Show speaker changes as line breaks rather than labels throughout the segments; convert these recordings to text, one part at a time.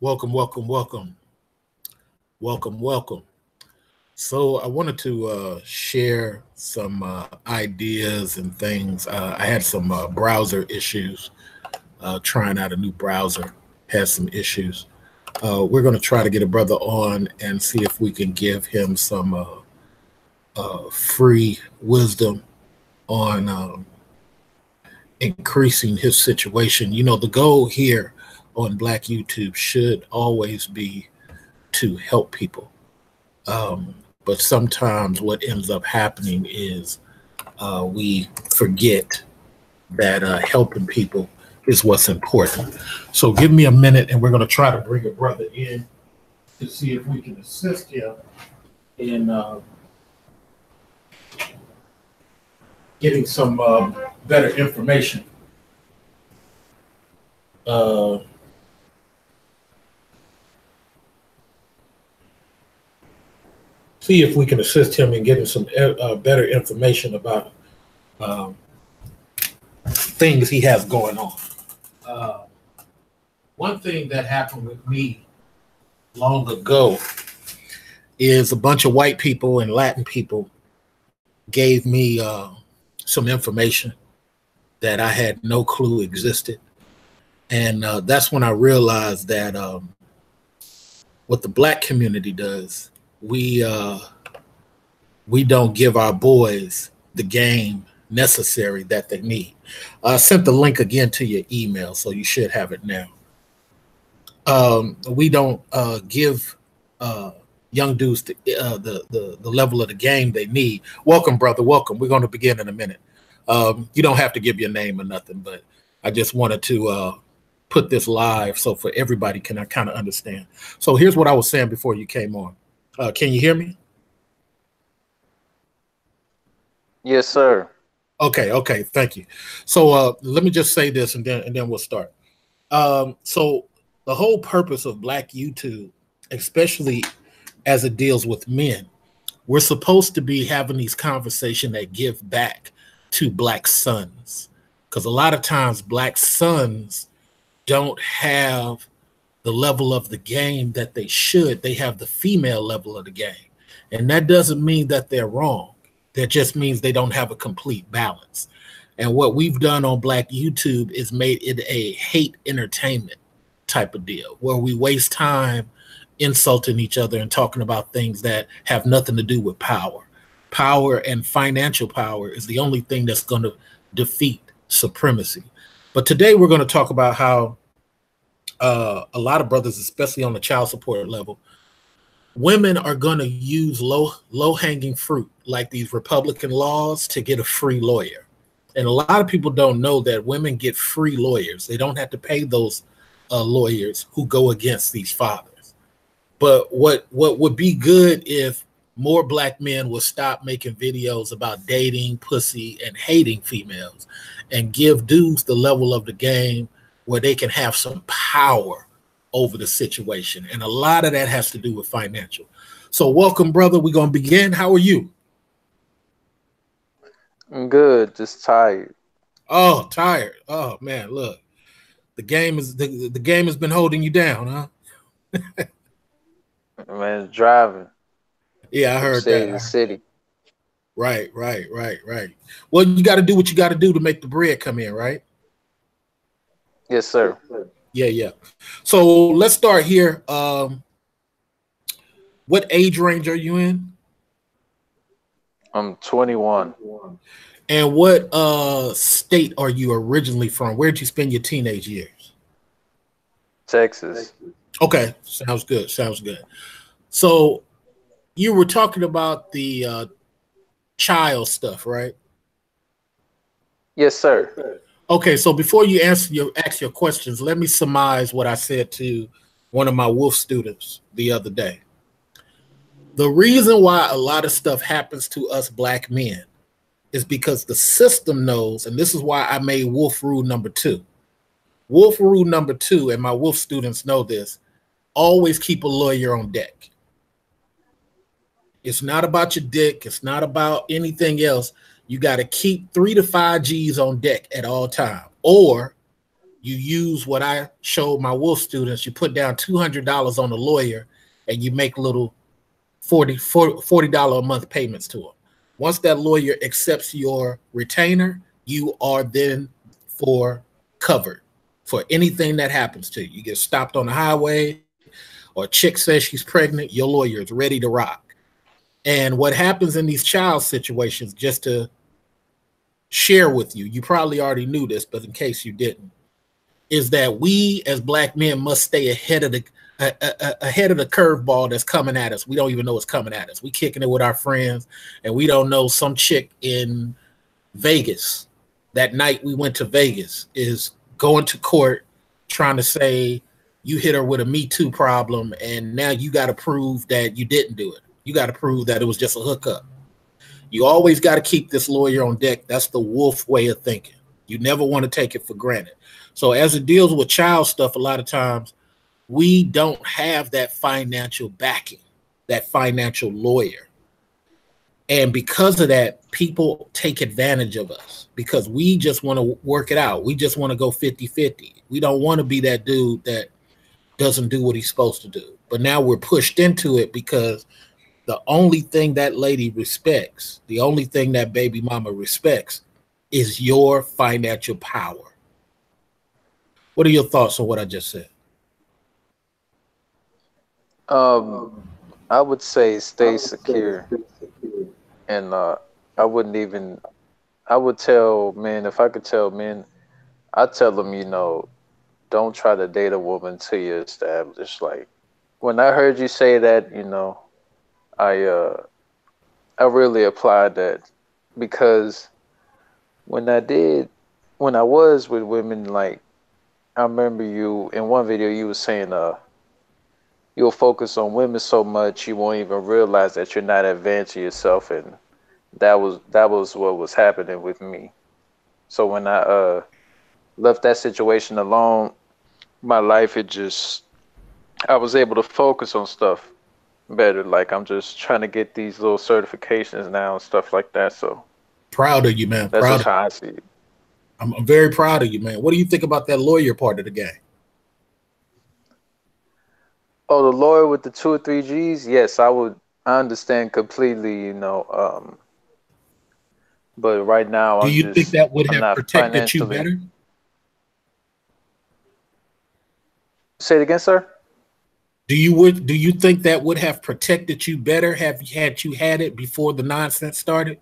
Welcome, welcome, welcome, welcome, welcome. So I wanted to share some ideas and things. I had some browser issues, trying out a new browser, had some issues. We're going to try to get a brother on and see if we can give him some free wisdom on increasing his situation. You know, the goal here on Black YouTube should always be to help people. But sometimes what ends up happening is we forget that helping people is what's important. So give me a minute and we're going to try to bring a brother in to see if we can assist him in getting some better information. See if we can assist him in getting some better information about things he has going on. One thing that happened with me long ago is a bunch of white people and Latin people gave me some information that I had no clue existed. And that's when I realized that what the Black community does, we don't give our boys the game necessary that they need. I sent the link again to your email, so you should have it now. We don't give young dudes the level of the game they need. Welcome, brother. Welcome. We're going to begin in a minute. You don't have to give your name or nothing, but I just wanted to put this live so for everybody can kind of understand. So here's what I was saying before you came on. Can you hear me?
Yes, sir.
Okay, thank you. So let me just say this and then we'll start. So the whole purpose of Black YouTube, especially as it deals with men, we're supposed to be having these conversations that give back to Black sons, because a lot of times Black sons don't have the level of the game that they should. They have the female level of the game, and that doesn't mean that they're wrong. That just means they don't have a complete balance. And what we've done on Black YouTube is made it a hate entertainment type of deal where we waste time insulting each other and talking about things that have nothing to do with power. Power and financial power is the only thing that's going to defeat supremacy. But today we're going to talk about how a lot of brothers, especially on the child support level, women are going to use low-hanging fruit like these Republican laws to get a free lawyer. And a lot of people don't know that women get free lawyers. They don't have to pay those lawyers who go against these fathers. But what would be good if more Black men will stop making videos about dating, pussy, and hating females and give dudes the level of the game where they can have some power over the situation. And a lot of that has to do with financial. So welcome, brother. We're going to begin. How are you?
I'm good, just tired.
Oh, tired. Oh, man, look. The game has been holding you down, huh?
Man, driving.
Yeah, I heard
city
that.
to city.
Right. Well, you got to do what you got to do to make the bread come in, right?
Yes, sir.
Yeah. So let's start here. What age range are you in?
I'm 21.
And what state are you originally from? Where did you spend your teenage years?
Texas.
Okay, sounds good. So you were talking about the child stuff, right?
Yes, sir.
Okay, so before you ask your questions, let me surmise what I said to one of my WOHF students the other day. The reason why a lot of stuff happens to us Black men is because the system knows, and this is why I made WOHF rule number 2. WOHF rule number 2, and my WOHF students know this, always keep a lawyer on deck. It's not about your dick. It's not about anything else. You got to keep 3 to 5 G's on deck at all time, or You use what I showed my wolf students. You put down $200 on a lawyer, and you make little $40 a month payments to him. Once that lawyer accepts your retainer, you are then covered for anything that happens to you. You get stopped on the highway, or a chick says she's pregnant, your lawyer is ready to rock. And what happens in these child situations, just to share with you, you probably already knew this, but in case you didn't, is that we as Black men must stay ahead of the curveball that's coming at us. We don't even know it's coming at us. We kicking it with our friends, and we don't know some chick in Vegas that night we went to Vegas is going to court trying to say you hit her with a Me Too problem, and now you got to prove that you didn't do it. You got to prove that it was just a hookup. You always got to keep this lawyer on deck. That's the wolf way of thinking. You never want to take it for granted. So as it deals with child stuff, a lot of times we don't have that financial backing, that financial lawyer. And because of that, people take advantage of us because we just want to work it out. We just want to go 50-50. We don't want to be that dude that doesn't do what he's supposed to do. But now we're pushed into it because the only thing that lady respects, the only thing that baby mama respects is your financial power. What are your thoughts on what I just said?
I would say stay secure. And I would tell men, if I could tell men, I'd tell them, don't try to date a woman till you're established. Like, when I heard you say that, I really applied that, because when I was with women, like, I remember you in one video, you were saying, you'll focus on women so much you won't even realize that you're not advancing yourself, and that was what was happening with me. So when I left that situation alone, my life, I was able to focus on stuff better. Like, I'm just trying to get these little certifications now and stuff like that. So
proud of you, man.
That's just how I see it.
I'm very proud of you, man. What do you think about that lawyer part of the game?
Oh, the lawyer with the 2 or 3 G's? Yes, I understand completely, but right now,
do you think that would have protected you better?
Say it again, sir.
Do you think that would have protected you better had you had it before the nonsense started?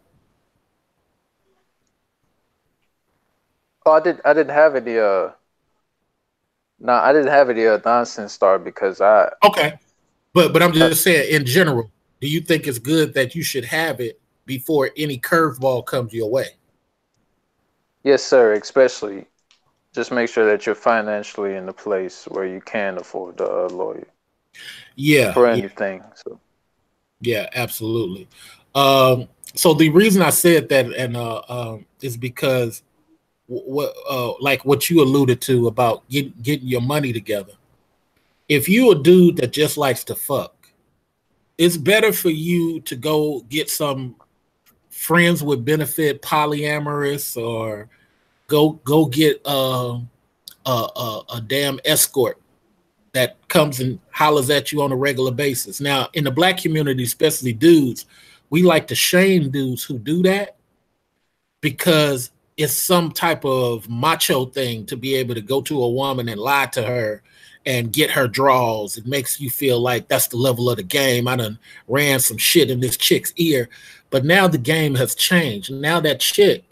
Oh, I didn't have any I didn't have any nonsense start because
okay. But I'm just saying, in general, do you think it's good that you should have it before any curveball comes your way?
Yes, sir. Especially, just make sure that you're financially in a place where you can afford a lawyer.
Yeah.
For anything.
Yeah.
So.
Yeah, absolutely. So the reason I said that is because like what you alluded to about getting your money together. If you a dude that just likes to fuck, it's better for you to go get some friends with benefit polyamorous, or go get a damn escort that comes and hollers at you on a regular basis. Now, in the Black community, especially dudes, we like to shame dudes who do that because it's some type of macho thing to be able to go to a woman and lie to her and get her draws. It makes you feel like that's the level of the game. I done ran some shit in this chick's ear. But now the game has changed. Now that chick,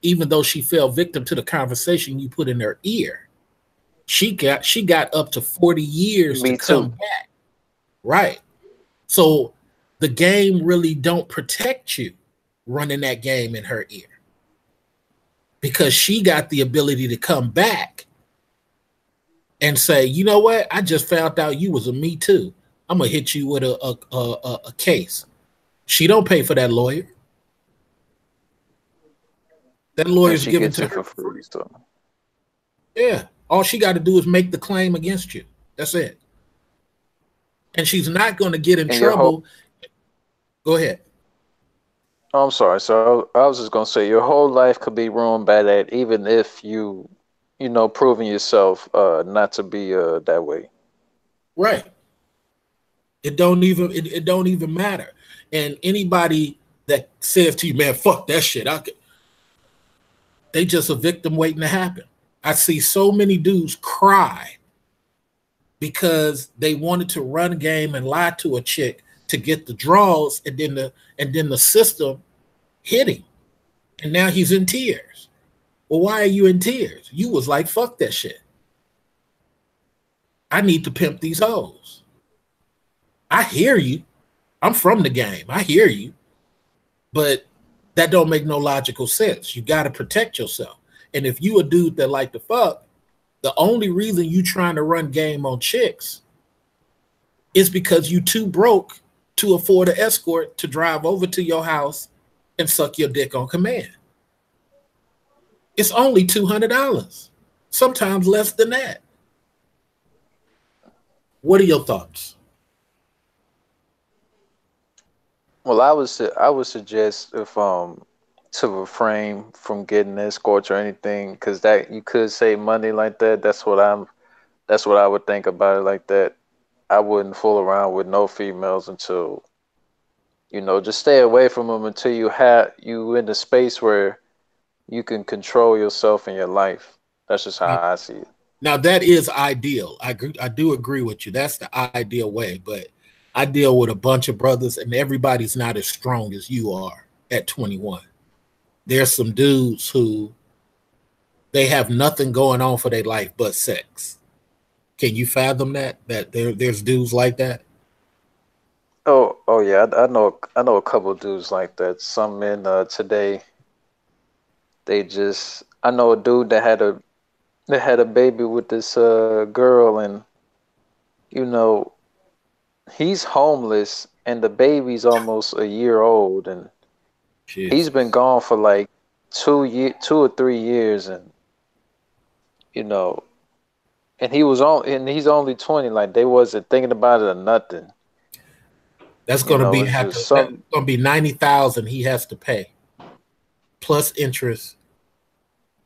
even though she fell victim to the conversation you put in her ear, she got up to 40 years to come back. Right. So the game really don't protect you running that game in her ear, because she got the ability to come back and say, you know what? I just found out you was a Me Too. I'm gonna hit you with a case. She don't pay for that lawyer. That lawyer's given to her for free. So. Yeah. All she got to do is make the claim against you. That's it. And she's not going to get in trouble. Go ahead.
Oh, I'm sorry. So I was just going to say, your whole life could be ruined by that, even if you you know, proving yourself not to be that way.
Right. It don't even matter. And anybody that says to you, man, fuck that shit, they just a victim waiting to happen. I see so many dudes cry because they wanted to run a game and lie to a chick to get the draws, and then the system hit him, and now he's in tears. Well, why are you in tears? You was like, fuck that shit. I need to pimp these hoes. I hear you. I'm from the game. I hear you. But that don't make no logical sense. You got to protect yourself. And if you a dude that like to fuck, the only reason you trying to run game on chicks is because you too broke to afford an escort to drive over to your house and suck your dick on command. It's only $200, sometimes less than that. What are your thoughts?
Well, I would suggest if to refrain from getting escorts or anything, because that you could save money like that. That's what I would think about it like that. I wouldn't fool around with no females until, you know, just stay away from them until you in the space where you can control yourself and your life. That's just how I see it.
Now that is ideal. I do agree with you. That's the ideal way. But I deal with a bunch of brothers, and everybody's not as strong as you are at 21. There's some dudes who they have nothing going on for their life but sex. Can you fathom that? That there's dudes like that?
Oh yeah, I know a couple of dudes like that. Some men today, they just I know a dude that had a baby with this girl, and you know he's homeless, and the baby's almost a year old, and
Jesus.
he's been gone for like 2 or 3 years, and you know, and he's only 20. Like they wasn't thinking about it or nothing.
That's
You
gonna
know,
be
it's
have
just
to that's
some.
gonna be 90,000 he has to pay, plus interest,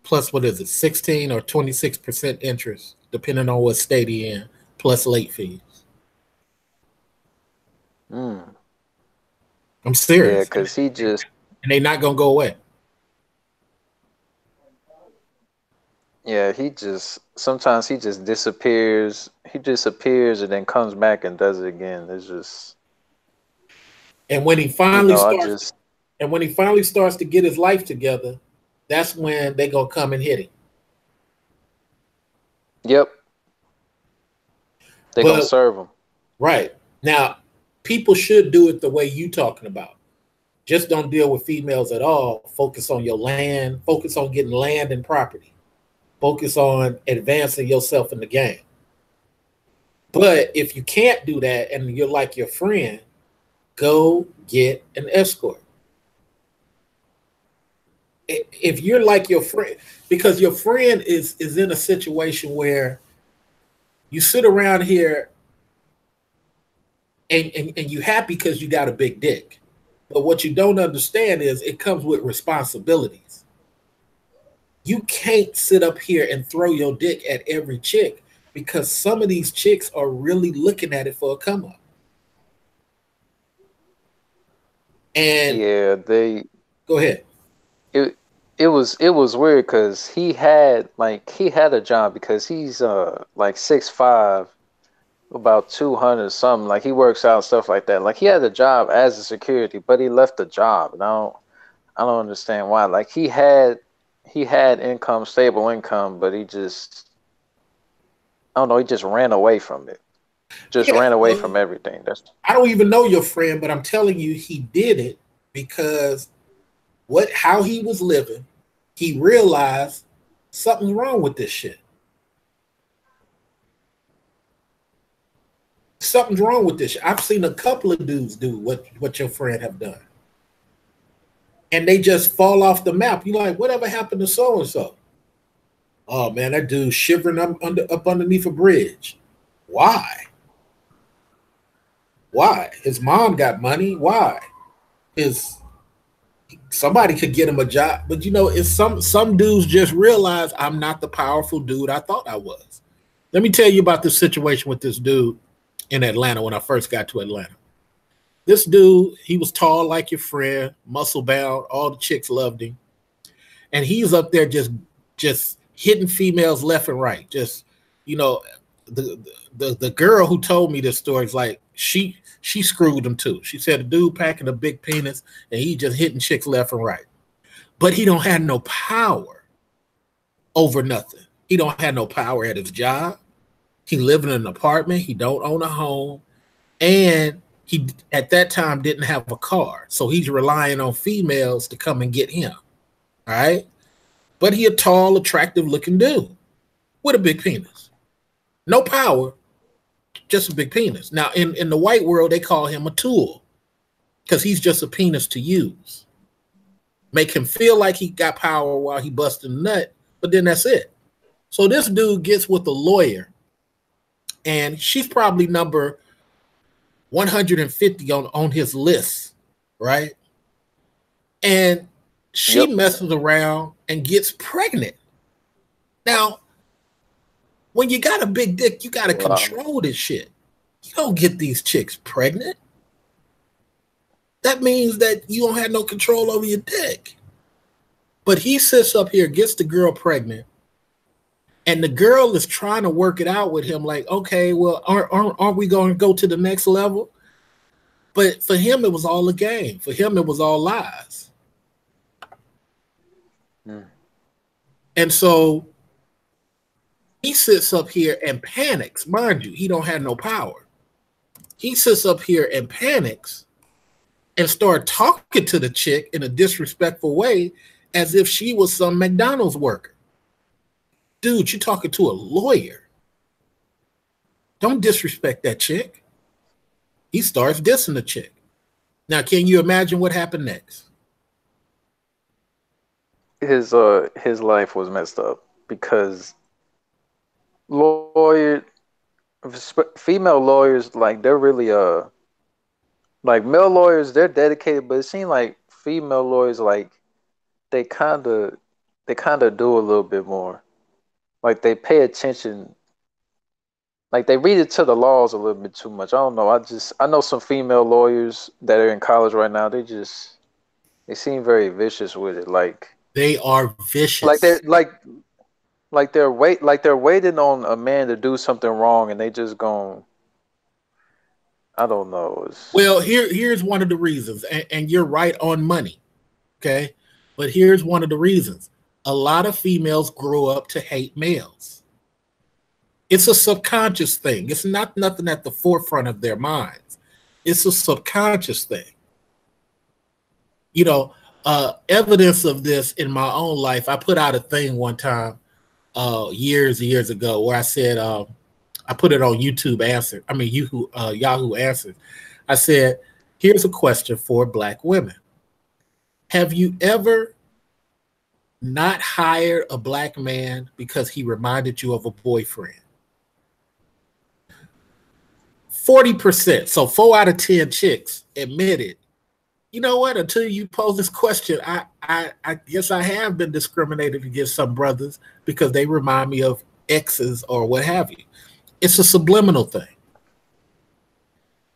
plus what is it, 16 or 26% interest, depending on what state he in, plus late fees.
Mm,
I'm
yeah,
serious.
cause he just
And they not gonna go away.
yeah he just sometimes he just disappears. He disappears and then comes back and does it again. It's just
And when he
you
finally
know I
starts
just
and when he finally starts to get his life together, that's when they gonna come and hit him.
yep, they gonna
But
serve him.
right now, people should do it the way you talking about. Just don't deal with females at all. Focus on your land. Focus on getting land and property. Focus on advancing yourself in the game. But if you can't do that and you're like your friend, go get an escort. If you're like your friend, because your friend is in a situation where you sit around here and you happy because you got a big dick. But what you don't understand is it comes with responsibilities. You can't sit up here and throw your dick at every chick because some of these chicks are really looking at it for a come up. And
Yeah, they
go ahead.
it it was weird because he had a job because he's like 6'5", about 200 something. Like he works out stuff like that. Like he had a job as a security, but he left the job, and I don't understand why. Like he had income, stable income, but he just I don't know. He just ran away from it. Just
Yeah,
ran away
well,
from everything. That's
I don't even know your friend, but I'm telling you, he did it because how he was living, he realized something's wrong with this shit. Something's wrong with this shit. I've seen a couple of dudes do what your friend have done. And they just fall off the map. You like, whatever happened to so and so? Oh man, that dude's shivering up underneath a bridge. Why? Why? His mom got money. Why? His Somebody could get him a job, but you know, it's some dudes just realize I'm not the powerful dude I thought I was. Let me tell you about this situation with this dude in Atlanta when I first got to Atlanta. This dude, he was tall like your friend, muscle bound, all the chicks loved him. And he's up there just hitting females left and right. Just, you know, the girl who told me this story is like she screwed him too. She said the dude packing a big penis and he just hitting chicks left and right. But he don't have no power over nothing. He don't have no power at his job. He live in an apartment. He don't own a home. And he at that time didn't have a car. So he's relying on females to come and get him. All right. But he a tall, attractive looking dude with a big penis. No power, just a big penis. Now, in the white world, they call him a tool because he's just a penis to use. Make him feel like he got power while he busting a nut, but then that's it. So this dude gets with a lawyer, and she's probably number 150 on his list, right? And she messes around and gets pregnant. Now, when you got a big dick, you got to control this shit. You don't get these chicks pregnant. That means that you don't have no control over your dick. But he sits up here, gets the girl pregnant, and the girl is trying to work it out with him like, okay, well, aren't we going to go to the next level? But for him, it was all a game. For him, it was all lies. And so he sits up here and panics. Mind you, he don't have no power. He sits up here and panics and start talking to the chick in a disrespectful way as if she was some McDonald's worker. Dude, you're talking to a lawyer. Don't disrespect that chick. He starts dissing the chick. Now, can you imagine what happened next?
His life was messed up because female lawyers, like they're really like male lawyers, they're dedicated, but it seems like female lawyers, like they kind of do a little bit more. Like they pay attention. Like they read it to the laws a little bit too much. I don't know. I know some female lawyers that are in college right now. They seem very vicious with it. Like
they are vicious.
Like they're waiting on a man to do something wrong, and they just going. I don't know.
Well, here's one of the reasons, and you're right on money. Okay, but here's one of the reasons. A lot of females grow up to hate males. It's a subconscious thing. It's not nothing at the forefront of their minds. It's a subconscious thing. You know, evidence of this in my own life. I put out a thing one time years and years ago where I said, I put it on YouTube Answer. I mean, Yahoo Answers. I said, here's a question for Black women. Have you ever not hired a Black man because he reminded you of a boyfriend? 40%. So 4 out of 10 chicks admitted, you know what, until you pose this question, I guess I have been discriminated against some brothers because they remind me of exes or what have you. It's a subliminal thing.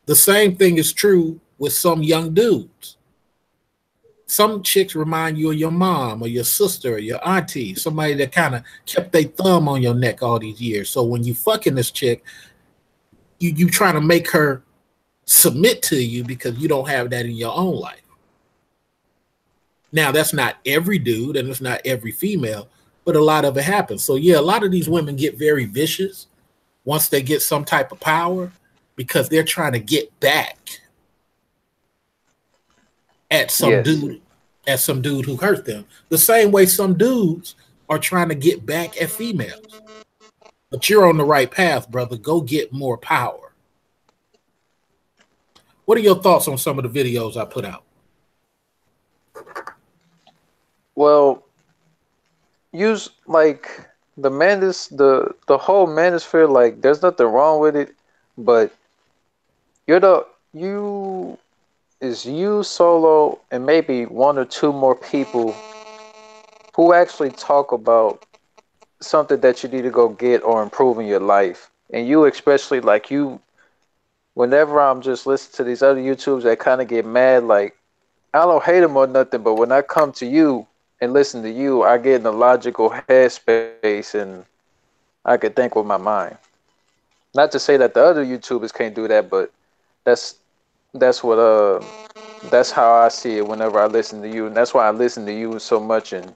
The same thing is true with some young dudes. Some chicks remind you of your mom or your sister or your auntie, somebody that kind of kept their thumb on your neck all these years. So when you fucking this chick, you trying to make her submit to you because you don't have that in your own life. Now, that's not every dude and it's not every female, but a lot of it happens. So yeah, a lot of these women get very vicious once they get some type of power because they're trying to get back at some dude who hurt them. The same way some dudes are trying to get back at females. But you're on the right path, brother. Go get more power. What are your thoughts on some of the videos I put out?
Well, use like the whole manosphere, like there's nothing wrong with it, but is you solo and maybe one or two more people who actually talk about something that you need to go get or improve in your life. And you especially like you whenever I'm just listening to these other YouTubers that kind of get mad, like I don't hate them or nothing, but when I come to you and listen to you, I get in a logical headspace and I can think with my mind. Not to say that the other YouTubers can't do that, but that's that's what that's how I see it whenever I listen to you, and that's why I listen to you so much and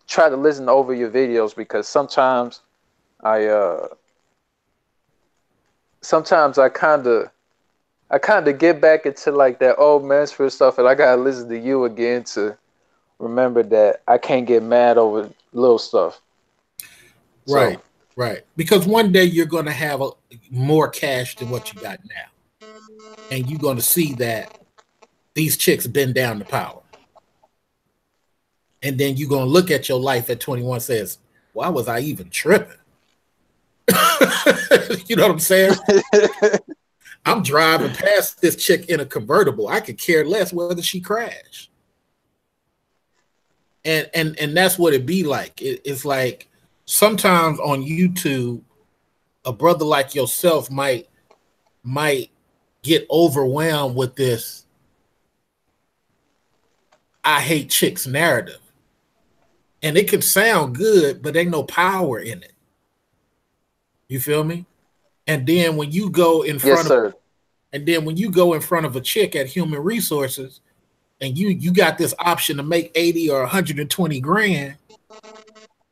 try to listen over your videos because I uh sometimes I kind of get back into like that old Mansfield stuff, and I gotta listen to you again to remember that I can't get mad over little stuff. So
Right, right. Because one day you're going to have more cash than what you got now, and you're going to see that these chicks bend down to power, and then you're going to look at your life at 21, says, "Why was I even tripping?" You know what I'm saying? I'm driving past this chick in a convertible. I could care less whether she crashed. And that's what it be like. It's like sometimes on YouTube, a brother like yourself might get overwhelmed with this "I hate chicks" narrative. And it can sound good, but ain't no power in it. You feel me? And then when you go in
yes,
front of
sir.
and then when you go in front of a chick at Human Resources and you got this option to make 80 or 120 grand,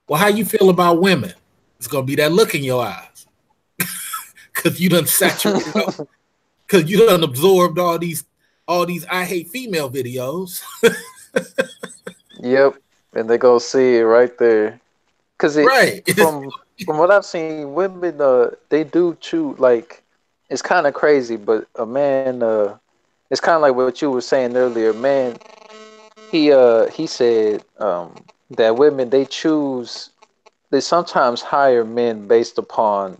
well, how you feel about women? It's gonna be that look in your eyes. Cause you done saturated up, cause you done absorbed all these "I hate female" videos.
Yep, and they go see it right there. Cause it
Right.
from what I've seen, women they do choose like it's kind of crazy, but a man it's kind of like what you were saying earlier. Man, he said that women they sometimes hire men based upon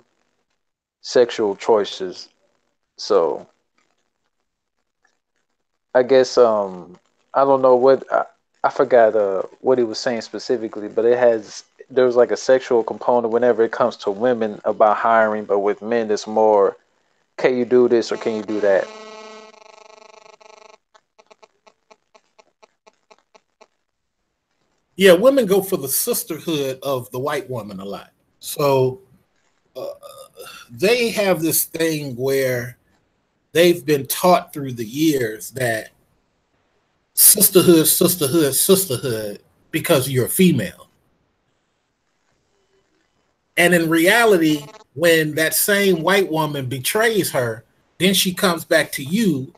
sexual choices. So I guess I don't know I forgot what he was saying specifically, but there's like a sexual component whenever it comes to women about hiring, but with men it's more can you do this or can you do that?
Yeah, women go for the sisterhood of the white woman a lot. So uh, they have this thing where they've been taught through the years that sisterhood, sisterhood, sisterhood, because you're a female. And in reality, when that same white woman betrays her, then she comes back to you.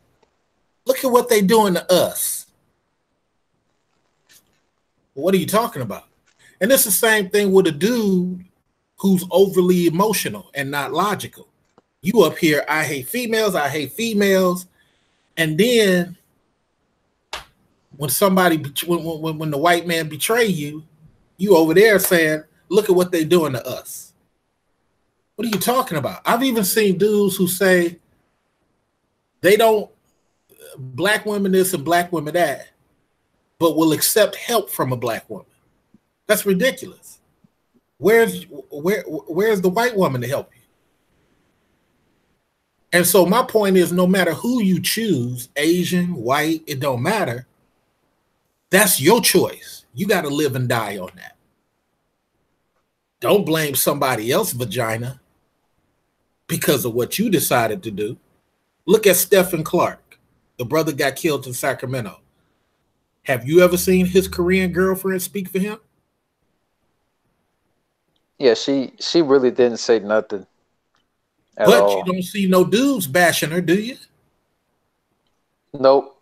Look at what they doing to us. What are you talking about? And it's the same thing with a dude who's overly emotional and not logical. You up here, "I hate females, I hate females." And then when when the white man betray you, you over there saying, "Look at what they doing to us." What are you talking about? I've even seen dudes who say they don't black women this and black women that, but will accept help from a black woman. That's ridiculous. Where's the white woman to help you? And so my point is, no matter who you choose, Asian, white, it don't matter. That's your choice. You got to live and die on that. Don't blame somebody else's vagina because of what you decided to do. Look at Stephen Clark. The brother got killed in Sacramento. Have you ever seen his Korean girlfriend speak for him?
Yeah, she really didn't say nothing at
But you
all.
don't see no dudes bashing her, do you?
Nope.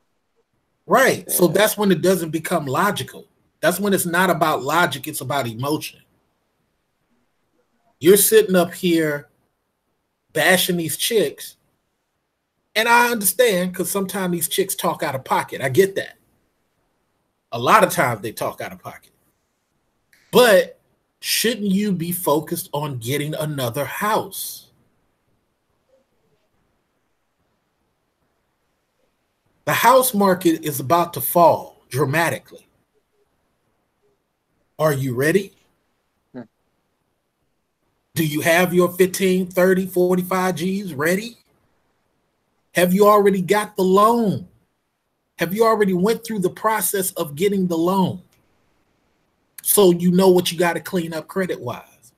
Right. So
Yeah.
that's when it doesn't become logical. That's when it's not about logic, it's about emotion. You're sitting up here bashing these chicks, and I understand because sometimes these chicks talk out of pocket. I get that. A lot of times they talk out of pocket. But shouldn't you be focused on getting another house? The house market is about to fall dramatically. Are you ready?
Hmm.
Do you have your 15, 30, 45 G's ready? Have you already got the loan? Have you already went through the process of getting the loan? So you know what you got to clean up credit-wise?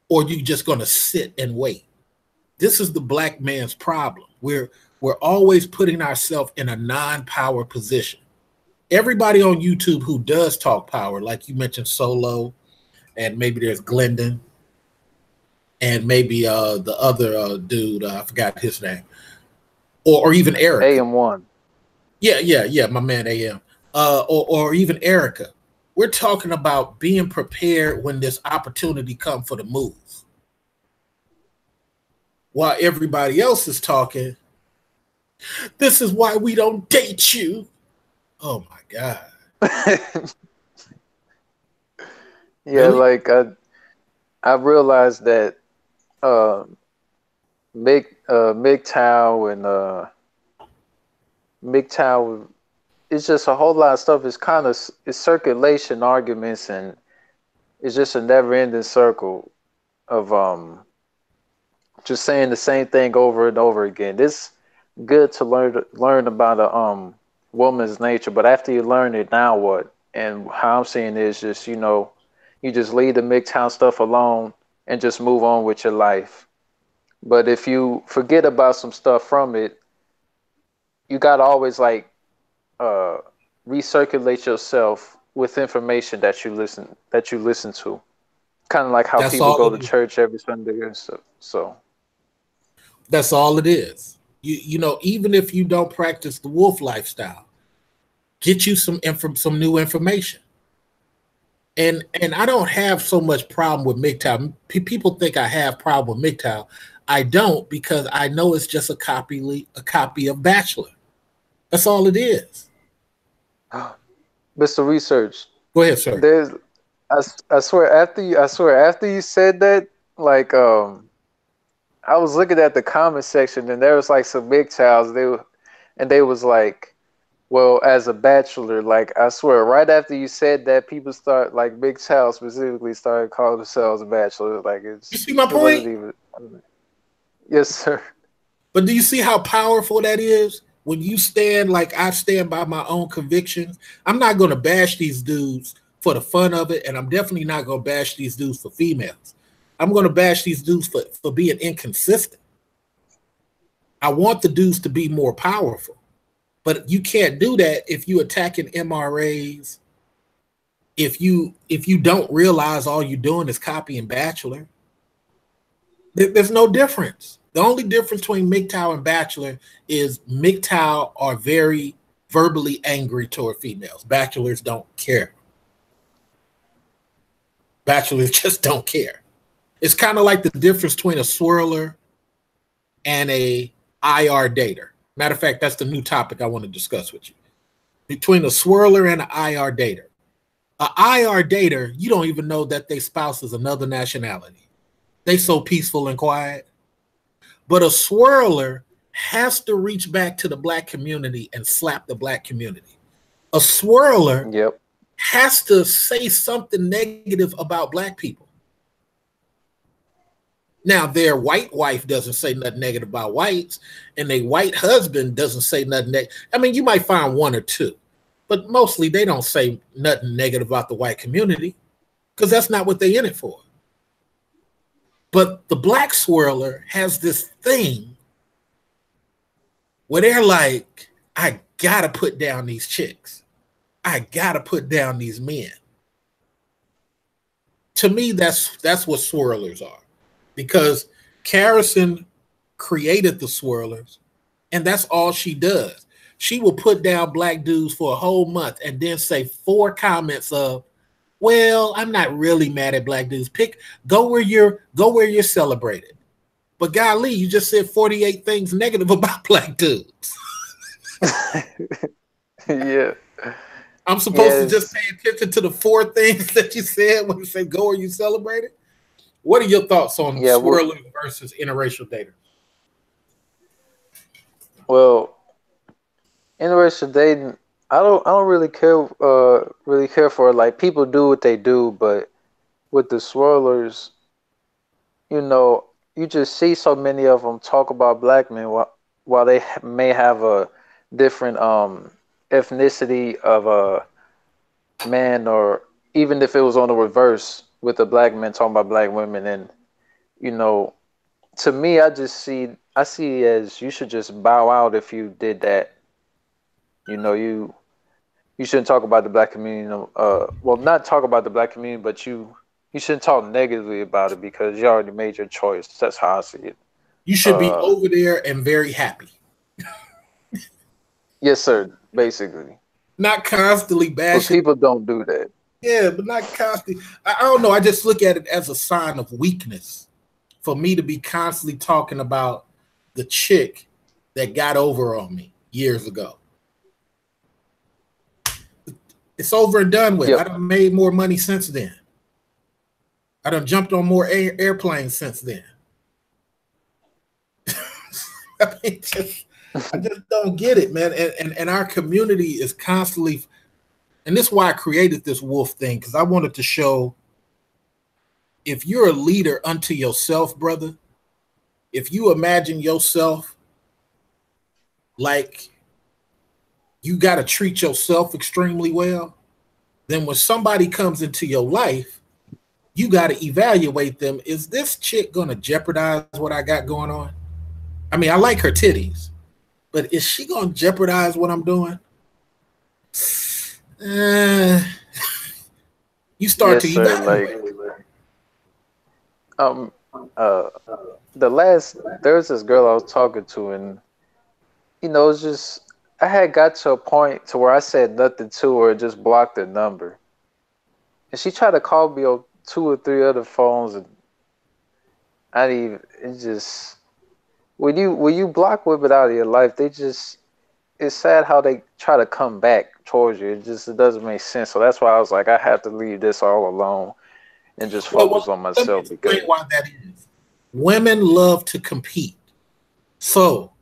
Or you just going to sit and wait? This is the black man's problem. We're always putting ourselves in a non-power position. Everybody on YouTube who does talk power, like you mentioned Solo, and maybe there's Glendon, and maybe the other dude, I forgot his name, or even Erica.
AM1.
Yeah, my man AM, or even Erica. We're talking about being prepared when this opportunity comes for the move. While everybody else is talking, this is why we don't date you. Oh my God.
Yeah,
Really?
like I realized that uh MGTOW and MGTOW, it's just a whole lot of stuff. It's kind of it's circulation arguments, and it's just a never ending circle of just saying the same thing over and over again. It's good to learn about a woman's nature, but after you learn it, now what? And how I'm seeing it is just, you just leave the MGTOW stuff alone and just move on with your life. But if you forget about some stuff from it, you gotta always like uh recirculate yourself with information that you listen to. Kind of like how
That's
people
all
go
it
to
is.
church every Sunday and stuff. So
That's all it is. Even if you don't practice the wolf lifestyle, get you some new information. And I don't have so much problem with MGTOW. People think I have problem with MGTOW. I don't, because I know it's just a copy of Bachelor. That's all it is.
Mr. Research,
Go ahead, sir.
there's I swear after you said that, like I was looking at the comment section and there was like some MGTOWs, they was like, well, as a bachelor, like I swear, right after you said that, people start like MGTOW specifically started calling themselves bachelors. Like
You see my
it wasn't
point?
even. Yes, sir.
But do you see how powerful that is? When you stand like I stand by my own convictions, I'm not going to bash these dudes for the fun of it, and I'm definitely not going to bash these dudes for females. I'm going to bash these dudes for being inconsistent. I want the dudes to be more powerful, but you can't do that if you attacking MRAs. If you don't realize all you're doing is copying Bachelor, there's no difference. The only difference between MGTOW and Bachelor is MGTOW are very verbally angry toward females. Bachelors don't care. Bachelors just don't care. It's kind of like the difference between a swirler and a IR dater. Matter of fact, that's the new topic I want to discuss with you. Between a swirler and an IR dater. An IR dater, you don't even know that their spouse is another nationality. They so peaceful and quiet. But a swirler has to reach back to the black community and slap the black community. A swirler
Yep.
has to say something negative about black people. Now, their white wife doesn't say nothing negative about whites, and their white husband doesn't say nothing negative. I mean, you might find one or two, but mostly they don't say nothing negative about the white community because that's not what they're in it for. But the black swirler has this thing where they're like, I gotta put down these chicks. I gotta put down these men. To me, that's what swirlers are. Because Carrison created the swirlers, and that's all she does. She will put down black dudes for a whole month and then say 4 comments of, well, I'm not really mad at black dudes. Go where you're celebrated. But golly, you just said 48 things negative about black dudes.
Yeah.
I'm supposed to just
Yes.
pay attention to the 4 things that you said when you say go where you celebrated? What are your thoughts on
Yeah.
swirling versus interracial dating?
Well, Interested dating. I don't really care for it. Like people do what they do, but with the swirlers, you know, you just see so many of them talk about black men while they may have a different ethnicity of a man, or even if it was on the reverse with a black man talking about black women. And you know, to me, I see it as you should just bow out if you did that. You know, you shouldn't talk about the black community. Well, not talk about the black community, but you shouldn't talk negatively about it because you already made your choice. That's how I see it.
You should be
Uh,
over there and very happy,
yes, sir. Basically,
not constantly
but
bashing.
people don't do that.
Yeah, but not constantly. I don't know. I just look at it as a sign of weakness for me to be constantly talking about the chick that got over on me years ago. It's over and done with. I
Yep.
done made more money since then. I done jumped on more airplanes since then. I mean, I just don't get it, man. And our community is constantly, and this is why I created this wolf thing, because I wanted to show if you're a leader unto yourself, brother, if you imagine yourself like you got to treat yourself extremely well, then when somebody comes into your life, you got to evaluate them. Is this chick going to jeopardize what I got going on? I mean, I like her titties, but is she going to jeopardize what I'm doing? You start
Yes,
to
sir.
evaluate.
Um, uh, there's this girl I was talking to, and it's just I had got to a point to where I said nothing to her, just blocked her number, and she tried to call me on two or three other phones, and I didn't even. It just when you block women out of your life, it's sad how they try to come back towards you. It doesn't make sense. So that's why I was like, I have to leave this all alone and just focus on
Let me
myself
explain
because
why that is. Women love to compete. So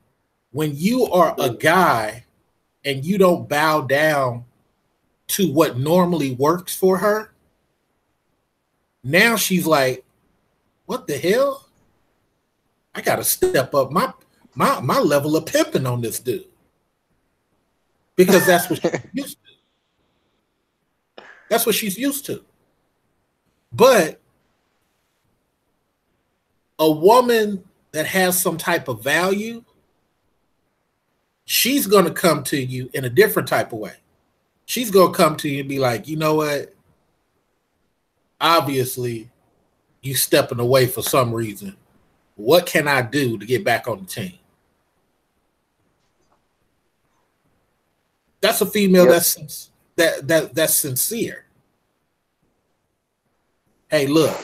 when you are a guy and you don't bow down to what normally works for her, now she's like, what the hell? I got to step up my level of pimping on this dude. Because that's what she's used to. That's what she's used to. But a woman that has some type of value, she's going to come to you in a different type of way. She's going to come to you and be like, you know what? Obviously, you stepping away for some reason. What can I do to get back on the team? That's a female
yep.
that's sincere. Hey, look,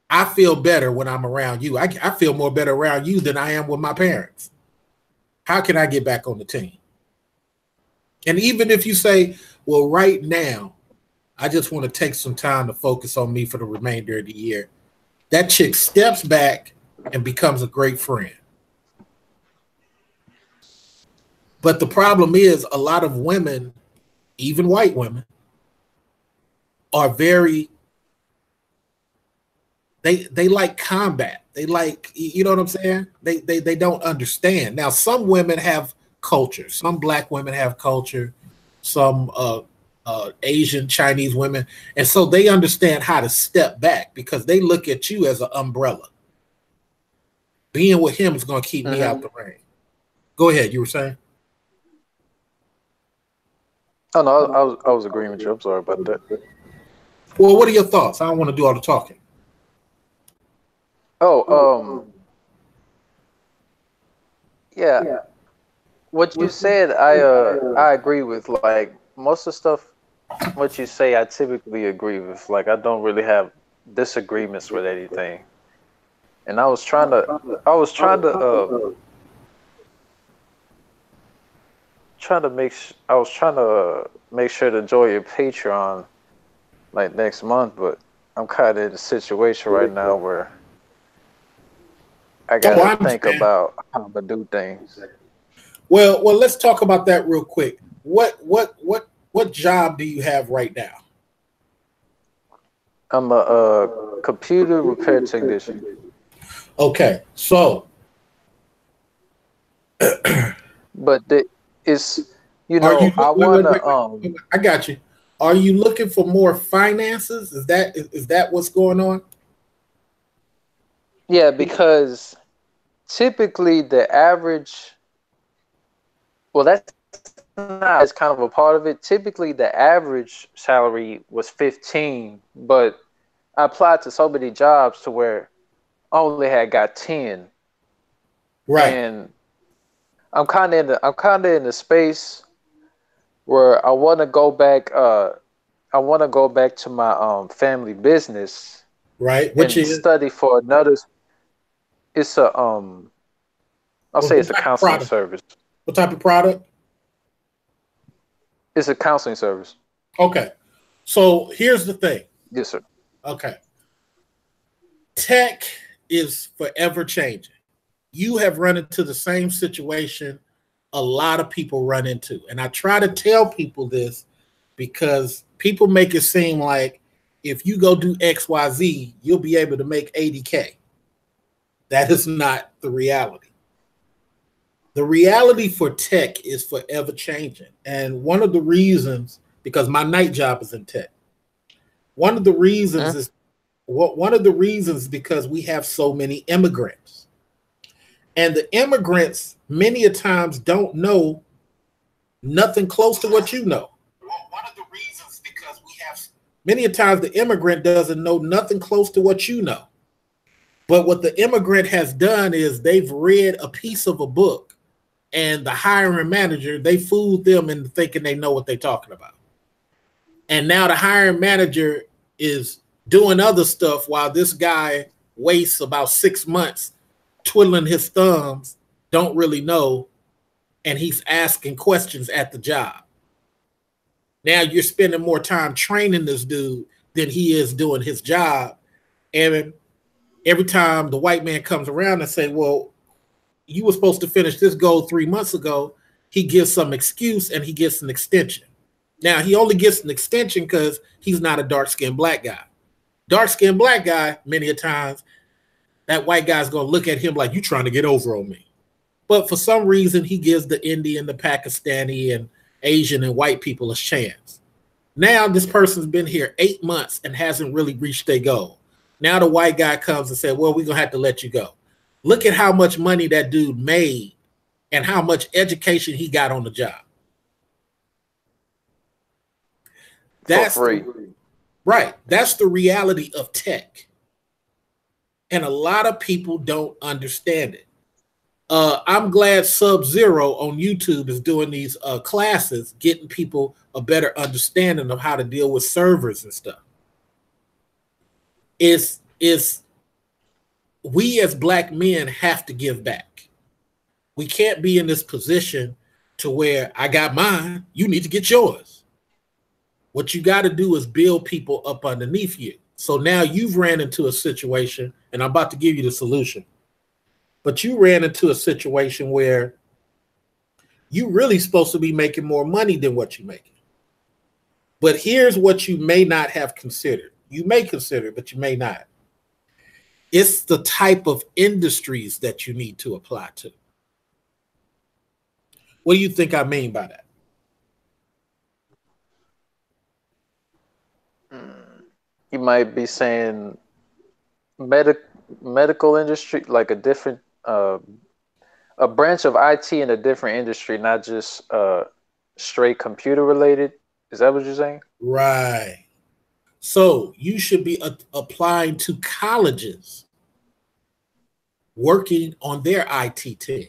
I feel better when I'm around you. I feel more better around you than I am with my parents. How can I get back on the team? And even if you say, well, right now, I just want to take some time to focus on me for the remainder of the year, that chick steps back and becomes a great friend. But the problem is a lot of women, even white women, are very, they like combat. They like, you know what I'm saying? They don't understand. Now, some women have culture. Some black women have culture. Some Asian, Chinese women. And so they understand how to step back because they look at you as an umbrella. Being with him is going to keep me out the rain. Go ahead. You were saying?
Oh no, I was agreeing with you. I'm sorry about that.
Well, what are your thoughts? I don't want to do all the talking.
Oh, yeah. What you said, I agree with. Like most of the stuff, what you say, I typically agree with. Like I don't really have disagreements with anything. And I was trying to make sure to join your Patreon like next month, but I'm kind of in a situation right now where I gotta think about how to do things.
Well, let's talk about that real quick. What job do you have right now?
I'm a computer repair technician.
Okay, so
But it's
are you
I wanna
wait, I got you. Are you looking for more finances? Is that what's going on?
yeah, because typically the average, well, that's not as kind of a part of it. Typically the average salary was 15, but I applied to so many jobs to where I only had got 10.
Right,
And I'm kind of in the space where I want to go back to my family business
right. Which
and
is
study for another. It's a I'll say
what
it's a
type of
counseling
product?
service.
What type of product?
It's a counseling service.
Okay. So here's the thing.
Yes, sir.
Okay. Tech is forever changing. You have run into the same situation a lot of people run into. And I try to tell people this because people make it seem like if you go do XYZ, you'll be able to make 80K. That is not the reality. The reality for tech is forever changing. And one of the reasons, because my night job is in tech, one of the reasons
Mm-hmm.
is one of the reasons because we have so many immigrants. And the immigrants many a times don't know nothing close to what you know. One of the reasons because we have many a times the immigrant doesn't know nothing close to what you know. But what the immigrant has done is they've read a piece of a book and the hiring manager, they fooled them into thinking they know what they're talking about. And now the hiring manager is doing other stuff while this guy wastes about 6 months twiddling his thumbs, don't really know, and he's asking questions at the job. Now you're spending more time training this dude than he is doing his job. And every time the white man comes around and say, well, you were supposed to finish this goal 3 months ago, he gives some excuse and he gets an extension. Now he only gets an extension because he's not a dark-skinned black guy. Dark-skinned black guy, many a times, that white guy's going to look at him like, you trying to get over on me. But for some reason, he gives the Indian, the Pakistani, and Asian and white people a chance. Now this person's been here 8 months and hasn't really reached their goal. Now the white guy comes and says, well, we're going to have to let you go. Look at how much money that dude made and how much education he got on the job.
For free.
Right. That's the reality of tech. And a lot of people don't understand it. I'm glad Sub-Zero on YouTube is doing these classes, getting people a better understanding of how to deal with servers and stuff. It's we as black men have to give back. We can't be in this position to where I got mine, you need to get yours. What you got to do is build people up underneath you. So now you've ran into a situation, and I'm about to give you the solution. But you ran into a situation where you really supposed to be making more money than what you're making. But here's what you may not have considered. You may consider, but you may not. It's the type of industries that you need to apply to. What do you think I mean by that?
You might be saying medical industry, like a branch of IT in a different industry, not just straight computer related. Is that what you're saying?
Right. So you should be applying to colleges working on their IT team.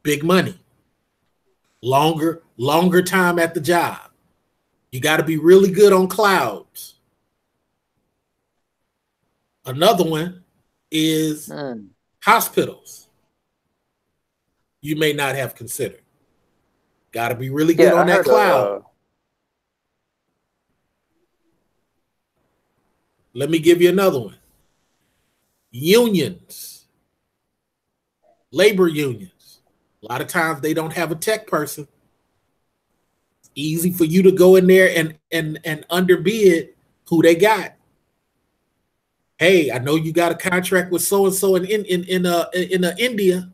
Big money, longer time at the job. You got to be really good on clouds. Another one is hospitals. You may not have considered. Got to be really good on that cloud. Let me give you another one. Unions, labor unions. A lot of times they don't have a tech person. It's easy for you to go in there and underbid who they got. Hey, I know you got a contract with so and so in India,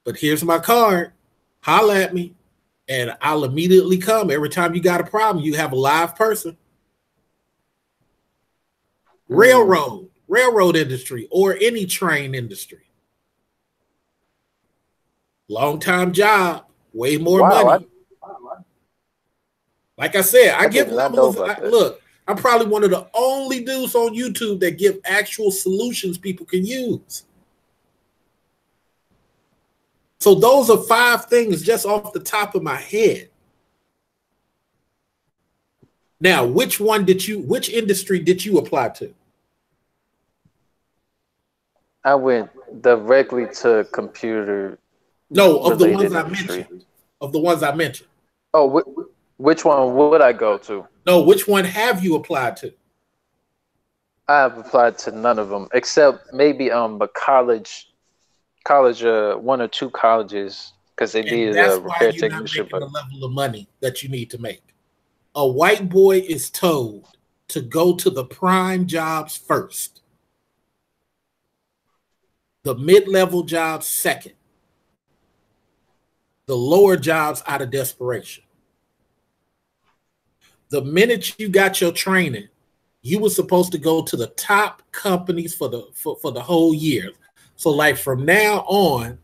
but here's my card. Holla at me, and I'll immediately come. Every time you got a problem, you have a live person. Railroad industry, or any train industry. Long time job, way more money. Like I said, I give levels. Look, I'm probably one of the only dudes on YouTube that give actual solutions people can use. So those are 5 things just off the top of my head. Now, which industry did you apply to?
I went directly to computer.
No, of the ones I mentioned. Of the ones I mentioned.
Oh, which one would I go to?
No, which one have you applied to?
I have applied to none of them except maybe a college, 1 or 2 colleges, because they needed a repair technician.
But the level of money that you need to make. A white boy is told to go to the prime jobs first, the mid-level jobs second, the lower jobs out of desperation. The minute you got your training, you were supposed to go to the top companies for the whole year. So like from now on,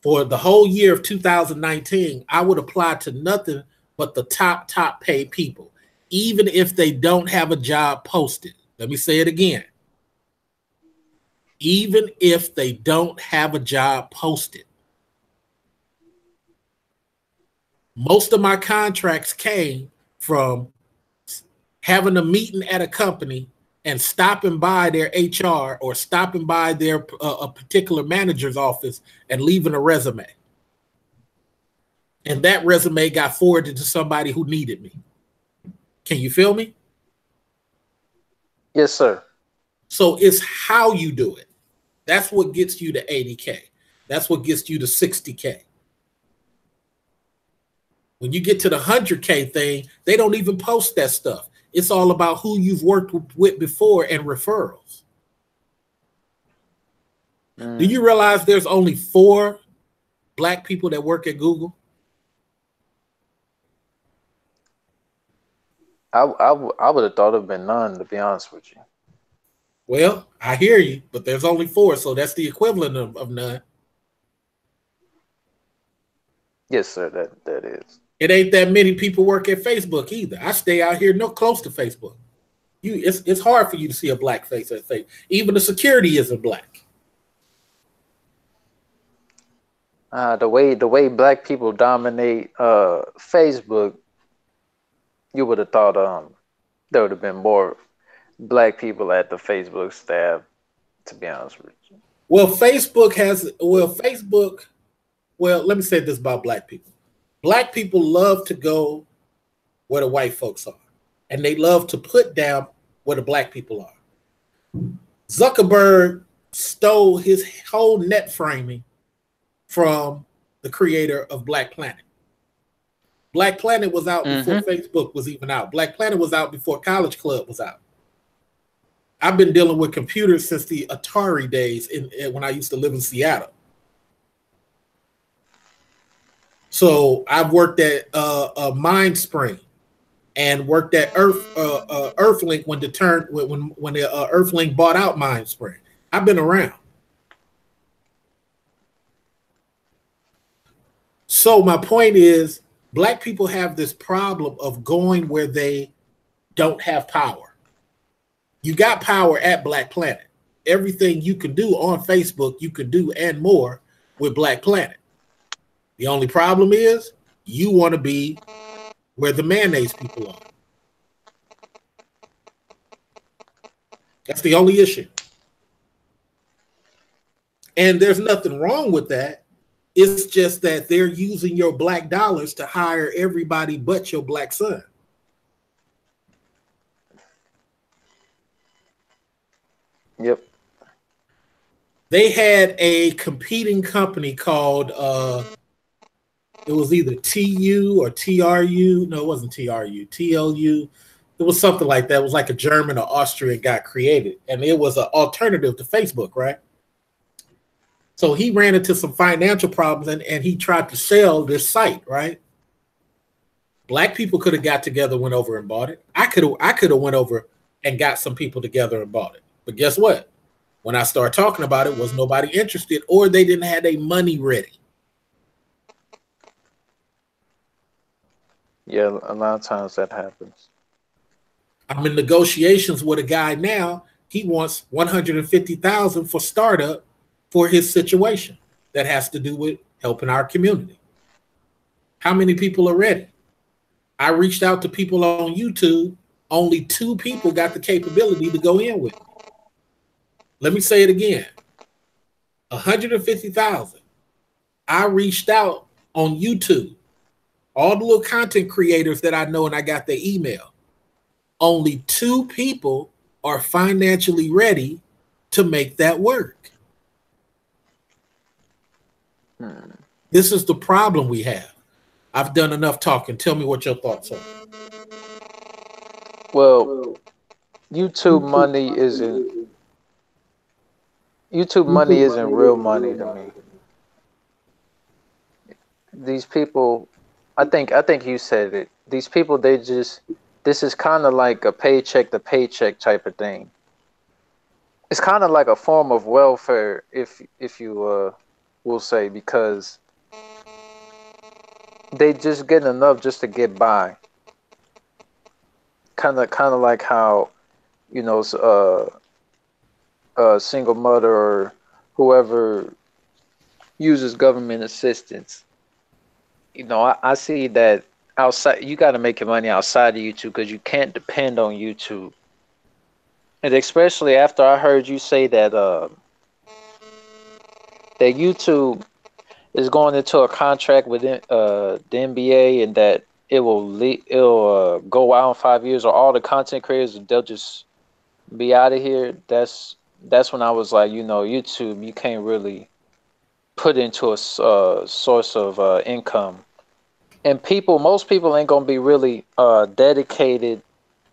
for the whole year of 2019, I would apply to nothing but the top paid people, even if they don't have a job posted. Let me say it again. Even if they don't have a job posted. Most of my contracts came from having a meeting at a company and stopping by their HR or stopping by their a particular manager's office and leaving a resume. And that resume got forwarded to somebody who needed me. Can you feel me?
Yes, sir.
So it's how you do it. That's what gets you to 80K. That's what gets you to 60K. When you get to the 100K thing, they don't even post that stuff. It's all about who you've worked with before and referrals. Do you realize there's only 4 black people that work at Google?
I would have thought it'd been none, to be honest with you.
Well, I hear you, but there's only 4, so that's the equivalent of none.
Yes, sir, that is.
It ain't that many people work at Facebook either. I stay out here close to Facebook. It's hard for you to see a black face at Facebook. Even the security isn't black.
The way black people dominate Facebook, you would have thought there would have been more black people at the Facebook staff, to be honest with you.
Well, let me say this about black people. Black people love to go where the white folks are, and they love to put down where the black people are. Zuckerberg stole his whole net framing from the creator of Black Planet. Black Planet was out before Facebook was even out. Black Planet was out before College Club was out. I've been dealing with computers since the Atari days when I used to live in Seattle. So I've worked at MindSpring and worked at Earthlink when the Earthlink bought out MindSpring. I've been around. So my point is, black people have this problem of going where they don't have power. You got power at Black Planet. Everything you can do on Facebook, you can do and more with Black Planet. The only problem is you want to be where the mayonnaise people are. That's the only issue. And there's nothing wrong with that. It's just that they're using your black dollars to hire everybody but your black son.
Yep.
They had a competing company called it was either TU or TRU. No, it wasn't TRU. TLU. It was something like that. It was like a German or Austrian got created, and it was an alternative to Facebook, right? So he ran into some financial problems, and he tried to sell this site, right? Black people could have got together, went over and bought it. I could have went over and got some people together and bought it. But guess what? When I started talking about it, was nobody interested, or they didn't have their money ready.
Yeah, a lot of times that happens.
I'm in negotiations with a guy now. He wants $150,000 for startup for his situation that has to do with helping our community. How many people are ready? I reached out to people on YouTube. Only 2 people got the capability to go in with me. Let me say it again. $150,000. I reached out on YouTube. All the little content creators that I know, and I got their email. Only 2 people are financially ready to make that work. This is the problem we have. I've done enough talking. Tell me what your thoughts are.
Well, YouTube money isn't real money to me. These people, I think you said it. These people, this is kind of like a paycheck to paycheck type of thing. It's kind of like a form of welfare, if you will say, because they just get enough just to get by. Kind of like how, you know, a single mother or whoever uses government assistance. You know, I see that outside, you got to make your money outside of YouTube because you can't depend on YouTube. And especially after I heard you say that that YouTube is going into a contract with the NBA, and that it'll go out in 5 years, or all the content creators, they'll just be out of here. That's when I was like, you know, YouTube, you can't really put into a source of income. And most people ain't gonna be really dedicated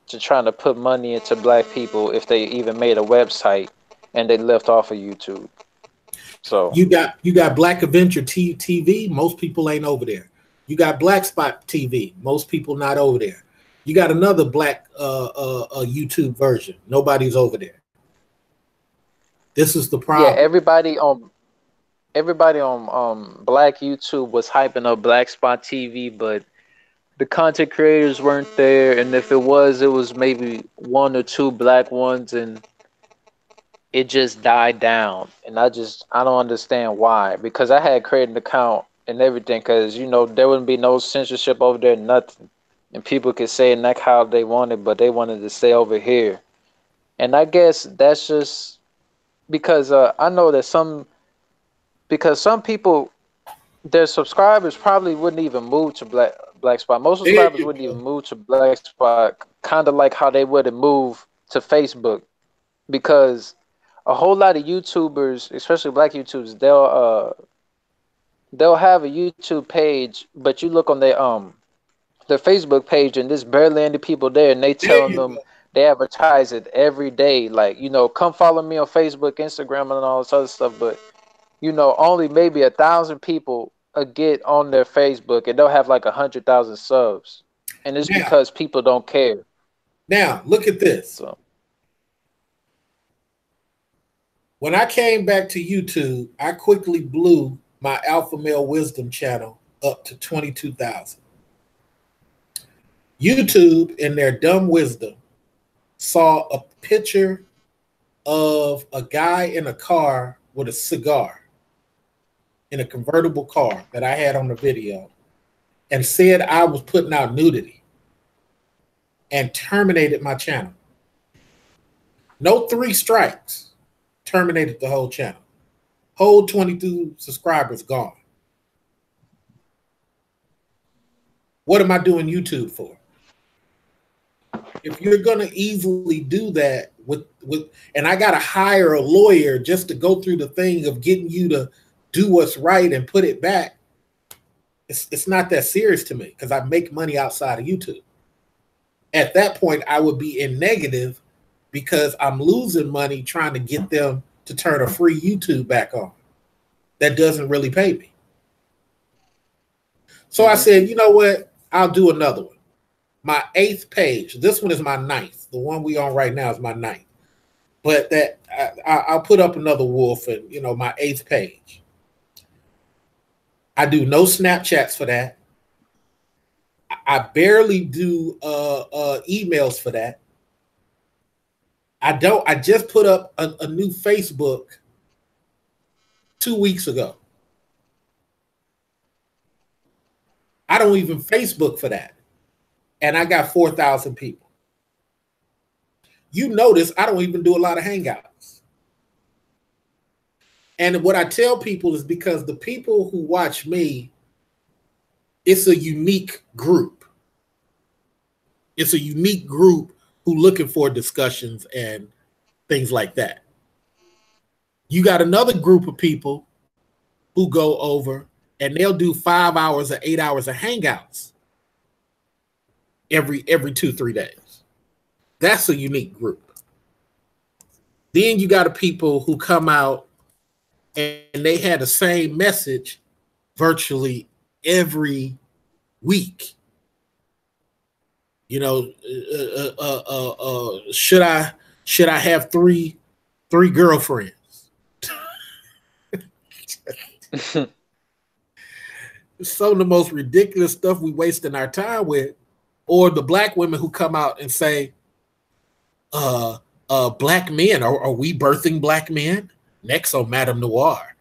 to trying to put money into black people if they even made a website and they left off of YouTube. So
you got Black Adventure TV. Most people ain't over there. You got Black Spot TV. Most people not over there. You got another black YouTube version. Nobody's over there. This is the problem.
Yeah, everybody on Black YouTube was hyping up Black Spot TV, but the content creators weren't there, and if it was maybe 1 or 2 black ones, and it just died down. And I don't understand why, because I had created an account and everything, because, you know, there wouldn't be no censorship over there, nothing, and people could say it like how they wanted, but they wanted to stay over here. And I guess that's just because I know that some people, their subscribers probably wouldn't even move to Black Spot. Most subscribers wouldn't even move to Black Spot, kind of like how they wouldn't move to Facebook, because a whole lot of YouTubers, especially black YouTubers, they'll have a YouTube page, but you look on their Facebook page and there's barely any people there, and they telling them, they advertise it every day, like, you know, come follow me on Facebook, Instagram, and all this other stuff, but, you know, only maybe 1,000 people get on their Facebook, and they'll have like 100,000 subs, and it's because people don't care.
Now look at this.
So
when I came back to YouTube, I quickly blew my Alpha Male Wisdom channel up to 22,000. YouTube, in their dumb wisdom, saw a picture of a guy in a car with a cigar in a convertible car that I had on the video, and said I was putting out nudity, and terminated my channel. No 3 strikes. Terminated the whole channel. Whole 22 subscribers gone. What am I doing YouTube for? If you're going to easily do that, and I got to hire a lawyer just to go through the thing of getting you to do what's right and put it back. It's not that serious to me because I make money outside of YouTube. At that point, I would be in negative because I'm losing money trying to get them to turn a free YouTube back on. That doesn't really pay me. So I said, you know what? I'll do another one. My 8th page. This one is my 9th. The one we on right now is my 9th. But that I'll put up another wolf and, you know, my 8th page. I do no Snapchats for that. I barely do emails for that. I just put up a new Facebook 2 weeks ago. I don't even Facebook for that. And I got 4,000 people. You notice I don't even do a lot of Hangouts. And what I tell people is because the people who watch me, it's a unique group. It's a unique group who looking for discussions and things like that. You got another group of people who go over and they'll do 5 hours or 8 hours of Hangouts every 2-3 days. That's a unique group. Then you got a people who come out and they had the same message virtually every week. You know, should I have three girlfriends? Some of the most ridiculous stuff we wasting our time with, or the black women who come out and say, black men, are we birthing black men? Next on Madame Noir,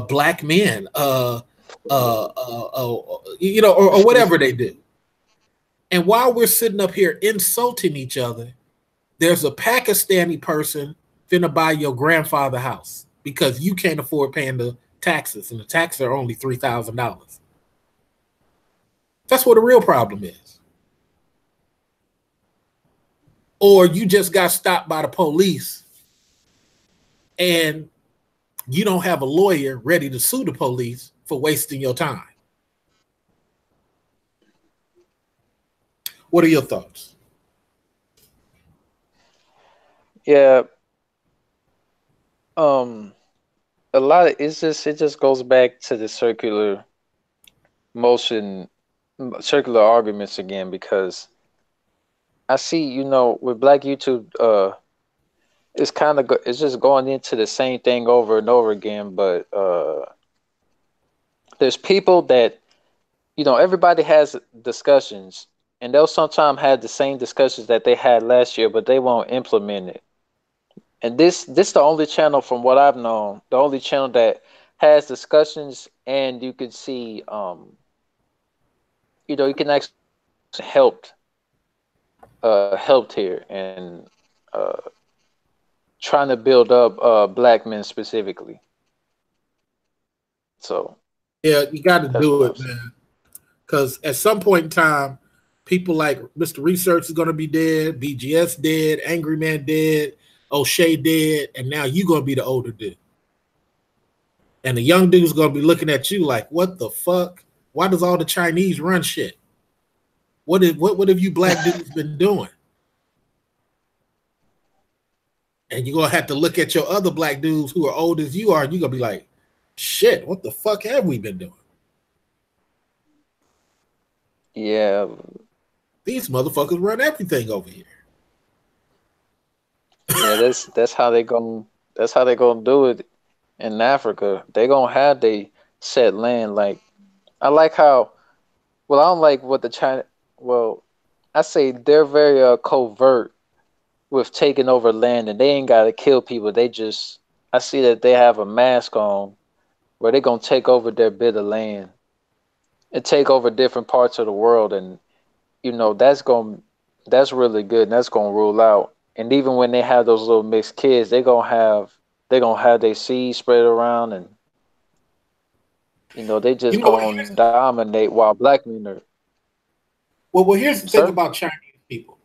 black men, you know, or whatever they do. And while we're sitting up here insulting each other, there's a Pakistani person finna buy your grandfather's house because you can't afford paying the taxes, and the taxes are only $3,000. That's what the real problem is. Or you just got stopped by the police and you don't have a lawyer ready to sue the police for wasting your time. What are your thoughts?
Yeah. A lot of it just goes back to the circular motion, circular arguments again, because I see, you know, with Black YouTube, it's just going into the same thing over and over again. But there's people that, you know, everybody has discussions, and they'll sometimes have the same discussions that they had last year, but they won't implement it. And this the only channel from what I've known, the only channel that has discussions, and you can see, you know, you can actually helped here and trying to build up black men specifically. So
yeah, you got to do it, man. Because at some point in time, people like Mr. Research is going to be dead, BGS dead, Angry Man dead, O'Shea dead, and now you're going to be the older dude. And the young dude's going to be looking at you like, what the fuck? Why does all the Chinese run shit? What have you black dudes been doing? And you're going to have to look at your other black dudes who are old as you are, and you're going to be like, shit, what the fuck have we been doing?
Yeah.
These motherfuckers run everything over here.
Yeah, that's how they gonna do it in Africa. They gonna have they set land. Like, I like how, well, I don't like what the China, well, I say they're very covert with taking over land, and they ain't gotta kill people. They just, I see that they have a mask on where they're gonna take over their bit of land and take over different parts of the world, and you know that's really good, and that's gonna rule out. And even when they have those little mixed kids, they're gonna have their seeds spread around, and you know they just gonna dominate while black men are.
Well, here's the thing about Chinese people.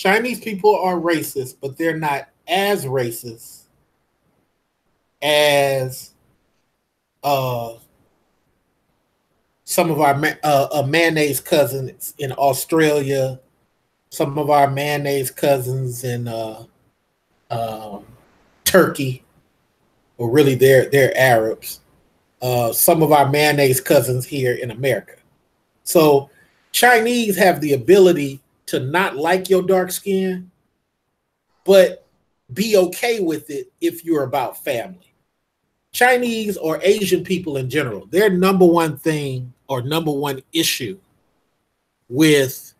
Chinese people are racist, but they're not as racist as uh, some of our mayonnaise cousins in Australia, some of our mayonnaise cousins in um, Turkey, or really they're Arabs. Some of our mayonnaise cousins here in America. So Chinese have the ability to not like your dark skin, but be okay with it if you're about family. Chinese or Asian people in general, their number one thing or number one issue with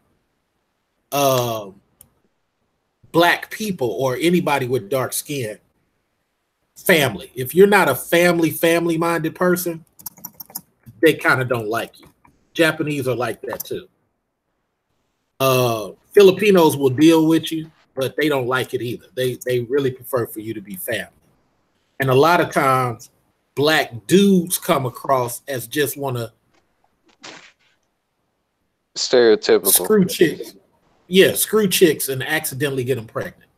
black people or anybody with dark skin, family. If you're not a family minded person, they kind of don't like you. Japanese are like that too. Filipinos will deal with you, but they don't like it either. They really prefer for you to be family. And a lot of times, black dudes come across as just want to
stereotypical
screw chicks. Yeah, screw chicks and accidentally get them pregnant.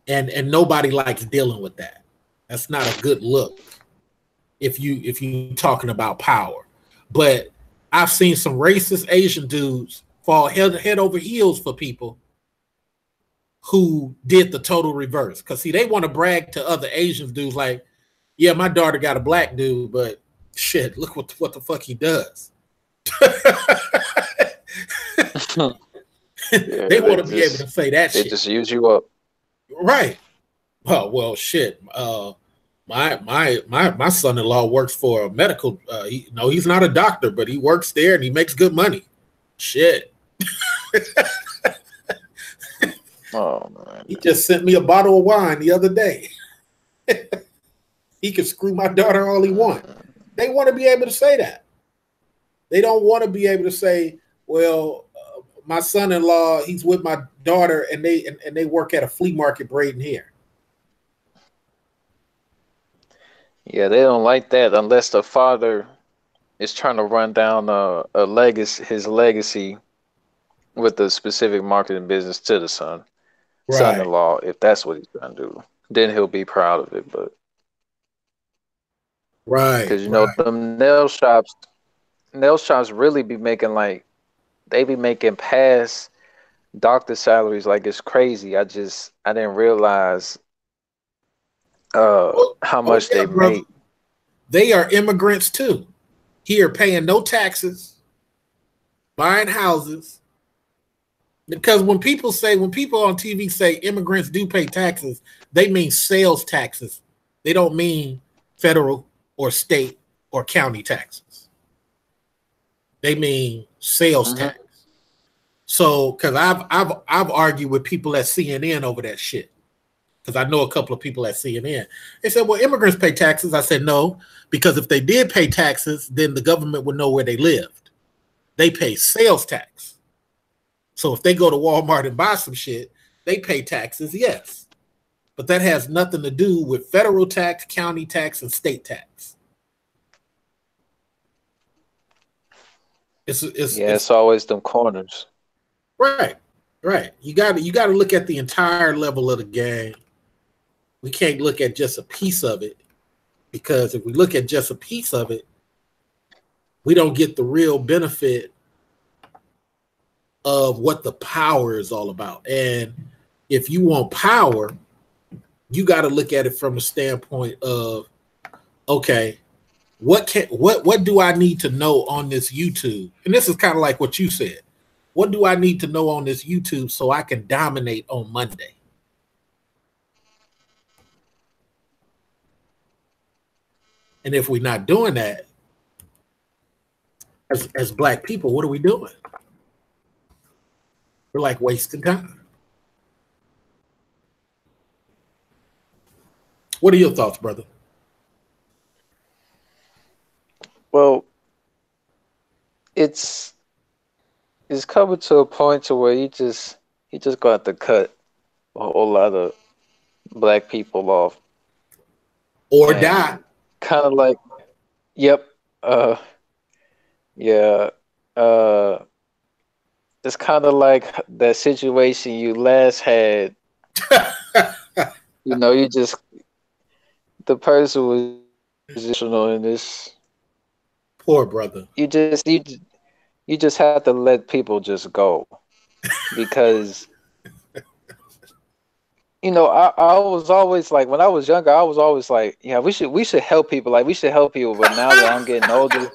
And nobody likes dealing with that. That's not a good look if you talking about power. But I've seen some racist Asian dudes fall head over heels for people who did the total reverse. Because see, they want to brag to other Asian dudes like, yeah, my daughter got a black dude, but shit, look what the fuck he does.
Yeah,
they want to be able to say that
they
shit.
just use you up.
Right. Oh, well, shit. My son-in-law works for a medical. He's not a doctor, but he works there and he makes good money. Shit.
Oh man.
He just sent me a bottle of wine the other day. He can screw my daughter all he wants. They want to be able to say that. They don't want to be able to say, well, my son-in-law, he's with my daughter and they work at a flea market braiding hair.
Yeah, they don't like that unless the father is trying to run down his legacy with a specific marketing business to the son-in-law. If that's what he's trying to do, then he'll be proud of it. But because them nail shops really be making they be making past doctor salaries like it's crazy. I didn't realize how much they make.
They are immigrants too. Here paying no taxes, buying houses. Because when people on TV say immigrants do pay taxes, they mean sales taxes. They don't mean federal or state or county taxes. They mean sales tax. So, because I've argued with people at CNN over that shit. Because I know a couple of people at CNN. They said, well, immigrants pay taxes. I said, no, because if they did pay taxes, then the government would know where they lived. They pay sales tax. So if they go to Walmart and buy some shit, they pay taxes, yes. But that has nothing to do with federal tax, county tax, and state tax. It's
always them corners.
Right. You got to look at the entire level of the game. We can't look at just a piece of it, because if we look at just a piece of it, we don't get the real benefit of what the power is all about. And if you want power, you got to look at it from a standpoint of, okay, what do I need to know on this YouTube? And this is kind of like what you said. What do I need to know on this YouTube so I can dominate on Monday? And if we're not doing that, as black people, what are we doing? We're like wasting time. What are your thoughts, brother?
Well, it's coming to a point to where you just got to cut a whole lot of black people off,
or die.
Kind of like, yep, yeah. it's kind of like that situation you last had. You know, you just the person was emotional in this.
Poor brother.
You just have to let people just go because I was always like when I was younger, I was always like, yeah, we should help people, like we should help people. But now that I'm getting older,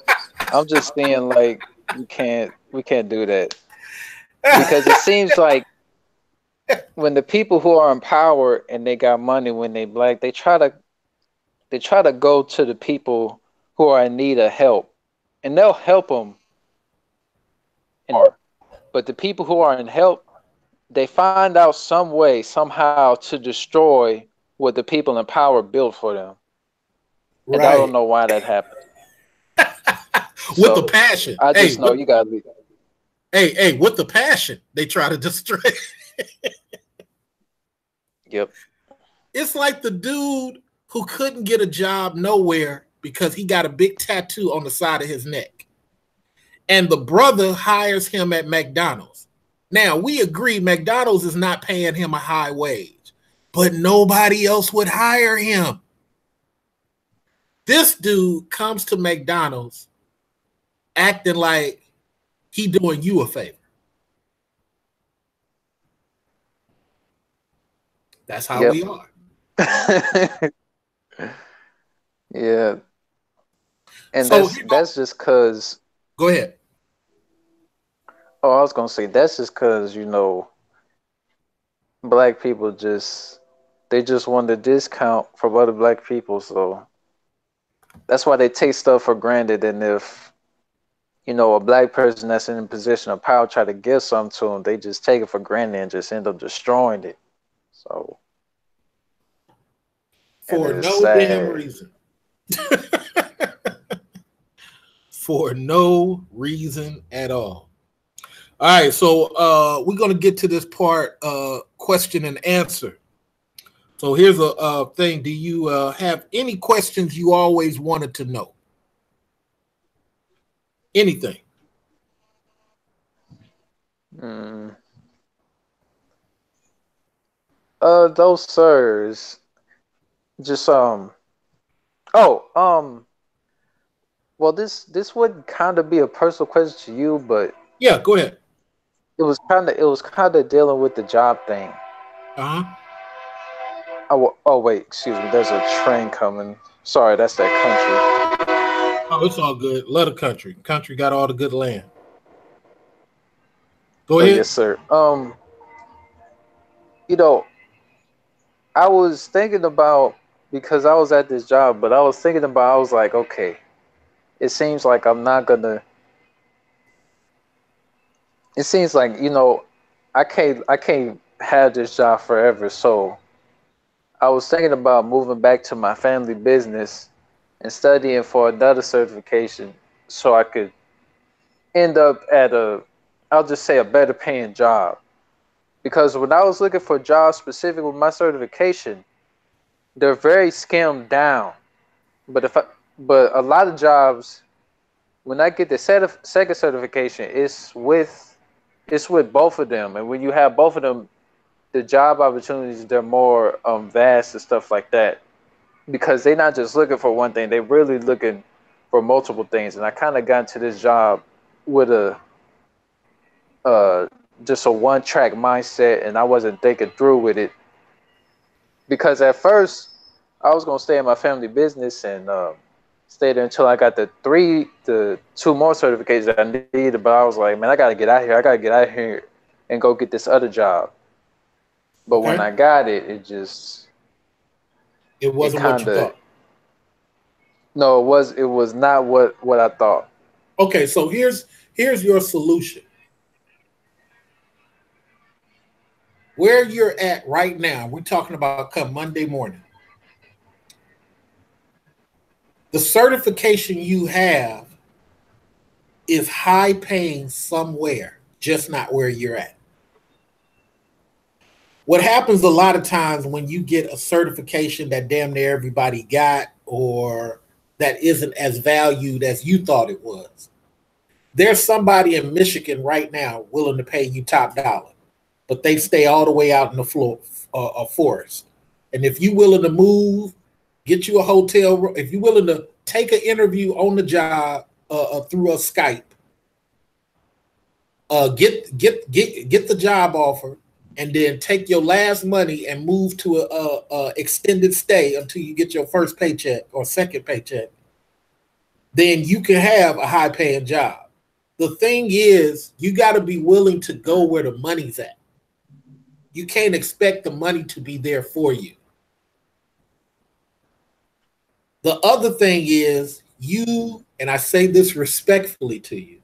I'm just seeing like we can't do that because it seems like when the people who are in power and they got money when they black, they try to go to the people who are in need of help, and they'll help them. But the people who are in help, they find out some way, somehow, to destroy what the people in power built for them. And I don't
Right.
know why that happened.
With the
So
passion.
I
Hey,
just know you gotta leave.
hey, with the passion, they try to destroy.
Yep.
It's like the dude who couldn't get a job nowhere because he got a big tattoo on the side of his neck. And the brother hires him at McDonald's. Now, we agree McDonald's is not paying him a high wage, but nobody else would hire him. This dude comes to McDonald's acting like he doing you a favor. That's how
Yep.
we are.
Yeah. And
So
that's just cause
go ahead.
oh, I was gonna say that's just cause, black people they just want a discount from other black people, so that's why they take stuff for granted. And if a black person that's in a position of power try to give something to them, they just take it for granted and just end up destroying it. So, and
For
it's
no damn
sad.
reason. For no reason at all. All right, so we're going to get to this part, question and answer. So here's a thing. Do you have any questions you always wanted to know? Anything?
Those sirs, just well, this would kind of be a personal question to you, but
Yeah, go ahead.
it was kind of dealing with the job thing.
Uh-huh.
Oh wait, excuse me. There's a train coming. Sorry, that's that country.
Oh, it's all good. Love the country. Country got all the good land. Go
Oh
ahead.
yes, sir. You know, I was thinking about because I was at this job, but I was like, okay, it seems like I'm not gonna. It seems like I can't have this job forever. So I was thinking about moving back to my family business and studying for another certification, so I could end up at I'll just say a better paying job. Because when I was looking for jobs specific with my certification, they're very scaled down. But a lot of jobs, when I get the second certification, it's with both of them. And when you have both of them, the job opportunities, they're more vast and stuff like that. Because they're not just looking for one thing; they're really looking for multiple things. And I kind of got into this job with a uh, just a one track mindset, and I wasn't thinking through with it. Because at first, I was gonna stay in my family business and stay there until I got the two more certifications that I needed. But I was like, man, I gotta get out here. I gotta get out here and go get this other job. But when
Okay.
I got it,
It
it
wasn't what
kind
you
of
thought.
no, it was not what I thought.
Okay, so here's your solution. Where you're at right now, we're talking about come Monday morning. The certification you have is high paying somewhere, just not where you're at. What happens a lot of times when you get a certification that damn near everybody got or that isn't as valued as you thought it was, There's somebody in Michigan right now willing to pay you top dollar, but they stay all the way out in the forest. And if you willing to move, get you a hotel room, if you're willing to take an interview on the job through a Skype, get the job offer, and then take your last money and move to a extended stay until you get your first paycheck or second paycheck, then you can have a high paying job. The thing is, you got to be willing to go where the money's at. You can't expect the money to be there for you. The other thing is, you, and I say this respectfully to you,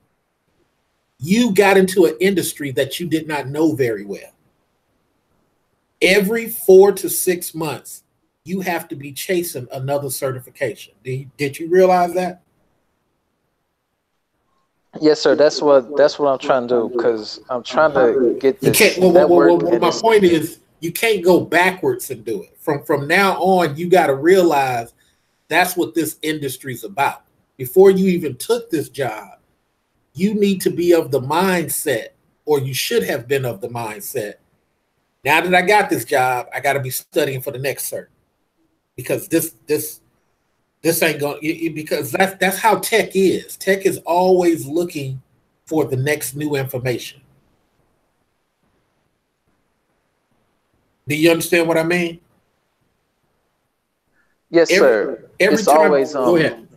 you got into an industry that you did not know very well. Every 4 to 6 months, you have to be chasing another certification. Did you realize that?
Yes, sir. That's what I'm trying to do, because I'm trying to get this network.
My point is, you can't go backwards and do it. From now on, you got to realize that's what this industry is about. Before you even took this job, you need to be of the mindset, or you should have been of the mindset. Now that I got this job, I got to be studying for the next cert, because this ain't going, because that's how tech is. Tech is always looking for the next new information. Do you understand what I mean?
Yes, sir.
It's
time, always
go ahead.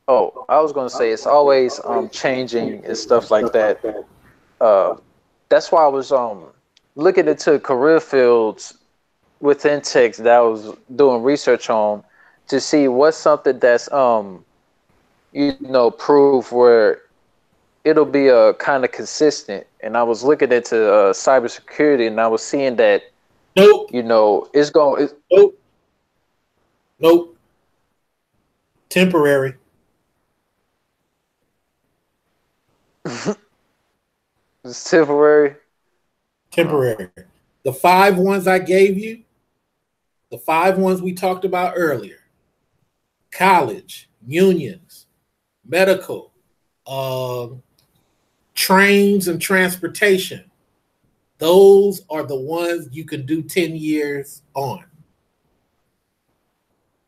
Oh, I was gonna say it's always changing and stuff like that. That's why I was looking into career fields within tech that I was doing research on, to see what's something that's proof where it'll be a kind of consistent. And I was looking into cybersecurity, and I was seeing that it's going.
Nope. Temporary.
It's temporary.
Temporary. The 5 ones I gave you, the 5 ones we talked about earlier: college, unions, medical, trains and transportation. Those are the ones you can do 10 years on.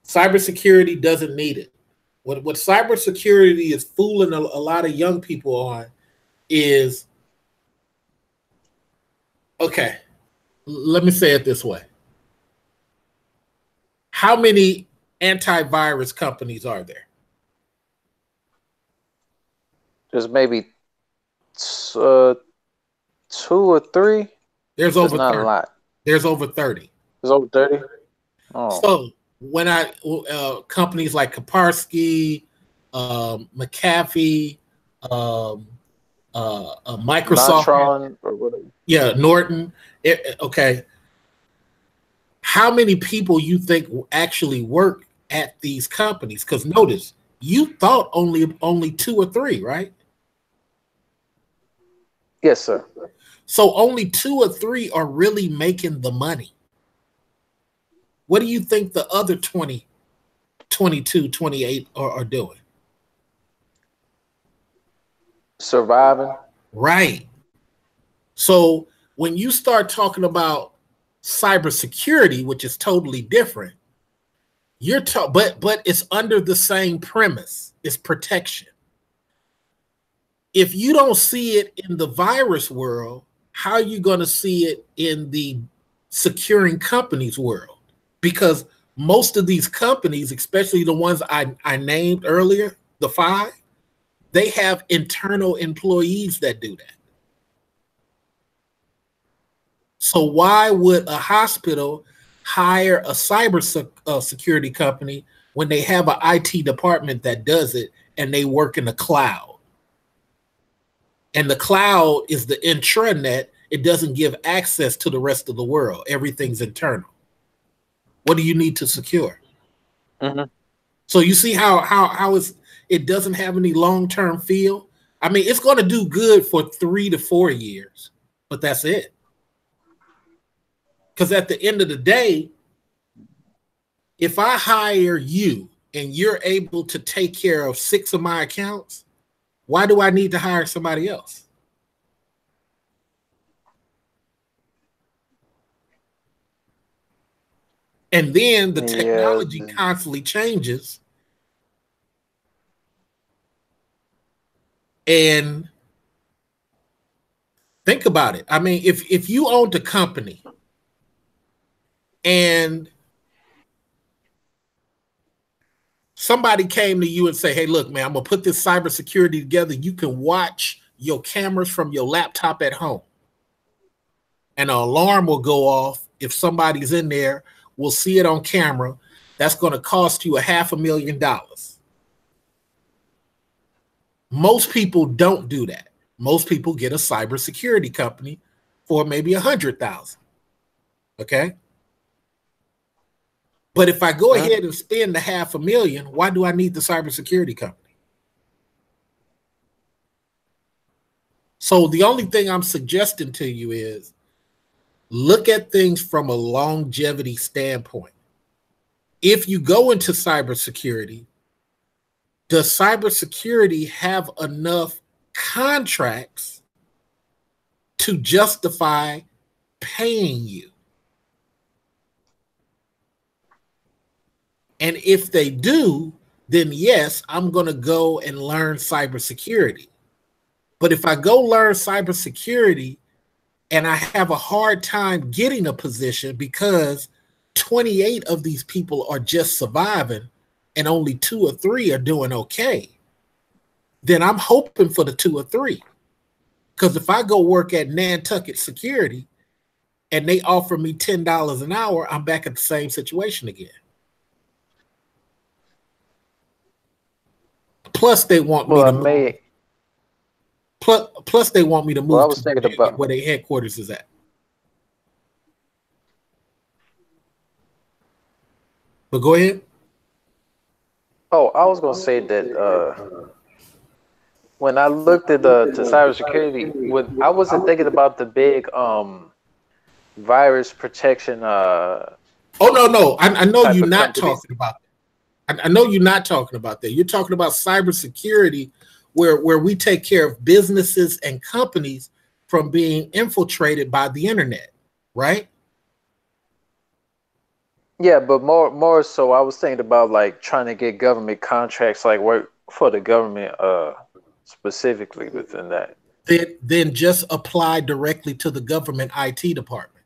Cybersecurity doesn't need it. What cybersecurity is fooling a lot of young people on is, okay, let me say it this way. How many antivirus companies are there?
There's maybe 2 or 3.
There's over
not
30.
A lot.
There's over 30.
There's over 30.
Oh. So when companies like Kaspersky, McAfee, Microsoft,
Norton, or whatever.
Yeah, Norton. Okay. How many people you think actually work at these companies? Because notice, you thought only 2 or 3, right?
Yes, sir.
So only 2 or 3 are really making the money. What do you think the other 20, 22, 28 are doing?
Surviving.
Right. So when you start talking about cybersecurity, which is totally different, but it's under the same premise. It's protection. If you don't see it in the virus world, how are you going to see it in the securing companies world? Because most of these companies, especially the ones I named earlier, the 5, they have internal employees that do that. So why would a hospital hire a cyber security company when they have an IT department that does it, and they work in the cloud? And the cloud is the intranet. It doesn't give access to the rest of the world. Everything's internal. What do you need to secure?
Mm-hmm.
So you see how it doesn't have any long-term feel? I mean, it's going to do good for 3 to 4 years, but that's it. Because at the end of the day, if I hire you and you're able to take care of 6 of my accounts, why do I need to hire somebody else? And then the technology constantly changes. And think about it. I mean, if you owned a company and somebody came to you and say, hey, look, man, I'm going to put this cybersecurity together. You can watch your cameras from your laptop at home. And an alarm will go off if somebody's in there. We'll see it on camera. That's going to cost you $500,000. Most people don't do that. Most people get a cybersecurity company for maybe $100,000. Okay. But if I go ahead and spend the $500,000, why do I need the cybersecurity company? So the only thing I'm suggesting to you is look at things from a longevity standpoint. If you go into cybersecurity, does cybersecurity have enough contracts to justify paying you? And if they do, then yes, I'm going to go and learn cybersecurity. But if I go learn cybersecurity and I have a hard time getting a position because 28 of these people are just surviving and only 2 or 3 are doing okay, then I'm hoping for the 2 or 3. Because if I go work at Nantucket Security and they offer me $10 an hour, I'm back at the same situation again. Plus, they want me to move. Plus, they want me to move to where their headquarters is at. But go ahead.
Oh, I was gonna say that when I looked at to cybersecurity, I wasn't thinking about the big virus protection.
Oh no, I know you're not talking about that. I know you're not talking about that. You're talking about cybersecurity, where we take care of businesses and companies from being infiltrated by the internet, right?
Yeah, but more so, I was thinking about like trying to get government contracts, like work for the government, specifically within that.
Then just apply directly to the government IT department.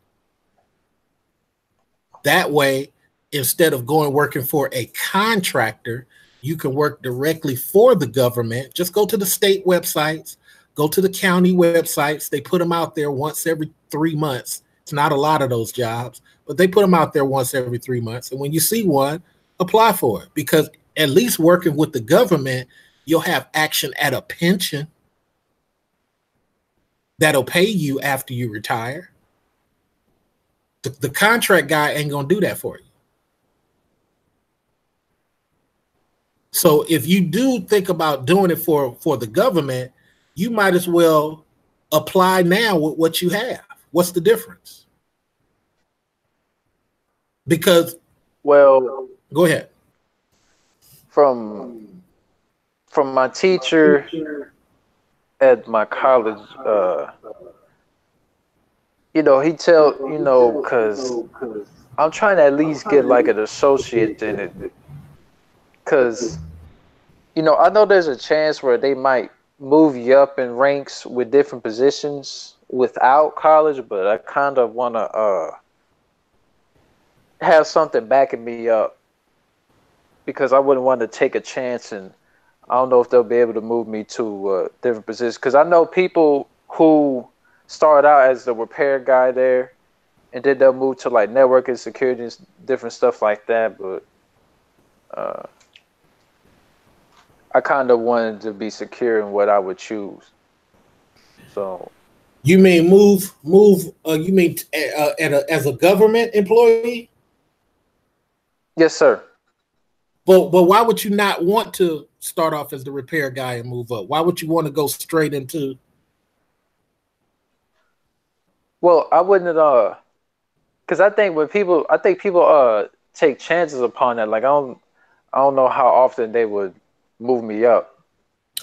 That way, instead of working for a contractor, you can work directly for the government. Just go to the state websites, go to the county websites. They put them out there once every 3 months. It's not a lot of those jobs, but they put them out there once every 3 months. And when you see one, apply for it, because at least working with the government, you'll have action at a pension that'll pay you after you retire. The contract guy ain't going to do that for you. So if you do think about doing it for the government, you might as well apply now with what you have. What's the difference? Because,
well,
go ahead.
From my teacher at my college, he because I'm trying to at least get like an associate in it, because I know there's a chance where they might move you up in ranks with different positions without college, but I kind of want to have something backing me up, because I wouldn't want to take a chance, and I don't know if they'll be able to move me to different positions, because I know people who start out as the repair guy there, and then they'll move to like networking, security, and different stuff like that. But I kind of wanted to be secure in what I would choose. So
you mean move? You mean as a government employee?
Yes, sir.
But why would you not want to start off as the repair guy and move up? Why would you want to go straight into?
Well, I wouldn't because I think people take chances upon that. Like I I don't know how often they would move me up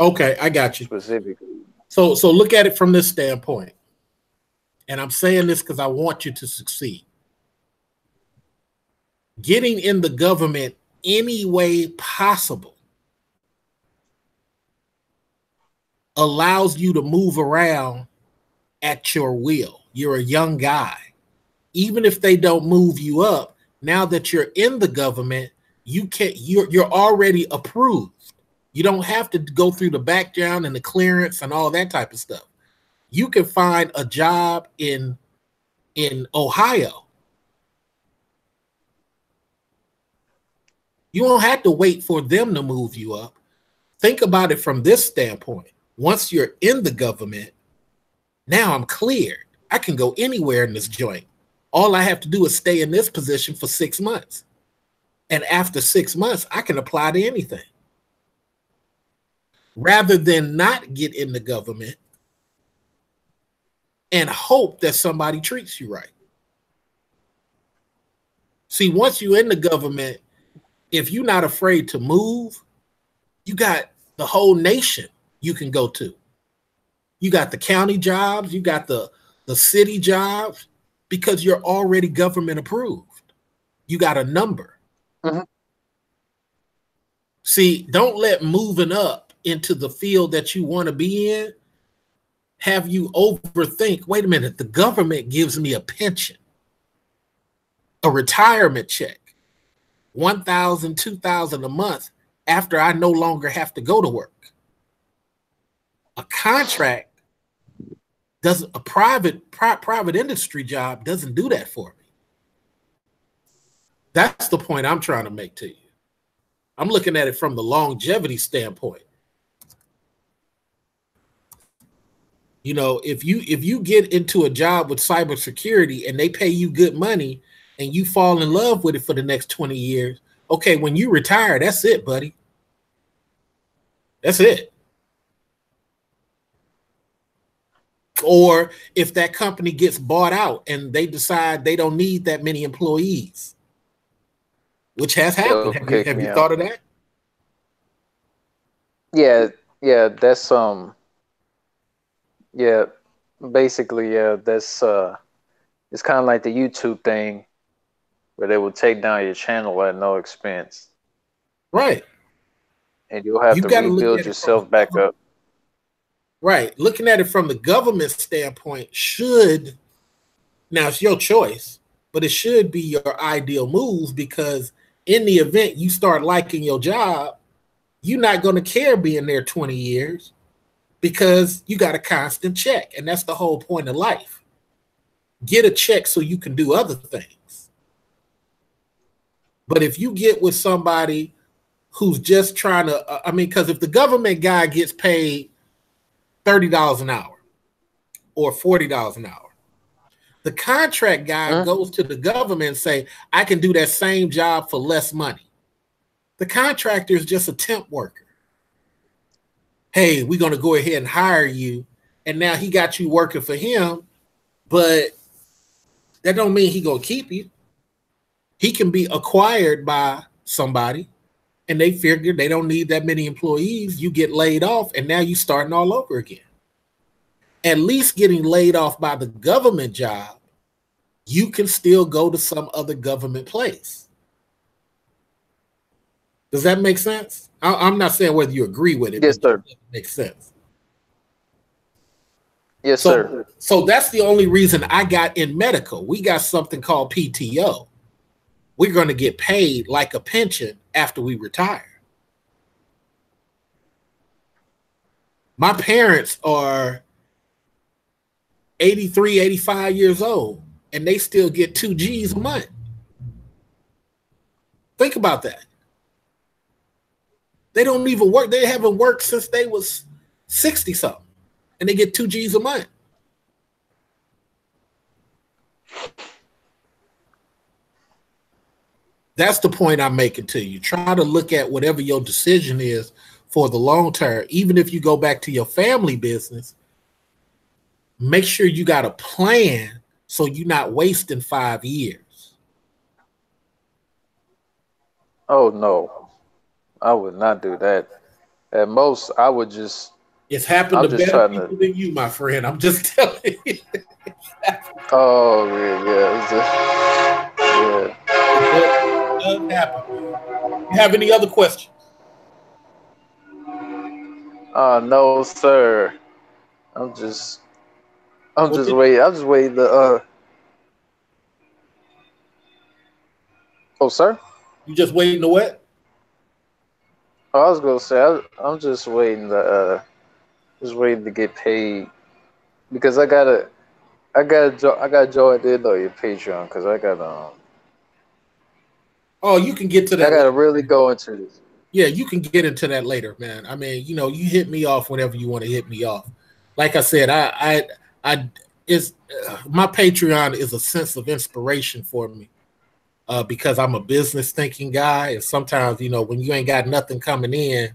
Okay, I got you.
specifically.
So look at it from this standpoint. And I'm saying this because I want you to succeed. Getting in the government any way possible allows you to move around at your will. You're a young guy. Even if they don't move you up, now that you're in the government, you're already approved. You don't have to go through the background and the clearance and all that type of stuff. You can find a job in Ohio. You don't have to wait for them to move you up. Think about it from this standpoint. Once you're in the government, now I'm cleared. I can go anywhere in this joint. All I have to do is stay in this position for 6 months. And after 6 months, I can apply to anything. Rather than not get in the government and hope that somebody treats you right. See, once you're in the government, if you're not afraid to move, you got the whole nation you can go to. You got the county jobs, you got the city jobs, because you're already government approved. You got a number.
Mm-hmm.
See, don't let moving up into the field that you want to be in have you overthink, wait a minute, the government gives me a pension, a retirement check, $1,000, $2,000 a month after I no longer have to go to work. A contract doesn't, a private industry job doesn't do that for me. That's the point I'm trying to make to you. I'm looking at it from the longevity standpoint. You know, if you get into a job with cybersecurity and they pay you good money and you fall in love with it for the next 20 years, okay, when you retire, that's it, buddy. That's it. Or if that company gets bought out and they decide they don't need that many employees, which has happened. Have you thought of that?
Yeah, that's yeah, basically, yeah, that's it's kind of like the YouTube thing where they will take down your channel at no expense.
Right.
And you'll have to rebuild yourself back up.
Right. Looking at it from the government standpoint should, now it's your choice, but it should be your ideal move, because in the event you start liking your job, you're not going to care being there 20 years because you got a constant check. And that's the whole point of life. Get a check so you can do other things. But if you get with somebody who's just trying to, because if the government guy gets paid $30 an hour or $40 an hour, the contract guy goes to the government and say, I can do that same job for less money. The contractor is just a temp worker. Hey, we're going to go ahead and hire you. And now he got you working for him, but that don't mean he going to keep you. He can be acquired by somebody and they figure they don't need that many employees. You get laid off and now you're starting all over again. At least getting laid off by the government job, you can still go to some other government place. Does that make sense? I'm not saying whether you agree with it.
Yes, sir.
It makes sense.
Yes, sir.
So that's the only reason I got in medical. We got something called PTO. We're going to get paid like a pension after we retire. My parents are 83, 85 years old, and they still get 2 G's a month. Think about that. They don't even work. They haven't worked since they was 60 something, and they get 2 G's a month. That's the point I'm making to you. Try to look at whatever your decision is for the long term. Even if you go back to your family business, make sure you got a plan so you're not wasting 5 years.
Oh, no. I would not do that. At most, I would just.
It's happened
I'm
to
just
better
trying to.
people than you, my friend. I'm just telling you.
Oh yeah, yeah,
It does happen, man. You have any other questions?
yeah. No, sir. I'm just. I'm
Well,
just waiting. I'm just waiting to. Oh, sir.
you just waiting to what?
Oh, I was gonna say. I'm just waiting to. Just waiting to get paid because I gotta join in on your Patreon because
Oh, you can get to
I
that
gotta
later.
really go into this.
Yeah, you can get into that later, man. I mean, you know, you hit me off whenever you want to hit me off. Like I said, I is my Patreon is a sense of inspiration for me because I'm a business thinking guy, and sometimes you know when you ain't got nothing coming in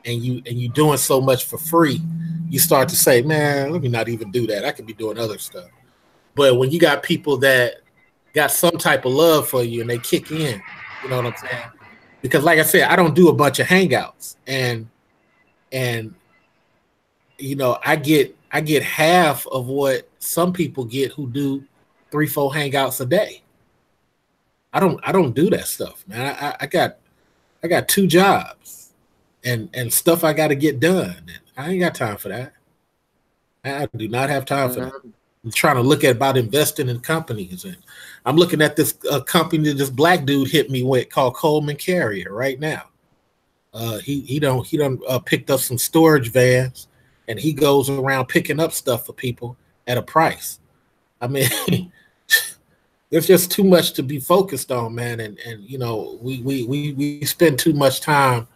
and you doing so much for free, you start to say, man, let me not even do that. I could be doing other stuff. But when you got people that got some type of love for you and they kick in, you know what I'm saying? Because like I said, I don't do a bunch of hangouts, and you know I get half of what some people get who do 3-4 hangouts a day. I don't do that stuff, man. I got 2 jobs and stuff I got to get done. And I ain't got time for that. I do not have time for that.
Mm-hmm.
I'm trying to look at about investing in companies, and I'm looking at this company that this black dude hit me with called Coleman Carrier right now. He don't picked up some storage vans, and he goes around picking up stuff for people at a price. I mean, there's just too much to be focused on, man, and you know we spend too much time.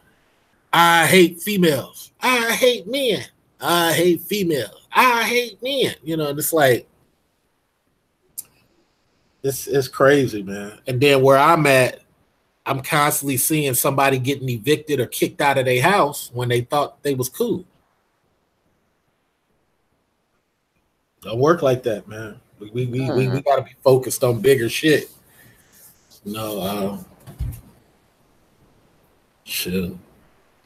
I hate females. I hate men. I hate females. I hate men. You know, it's like this is crazy, man. And then where I'm at, I'm constantly seeing somebody getting evicted or kicked out of their house when they thought they was cool. Don't work like that, man. We got to be focused on bigger shit. No, shit.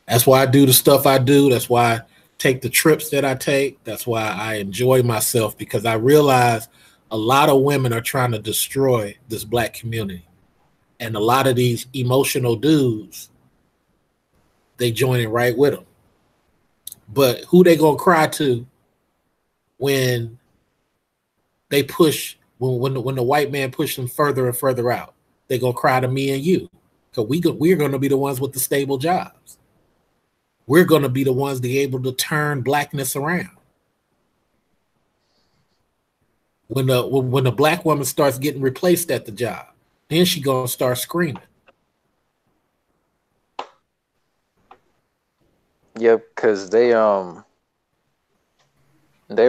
That's why I do the stuff I do. That's why I take the trips that I take. That's why I enjoy myself because I realize a lot of women are trying to destroy this black community. And a lot of these emotional dudes, they join in right with them. But who they gonna cry to when they push when the white man push them further and further out? They gonna cry to me and you because we're gonna be the ones with the stable jobs. We're gonna be the ones to be able to turn blackness around. When the black woman starts getting replaced at the job, then she gonna start screaming.
Yep, because they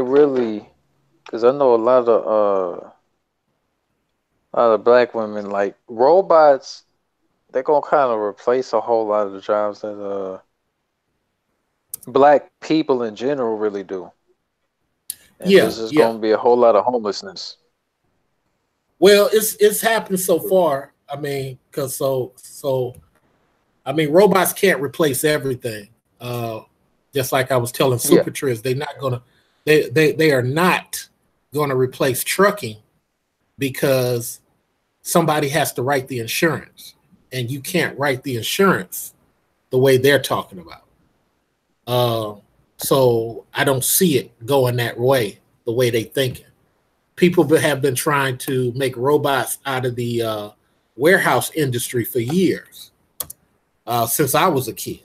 really, because I know a lot of black women like robots. They're gonna kind of replace a whole lot of the jobs that black people in general really do, and
Yeah,
there's just
yeah.
gonna be a whole lot of homelessness.
Well, it's happened so far. I mean, because I mean, robots can't replace everything. Just like I was telling
Yeah,
Super Triz, they are not gonna replace trucking because somebody has to write the insurance, and you can't write the insurance the way they're talking about. So I don't see it going that way, the way they thinking. People have been trying to make robots out of the warehouse industry for years, since I was a kid.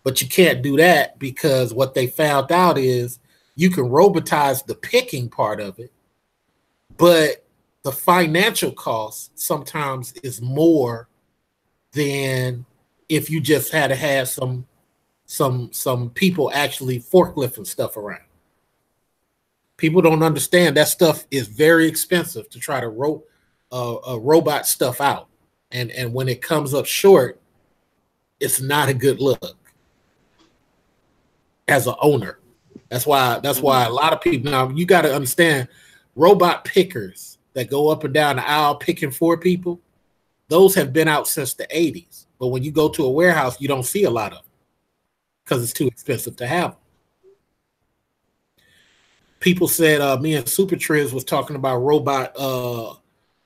But you can't do that because what they found out is you can robotize the picking part of it, but the financial cost sometimes is more than if you just had to have some people actually forklifting stuff around. People don't understand that stuff is very expensive to try to robot stuff out, and when it comes up short, it's not a good look as an owner. That's why a lot of people now you got to understand robot pickers that go up and down the aisle picking for people. Those have been out since the 80s. But when you go to a warehouse, you don't see a lot of them because it's too expensive to have them. People said me and Super Triz was talking about robot,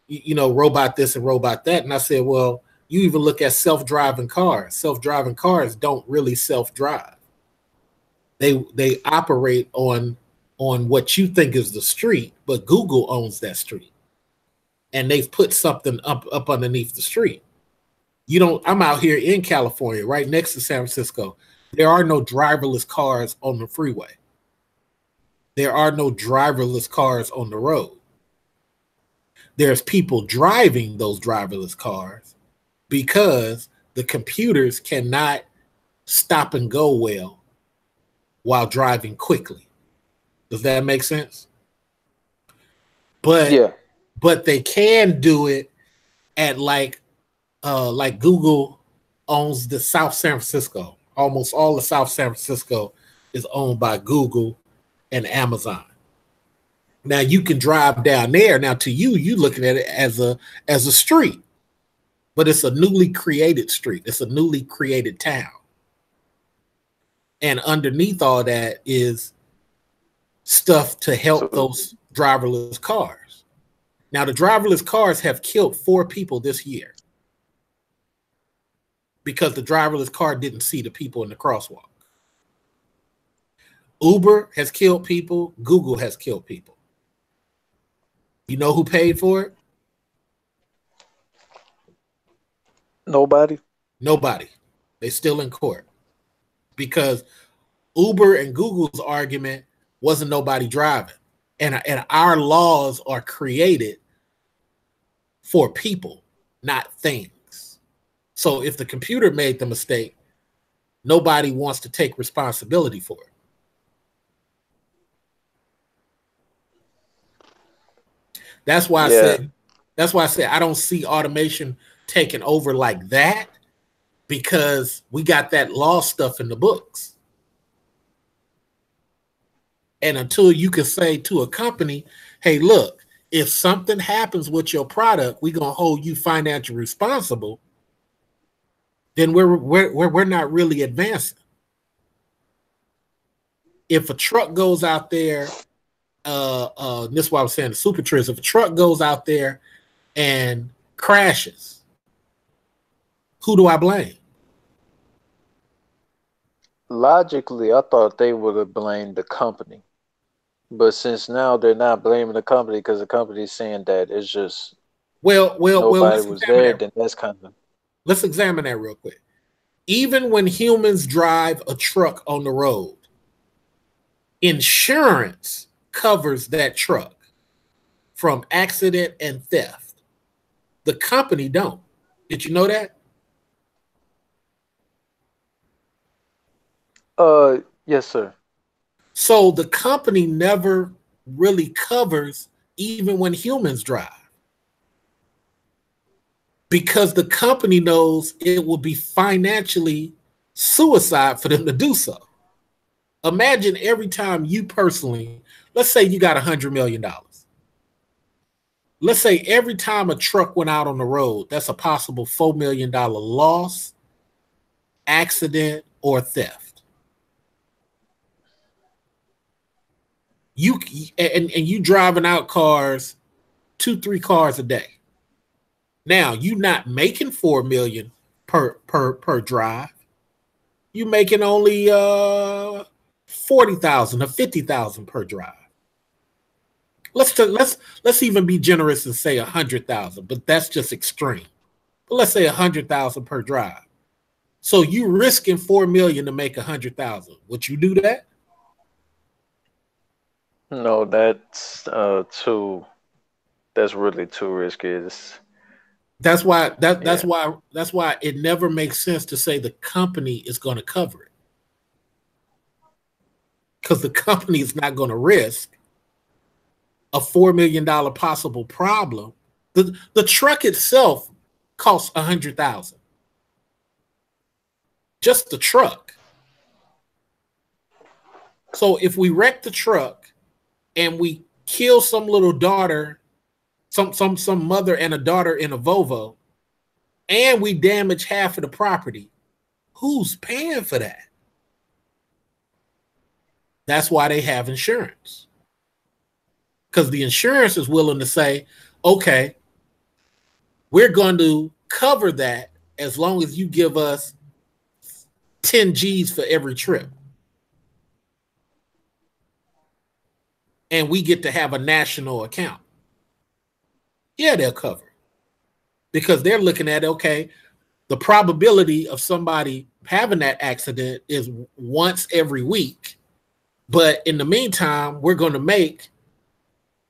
robot this and robot that. And I said, well, you even look at self-driving cars. Self-driving cars don't really self-drive. They operate on what you think is the street, but Google owns that street. And they've put something up underneath the street. I'm out here in California, right next to San Francisco. There are no driverless cars on the freeway. There are no driverless cars on the road. There's people driving those driverless cars because the computers cannot stop and go well while driving quickly. Does that make sense? But
yeah,
but they can do it at like Google owns the South San Francisco. Almost all of South San Francisco is owned by Google and Amazon. Now you can drive down there. Now to you looking at it as a street, but it's a newly created street. It's a newly created town. And underneath all that is stuff to help those driverless cars. Now the driverless cars have killed 4 people this year because the driverless car didn't see the people in the crosswalk. Uber has killed people. Google has killed people. You know who paid for it?
Nobody.
Nobody. They're still in court because Uber and Google's argument wasn't nobody driving. And our laws are created for people, not things. So if the computer made the mistake, nobody wants to take responsibility for it. That's why I said I don't see automation taking over like that because we got that law stuff in the books. And until you can say to a company, hey, look, if something happens with your product, we're gonna hold you financially responsible, then we're not really advancing. If a truck goes out there, this is why I was saying the super triz, if a truck goes out there and crashes, who do I blame?
Logically, I thought they would have blamed the company. But since now they're not blaming the company because the company is saying that it's just nobody was there, then that's kind of...
Let's examine that real quick. Even when humans drive a truck on the road, insurance covers that truck from accident and theft. The company don't. Did you know that?
Yes, sir.
So the company never really covers even when humans drive, because the company knows it will be financially suicide for them to do so. Imagine every time you personally, let's say you got $100 million. Let's say every time a truck went out on the road, that's a possible $4 million loss, accident, or theft. You driving out cars, 2-3 cars a day. Now you're not making $4 million per drive. You're making only $40,000 or $50,000 per drive. Let's even be generous and say $100,000, but that's just extreme. But let's say $100,000 per drive. So you risking $4 million to make $100,000. Would you do that?
No, that's really too risky.
That's why it never makes sense to say the company is going to cover it, because the company is not going to risk a $4 million possible problem. The truck itself costs $100,000. Just the truck. So if we wreck the truck and we kill some little daughter, some mother and a daughter in a Volvo, and we damage half of the property, who's paying for that? That's why they have insurance. Because the insurance is willing to say, okay, we're going to cover that as long as you give us 10 G's for every trip. And we get to have a national account. Yeah, they'll cover. Because they're looking at, okay, the probability of somebody having that accident is once every week. But in the meantime, we're going to make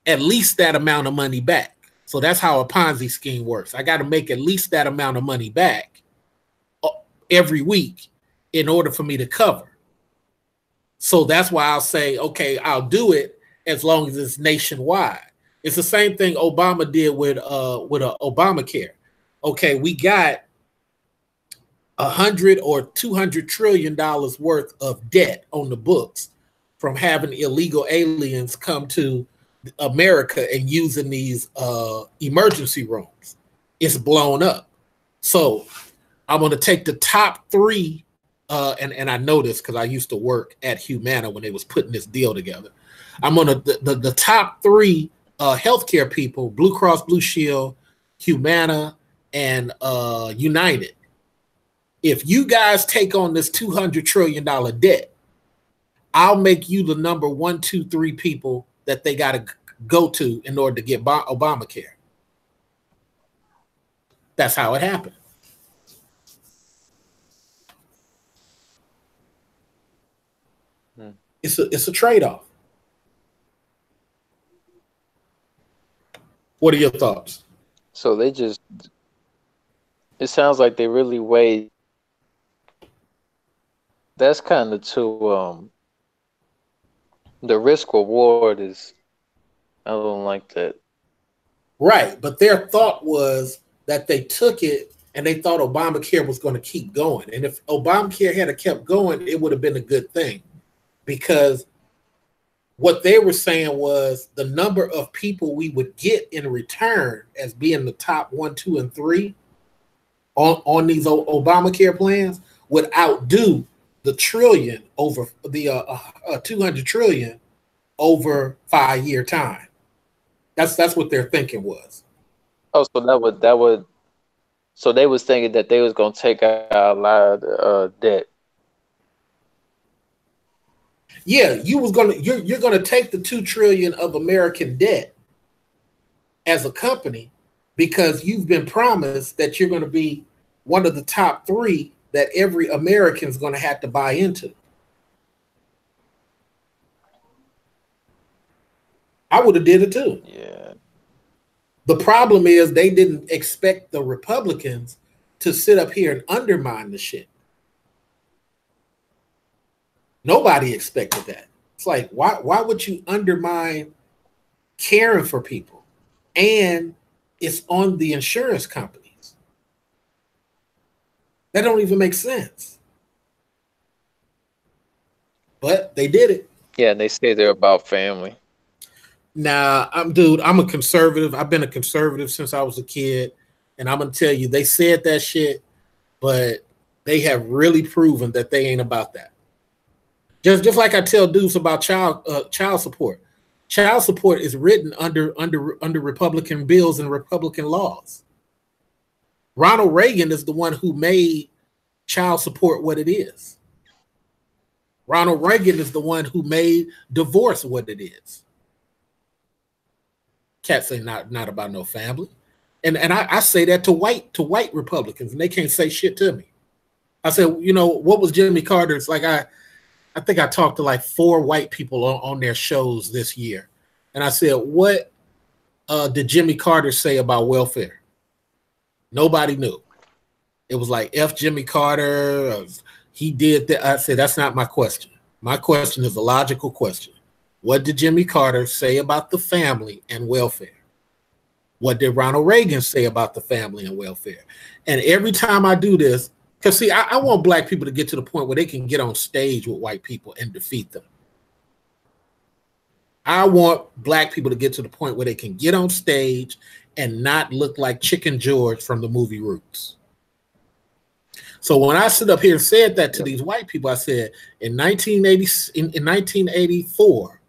at least that amount of money back. So that's how a Ponzi scheme works. I got to make at least that amount of money back every week in order for me to cover. So that's why I'll say, okay, I'll do it as long as it's nationwide. It's the same thing Obama did with Obamacare. Okay, we got $100 or $200 trillion worth of debt on the books from having illegal aliens come to America and using these emergency rooms. It's blown up. So I'm going to take the top three, and I know this because I used to work at Humana when they was putting this deal together. I'm on the top three healthcare people: Blue Cross Blue Shield, Humana, and United. If you guys take on this $200 trillion debt, I'll make you the number 1, 2, 3 people that they got to go to in order to get Obamacare. That's how it happened. It's a trade-off. What are your thoughts?
So they just, it sounds like they really weigh. That's kind of too, the risk reward is, I don't like that.
Right, but their thought was that they took it and they thought Obamacare was going to keep going. And if Obamacare had kept going, it would have been a good thing, because what they were saying was the number of people we would get in return as being the top 1, 2, and 3 on these Obamacare plans would outdo the trillion over the 200 trillion over 5-year time. That's what their thinking was.
Oh, so that would. So they was thinking that they was gonna take out a lot of debt.
Yeah, you're gonna take the 2 trillion of American debt as a company because you've been promised that you're going to be one of the top 3 that every American is going to have to buy into. I would have did it too.
Yeah.
The problem is they didn't expect the Republicans to sit up here and undermine the shit. Nobody expected that. It's like, why would you undermine caring for people? And it's on the insurance companies. That don't even make sense. But they did it.
Yeah, and they say they're about family.
Nah, I'm a conservative. I've been a conservative since I was a kid. And I'm going to tell you, they said that shit, but they have really proven that they ain't about that. Just like I tell dudes about child support. Child support is written under Republican bills and Republican laws. Ronald Reagan is the one who made child support what it is. Ronald Reagan is the one who made divorce what it is. Cats say not about no family. And I say that to white Republicans, and they can't say shit to me. I said, what was Jimmy Carter's? Like I think I talked to like 4 white people on their shows this year. And I said, what did Jimmy Carter say about welfare? Nobody knew. It was like, F Jimmy Carter, he did that. I said, that's not my question. My question is a logical question. What did Jimmy Carter say about the family and welfare? What did Ronald Reagan say about the family and welfare? And every time I do this, because see, I want black people to get to the point where they can get on stage with white people and defeat them. I want black people to get to the point where they can get on stage and not look like Chicken George from the movie Roots. So when I stood up here and said that to these white people, I said in 1984,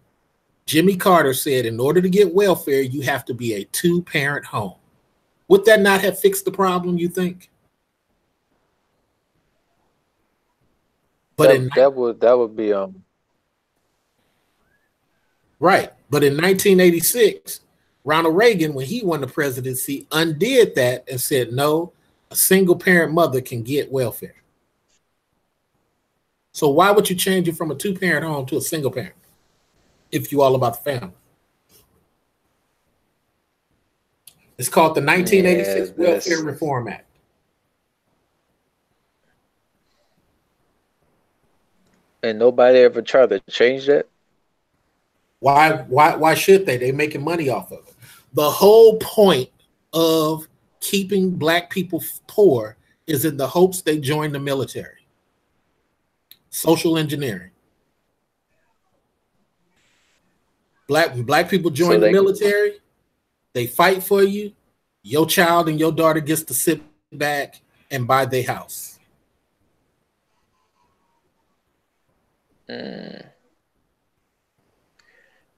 Jimmy Carter said, in order to get welfare, you have to be a two-parent home. Would that not have fixed the problem, you think?
But that would be
right. But in 1986, Ronald Reagan, when he won the presidency, undid that and said, no, a single parent mother can get welfare. So why would you change it from a two-parent home to a single parent if you're all about the family? It's called the 1986 Welfare Reform Act.
And nobody ever tried to change that?
Why should they? They're making money off of it. The whole point of keeping black people poor is in the hopes they join the military. Social engineering. Black people join the military, they fight for you, your child and your daughter gets to sit back and buy their house.
Yeah,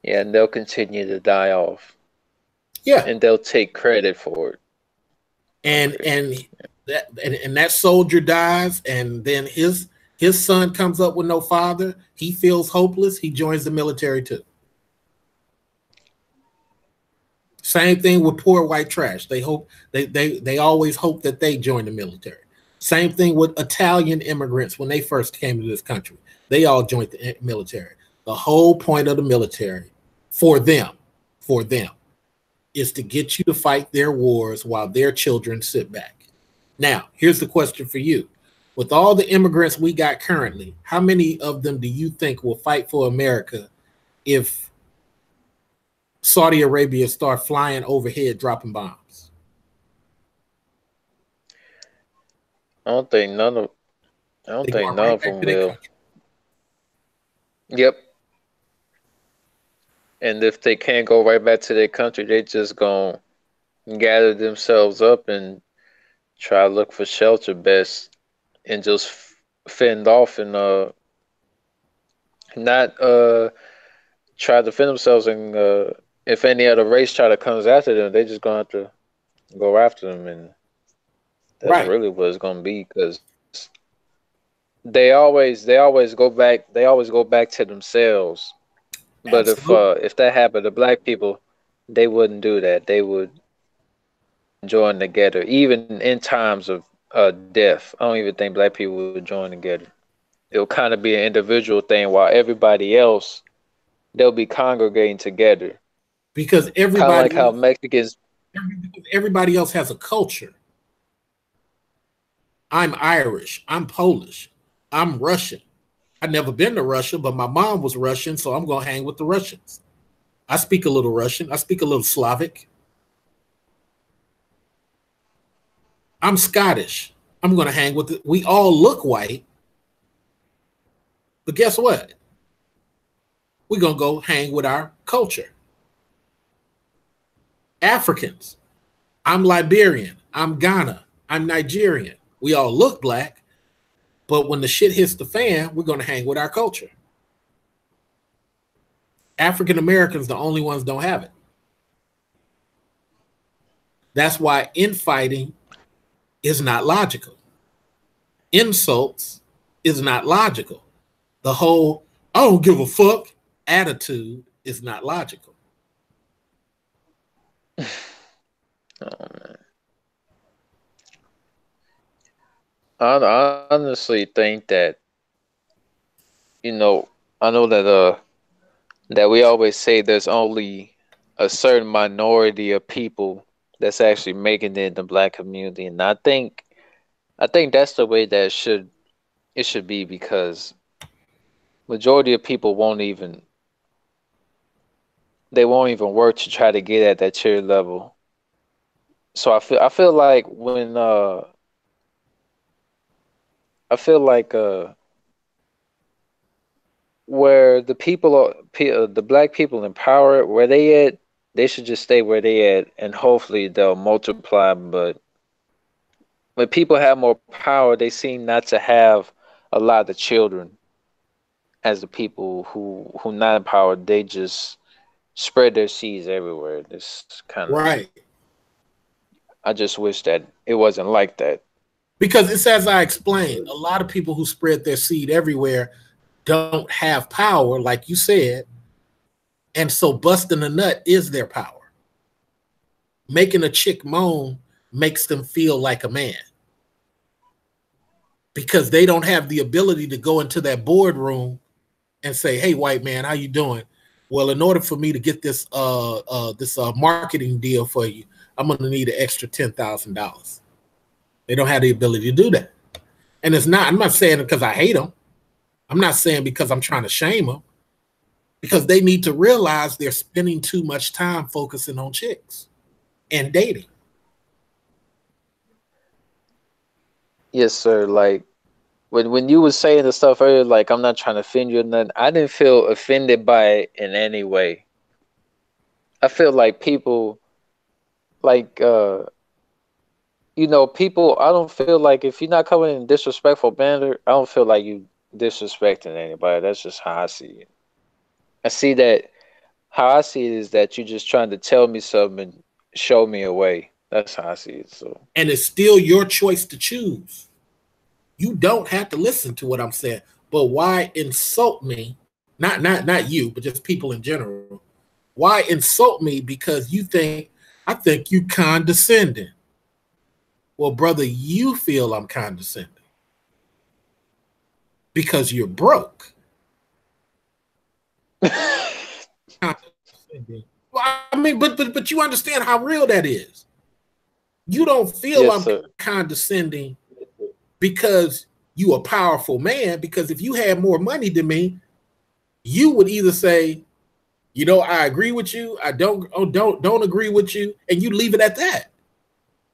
and they'll continue to die off.
Yeah.
And they'll take credit for it.
And that soldier dies, and then his son comes up with no father. He feels hopeless. He joins the military too. Same thing with poor white trash. They always hope that they join the military. Same thing with Italian immigrants when they first came to this country. They all joined the military. The whole point of the military for them, is to get you to fight their wars while their children sit back. Now, here's the question for you. With all the immigrants we got currently, how many of them do you think will fight for America if Saudi Arabia start flying overhead dropping bombs?
I don't think none of them will. Yep. And if they can't go right back to their country, they just gonna gather themselves up and try to look for shelter best and just fend off and not try to defend themselves. And if any other race try to comes after them, they just gonna have to go after them, and that's really what it's gonna be, because they always go back to themselves. But if that happened to black people, they wouldn't do that. They would join together, even in times of death. I don't even think black people would join together. It'll kind of be an individual thing, while everybody else, they'll be congregating together.
Because everybody,
kind of like how Mexicans,
everybody else has a culture. I'm Irish. I'm Polish. I'm Russian. I've never been to Russia, but my mom was Russian, so I'm going to hang with the Russians. I speak a little Russian. I speak a little Slavic. I'm Scottish. I'm going to hang with it. We all look white. But guess what? We're going to go hang with our culture. Africans. I'm Liberian. I'm Ghana. I'm Nigerian. We all look black. But when the shit hits the fan, we're going to hang with our culture. African Americans, the only ones don't have it. That's why infighting is not logical. Insults is not logical. The whole "I don't give a fuck" attitude is not logical.
Oh man. I honestly think that, I know that we always say there's only a certain minority of people that's actually making it in the black community, and I think that's the way that it should be, because majority of people won't even work to try to get at that tier level. So I feel like when where the black people in power, where they at, they should just stay where they at, and hopefully they'll multiply. But when people have more power, they seem not to have a lot of children. As the people who not in power, they just spread their seeds everywhere. This kind of,
Right.
I just wish that it wasn't like that.
Because it's as I explained, a lot of people who spread their seed everywhere don't have power, like you said. And so busting a nut is their power. Making a chick moan makes them feel like a man. Because they don't have the ability to go into that boardroom and say, "Hey, white man, how you doing? Well, in order for me to get this marketing deal for you, I'm going to need an extra $10,000." They don't have the ability to do that. And it's not, I'm not saying it because I hate them. I'm not saying because I'm trying to shame them, because they need to realize they're spending too much time focusing on chicks and dating.
Yes, sir. Like when you was saying the stuff earlier, like I'm not trying to offend you or nothing, I didn't feel offended by it in any way. I feel like people like people, I don't feel like if you're not coming in disrespectful manner, I don't feel like you disrespecting anybody. That's just how I see it. I see that how I see it is that you're just trying to tell me something and show me a way. That's how I see it. So,
And it's still your choice to choose. You don't have to listen to what I'm saying. But why insult me? Not you, but just people in general. Why insult me because I think you condescending? Well, brother, you feel I'm condescending because you're broke. Condescending. Well, I mean, but you understand how real that is. You don't feel
yes,
I'm
sir.
condescending because you a powerful man. Because if you had more money than me, you would either say, I agree with you, I don't agree with you, and you leave it at that.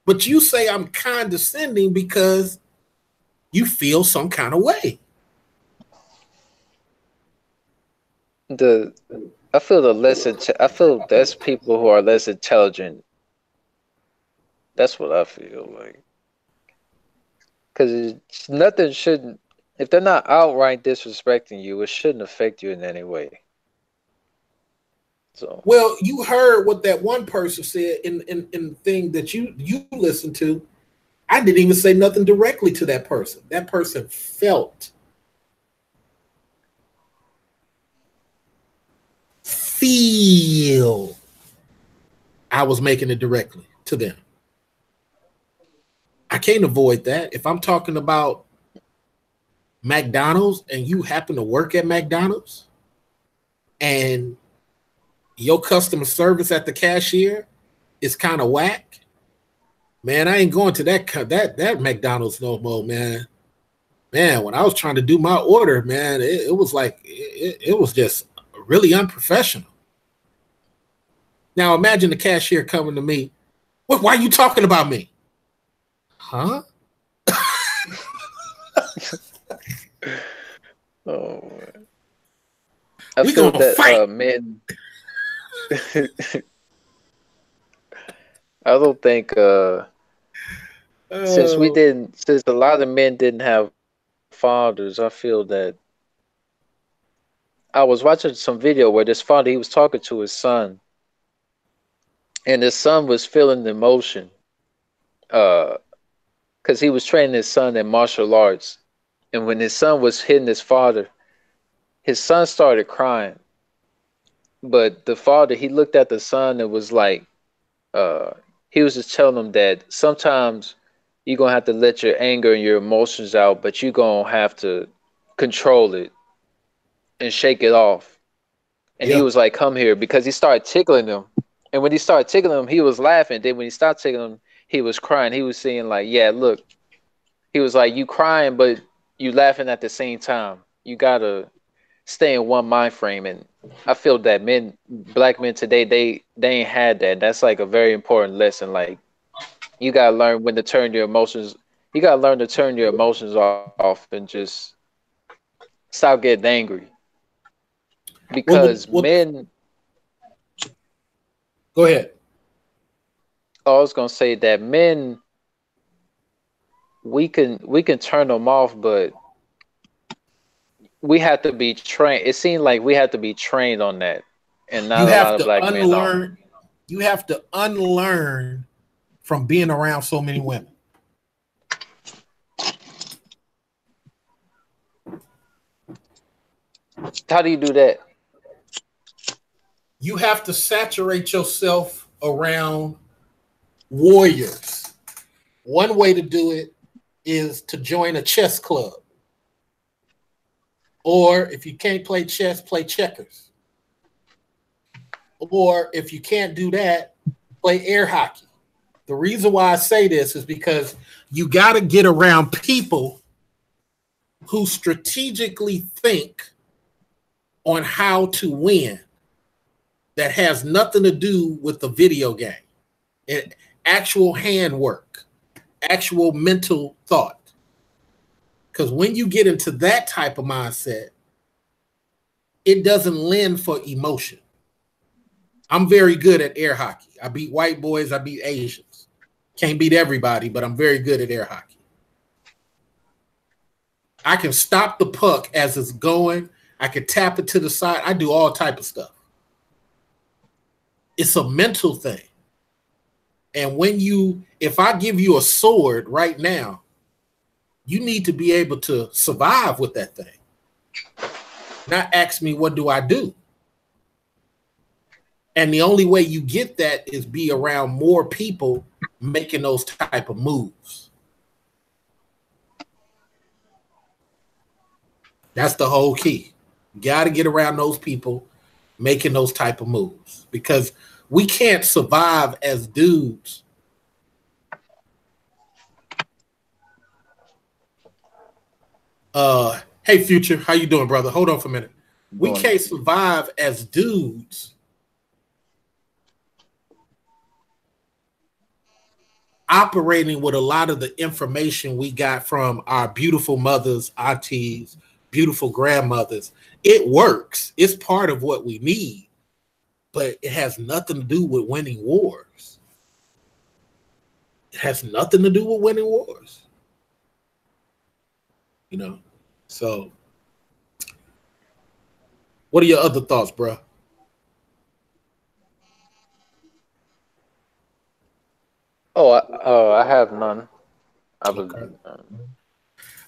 But you say I'm condescending because you feel some kind of way.
I feel I feel there's people who are less intelligent. That's what I feel like. Because nothing shouldn't, if they're not outright disrespecting you, it shouldn't affect you in any way. So,
Well, you heard what that one person said in the thing that you listened to. I didn't even say nothing directly to that person. That person feel I was making it directly to them. I can't avoid that. If I'm talking about McDonald's and you happen to work at McDonald's and your customer service at the cashier is kind of whack, man, I ain't going to that McDonald's no more, man. Man, when I was trying to do my order, man, it was like it was just really unprofessional. Now imagine the cashier coming to me. Why are you talking about me? Huh?
oh, man. I feel that men. I don't think since a lot of men didn't have fathers, I feel that I was watching some video where this father, he was talking to his son, and his son was feeling the emotion because he was training his son in martial arts, and when his son was hitting his son started crying, but the father, he looked at the son and was like, he was just telling him that sometimes you're gonna have to let your anger and your emotions out, but you're gonna have to control it and shake it off. And he
Yeah.
was like, "Come here," because he started tickling him. And when he started tickling him, he was laughing. Then when he stopped tickling him, he was crying. He was saying like, "Yeah, look," he was like, "You crying, but you laughing at the same time. You gotta stay in one mind frame." And I feel that black men today, they ain't had that. That's like a very important lesson. Like, you gotta learn when to turn your emotions. You gotta learn to turn your emotions off and just stop getting angry.
Well,
Because men,
go ahead.
I was gonna say that men, we can turn them off, but we have to be trained. It seems like we have to be trained on that, and
You
not a lot
have
of
to
black men are.
unlearn. You have to unlearn from being around so many women.
How do you do that?
You have to saturate yourself around warriors. One way to do it is to join a chess club. Or if you can't play chess, play checkers. Or if you can't do that, play air hockey. The reason why I say this is because you got to get around people who strategically think on how to win that has nothing to do with the video game. Actual handwork, actual mental thought. Because when you get into that type of mindset, it doesn't lend for emotion. I'm very good at air hockey. I beat white boys, I beat Asians. Can't beat everybody, but I'm very good at air hockey. I can stop the puck as it's going. I can tap it to the side. I do all type of stuff. It's a mental thing. And if I give you a sword right now, you need to be able to survive with that thing. Not ask me, what do I do? And the only way you get that is be around more people making those type of moves. That's the whole key. You got to get around those people making those type of moves, because we can't survive as dudes hey Future, how you doing, brother? Hold on for a minute. We can't survive as dudes operating with a lot of the information we got from our beautiful mothers, aunties, beautiful grandmothers. It works. It's part of what we need, but it has nothing to do with winning wars. It has nothing to do with winning wars. You know, so what are your other thoughts, bro?
I have none.
Okay.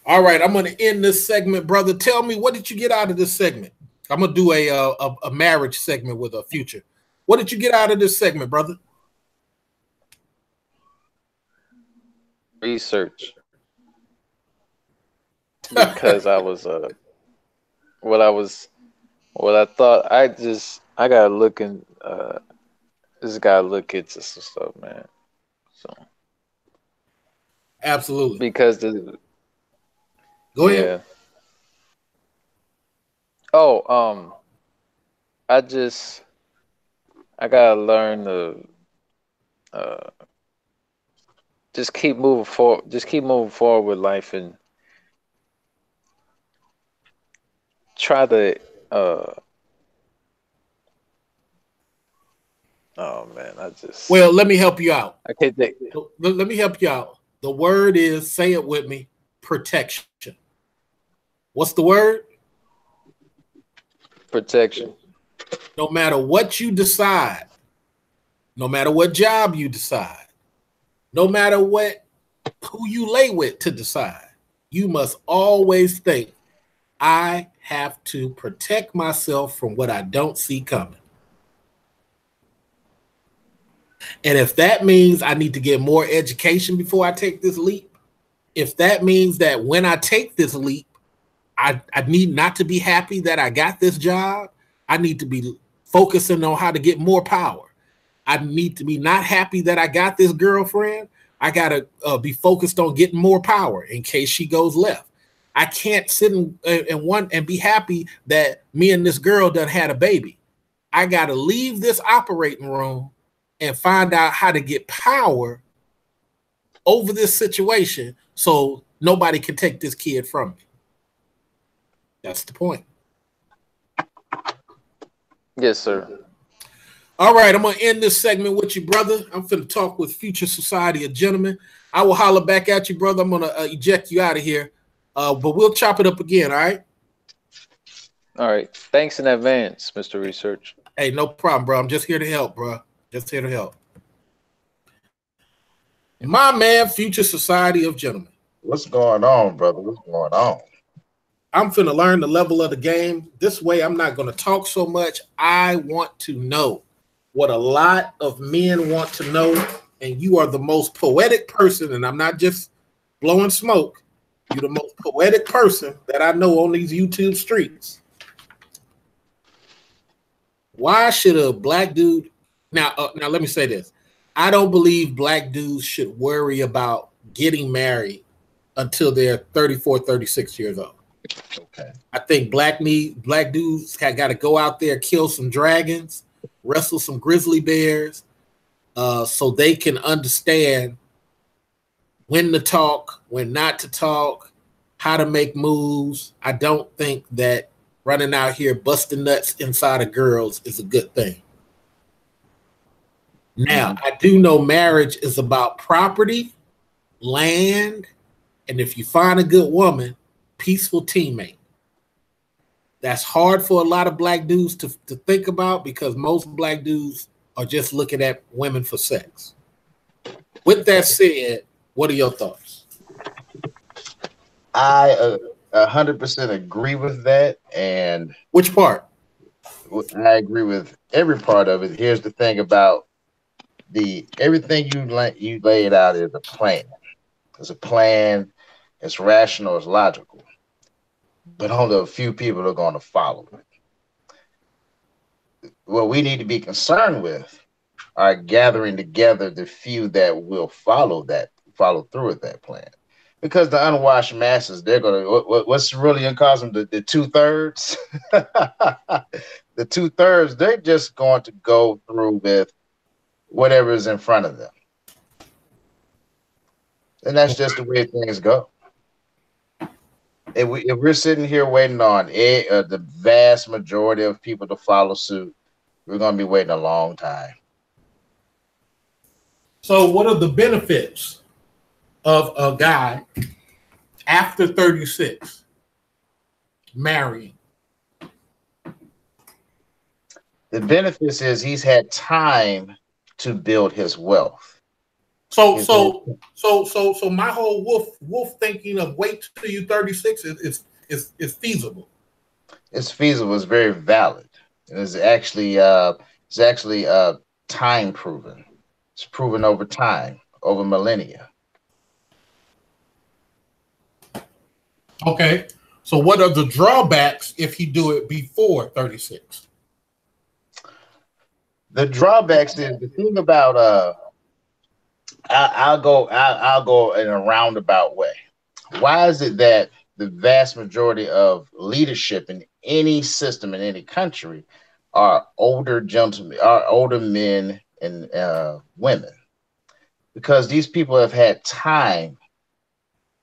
All right, I'm going to end this segment, brother. Tell me, what did you get out of this segment? I'm going to do a marriage segment with a Future. What did you get out of this segment, brother?
Research. Because I was what I thought, I gotta look in just gotta look into some stuff, man. So
absolutely,
because
go ahead.
Oh, I gotta learn to just keep moving forward. Just keep moving forward with life and try to. Oh man,
Well, let me help you out.
I can't think.
Let me help you out. The word is, say it with me, protection. What's the word?
Protection.
No matter what you decide, no matter what job you decide, no matter who you lay with to decide, you must always think, I have to protect myself from what I don't see coming. And if that means I need to get more education before I take this leap, if that means that when I take this leap, I need not to be happy that I got this job, I need to be focusing on how to get more power. I need to be not happy that I got this girlfriend. I got to be focused on getting more power in case she goes left. I can't sit and be happy that me and this girl done had a baby. I got to leave this operating room and find out how to get power over this situation so nobody can take this kid from me. That's the point.
Yes, sir.
All right, I'm going to end this segment with you, brother. I'm finna talk with Future Society of Gentlemen. I will holler back at you, brother. I'm gonna eject you out of here, but we'll chop it up again. All right.
All right. Thanks in advance, Mr. Research.
Hey, no problem, bro. I'm just here to help, bro. Just here to help. My man, Future Society of Gentlemen.
What's going on, brother? What's going on?
I'm finna learn the level of the game. This way, I'm not gonna talk so much. I want to know what a lot of men want to know, and you are the most poetic person, and I'm not just blowing smoke. You're the most poetic person that I know on these YouTube streets. Why should a black dude now let me say this. I don't believe black dudes should worry about getting married until they're 34, 36 years old.
Okay.
I think black dudes got to go out there, kill some dragons, wrestle some grizzly bears, so they can understand when to talk, when not to talk, how to make moves. I don't think that running out here busting nuts inside of girls is a good thing. Now, I do know marriage is about property, land, and if you find a good woman, peaceful teammate. That's hard for a lot of black dudes to think about because most black dudes are just looking at women for sex. With that said, what are your thoughts?
I 100% agree with that. And
which part?
I agree with every part of it. Here's the thing about everything you laid out is a plan. It's a plan. It's rational. It's logical. But only a few people are going to follow it. What we need to be concerned with are gathering together the few that will follow through with that plan. Because the unwashed masses, they're going to, what's really going to cause them the 2/3? The 2/3, they're just going to go through with whatever is in front of them. And that's just the way things go. If we're sitting here waiting on the vast majority of people to follow suit, we're going to be waiting a long time.
So what are the benefits of a guy after 36 marrying?
The benefits is he's had time to build his wealth.
So my whole wolf thinking of wait till you 36 is feasible.
It's feasible. It's very valid. It's actually time proven. It's proven over time, over millennia.
Okay. So what are the drawbacks if you do it before 36?
The drawbacks is the thing about I'll go in a roundabout way. Why is it that the vast majority of leadership in any system in any country are older gentlemen, are older men and women? Because these people have had time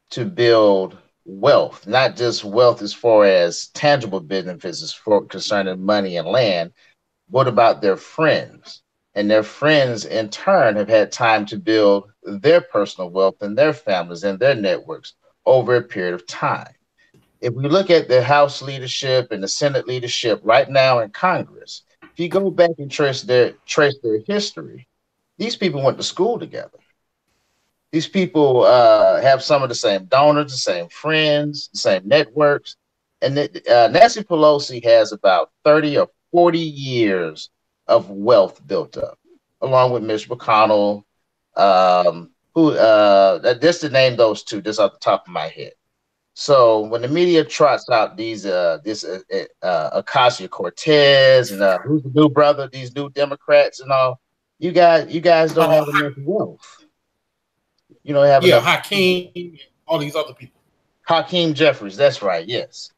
to build wealth, not just wealth as far as tangible benefits, as for concerning money and land. What about their friends? And their friends, in turn, have had time to build their personal wealth and their families and their networks over a period of time. If we look at the House leadership and the Senate leadership right now in Congress, if you go back and trace their history, these people went to school together. These people have some of the same donors, the same friends, the same networks. And Nancy Pelosi has about 30 or 40 years of wealth built up, along with Mitch McConnell, just to name those two, just off the top of my head. So when the media trots out these Ocasio-Cortez and who's the new brother, these new Democrats and all, you guys don't have enough wealth. You don't have enough.
Hakeem, all these other people.
Hakeem Jeffries, that's right, yes.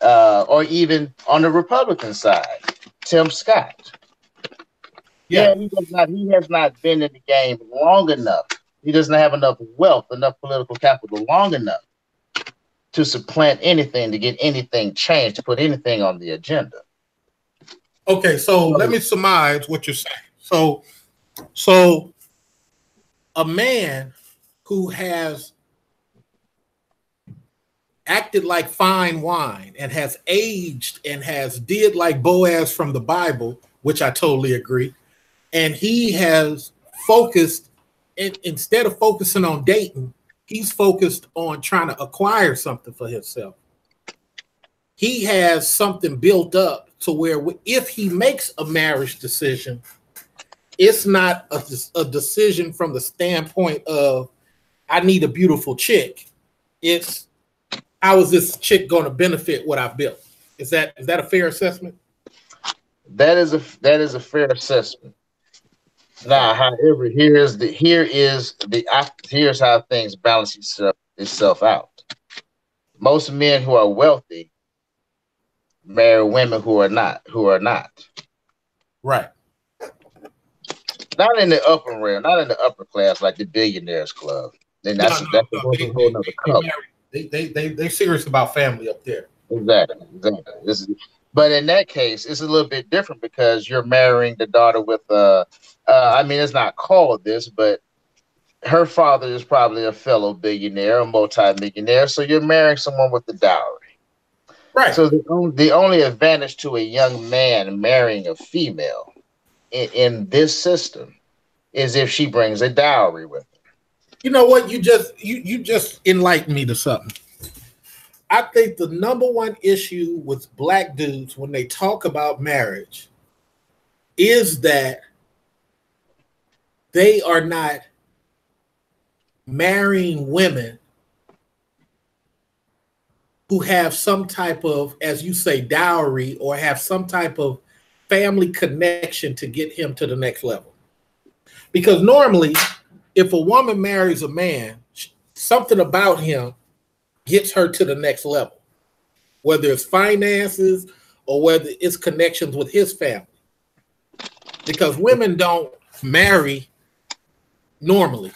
Or even on the Republican side, Tim Scott. Yeah, he has not been in the game long enough. He doesn't have enough wealth, enough political capital long enough to supplant anything, to get anything changed, to put anything on the agenda.
Okay, so let me surmise what you're saying. So a man who has acted like fine wine and has aged and has did like Boaz from the Bible, which I totally agree. And he has focused, instead of focusing on dating, he's focused on trying to acquire something for himself. He has something built up to where if he makes a marriage decision, it's not a decision from the standpoint of, I need a beautiful chick. It's, how is this chick going to benefit what I've built? Is that a fair assessment? That is
a fair assessment. Now, however, here's how things balance itself out. Most men who are wealthy marry women who are not.
Right.
Not in the upper realm, not in the upper class like the billionaires club. Then that's a whole nother color.
They serious about family up there.
Exactly. But in that case, it's a little bit different because you're marrying the daughter with I mean, it's not called this, but her father is probably a fellow billionaire, a multi-millionaire. So you're marrying someone with the dowry.
Right.
So the only advantage to a young man marrying a female in this system is if she brings a dowry with her.
You know what? You just enlightened me to something. I think the number one issue with black dudes when they talk about marriage is that they are not marrying women who have some type of, as you say, dowry, or have some type of family connection to get him to the next level. Because normally, if a woman marries a man, something about him gets her to the next level, whether it's finances or whether it's connections with his family. Because women don't marry normally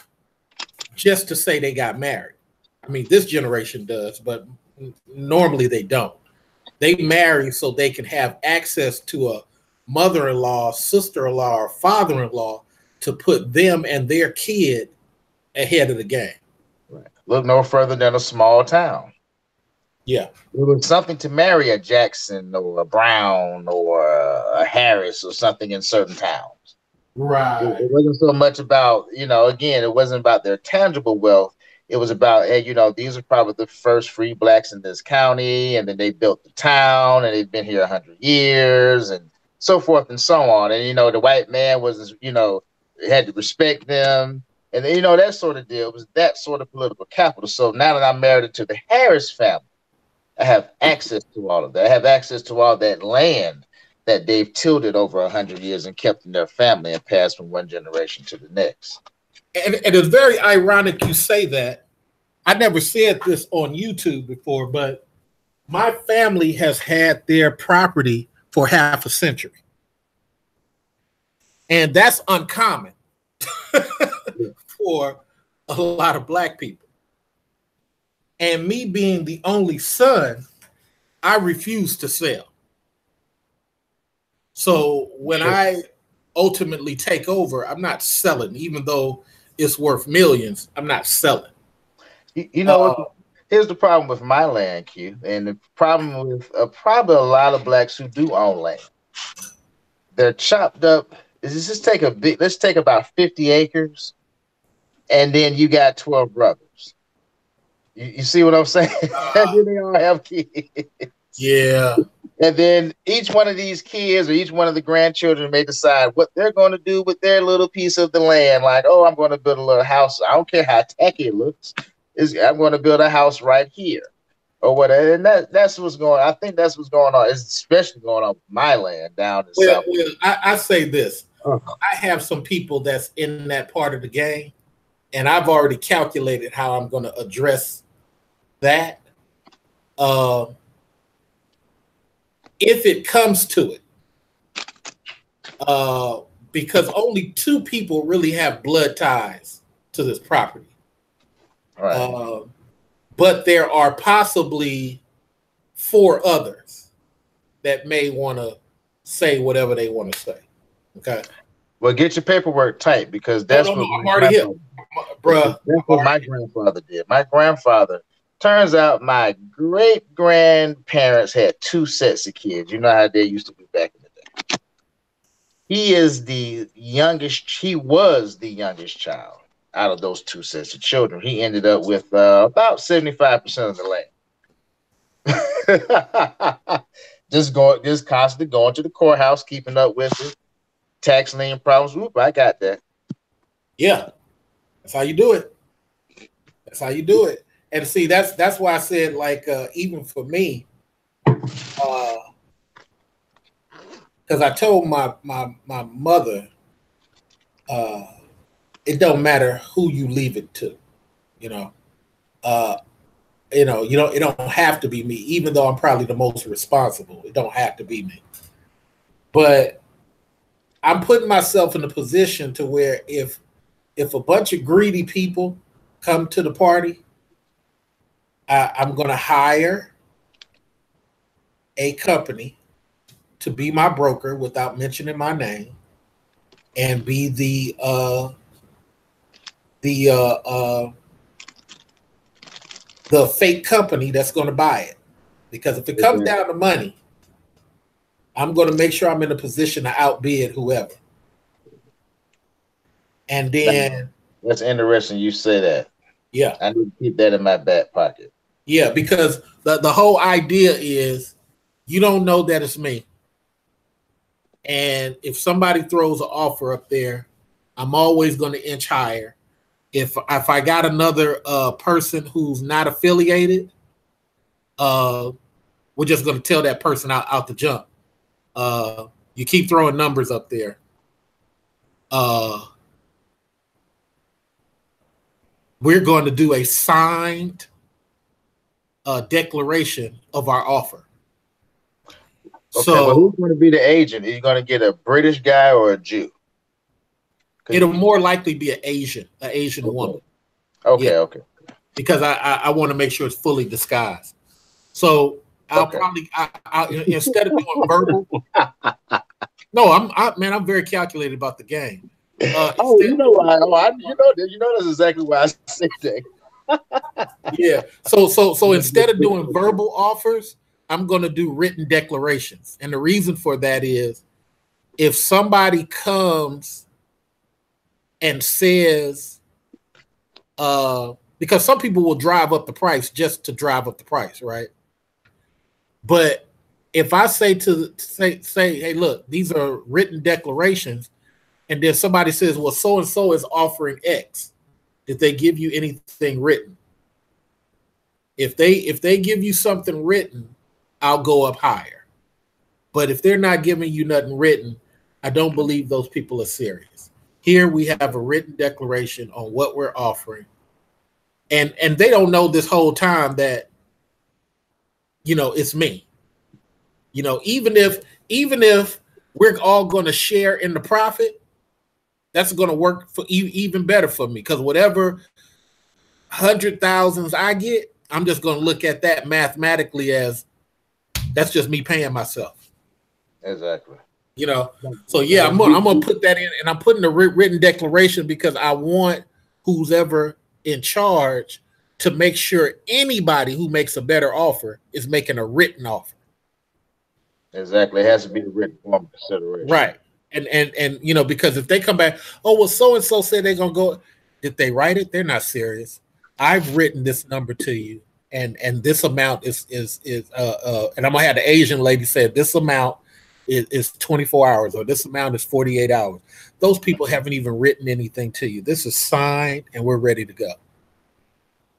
just to say they got married. I mean, this generation does, but normally they don't. They marry so they can have access to a mother-in-law, sister-in-law, or father-in-law to put them and their kid ahead of the game.
Right. Look no further than a small town.
Yeah.
It was something to marry a Jackson or a Brown or a Harris or something in certain towns.
Right.
It wasn't so much about, again, it wasn't about their tangible wealth. It was about, hey, these are probably the first free blacks in this county, and then they built the town, and they've been here 100 years, and so forth and so on. And, the white man was, had to respect them. And, that sort of deal was that sort of political capital. So now that I'm married to the Harris family, I have access to all of that. I have access to all that land that they've tilled over 100 years and kept in their family and passed from one generation to the next.
And it's very ironic you say that. I never said this on YouTube before, but my family has had their property for half a century. And that's uncommon for a lot of black people. And me being the only son, I refuse to sell. So when I ultimately take over, I'm not selling, even though it's worth millions. I'm not selling.
Here's the problem with my land, Q, and the problem with probably a lot of blacks who do own land. They're chopped up. Let's take about 50 acres, and then you got 12 brothers. You see what I'm saying? And then they all have kids.
Yeah.
And then each one of these kids or each one of the grandchildren may decide what they're going to do with their little piece of the land. Like, oh, I'm going to build a little house. I don't care how tacky it looks. I'm going to build a house right here or whatever. And that's what's going on. I think that's what's going on. It's especially going on with my land down in South.
Well, I say this. I have some people that's in that part of the game, and I've already calculated how I'm going to address that. If it comes to it, because only 2 people really have blood ties to this property.
Right.
But there are possibly 4 others that may want to say whatever they want to say. Okay.
Well, get your paperwork tight because
No,
that's
no, no.
what
I'm already here, bruh.
that's what my grandfather did. My grandfather, turns out my great grandparents had 2 sets of kids. You know how they used to be back in the day. He is the youngest. He was the youngest child out of those 2 sets of children. He ended up with about 75% of the land. just constantly going to the courthouse, keeping up with it. Tax lien problems. Whoop, I got that.
Yeah, that's how you do it. That's how you do it. And see, that's why I said, like, even for me, because I told my mother, it don't matter who you leave it to, you know. It don't have to be me, even though I'm probably the most responsible. It don't have to be me. But I'm putting myself in a position to where if a bunch of greedy people come to the party, I'm going to hire a company to be my broker without mentioning my name, and be the fake company that's going to buy it. Because if it comes down to money, I'm going to make sure I'm in a position to outbid whoever. And then
that's interesting you say that.
Yeah.
I need to keep that in my back pocket.
Yeah, because the whole idea is you don't know that it's me. And if somebody throws an offer up there, I'm always going to inch higher. If I got another person who's not affiliated, we're just going to tell that person out the jump. You keep throwing numbers up there. We're going to do a signed declaration of our offer.
Okay,
so,
but who's going to be the agent? Are you going to get a British guy or a Jew?
It'll more likely be an Asian woman.
Okay,
yeah.
Okay.
Because I want to make sure it's fully disguised. So I'll probably instead of doing verbal. No, I'm very calculated about the game.
You know why? You know that's exactly why I said that.
Yeah. So instead of doing verbal offers, I'm going to do written declarations. And the reason for that is if somebody comes and says, because some people will drive up the price just to drive up the price, right? But if I say, hey, look, these are written declarations, and then somebody says, well, so-and-so is offering X, did they give you anything written? If they give you something written, I'll go up higher. But if they're not giving you nothing written, I don't believe those people are serious. Here we have a written declaration on what we're offering. And they don't know this whole time that, it's me. Even if we're all going to share in the profit, that's going to work for even better for me, because whatever 100,000s I get, I'm just going to look at that mathematically as that's just me paying myself.
Exactly.
So yeah, I'm gonna put that in, and I'm putting a written declaration because I want who's ever in charge to make sure anybody who makes a better offer is making a written offer.
Exactly. It has to be a written form of consideration.
Right. And because if they come back, oh, well, so-and-so said they're going to go. Did they write it? They're not serious. I've written this number to you, and this amount is and I'm going to have the Asian lady say this amount is 24 hours, or this amount is 48 hours. Those people haven't even written anything to you. This is signed, and we're ready to go.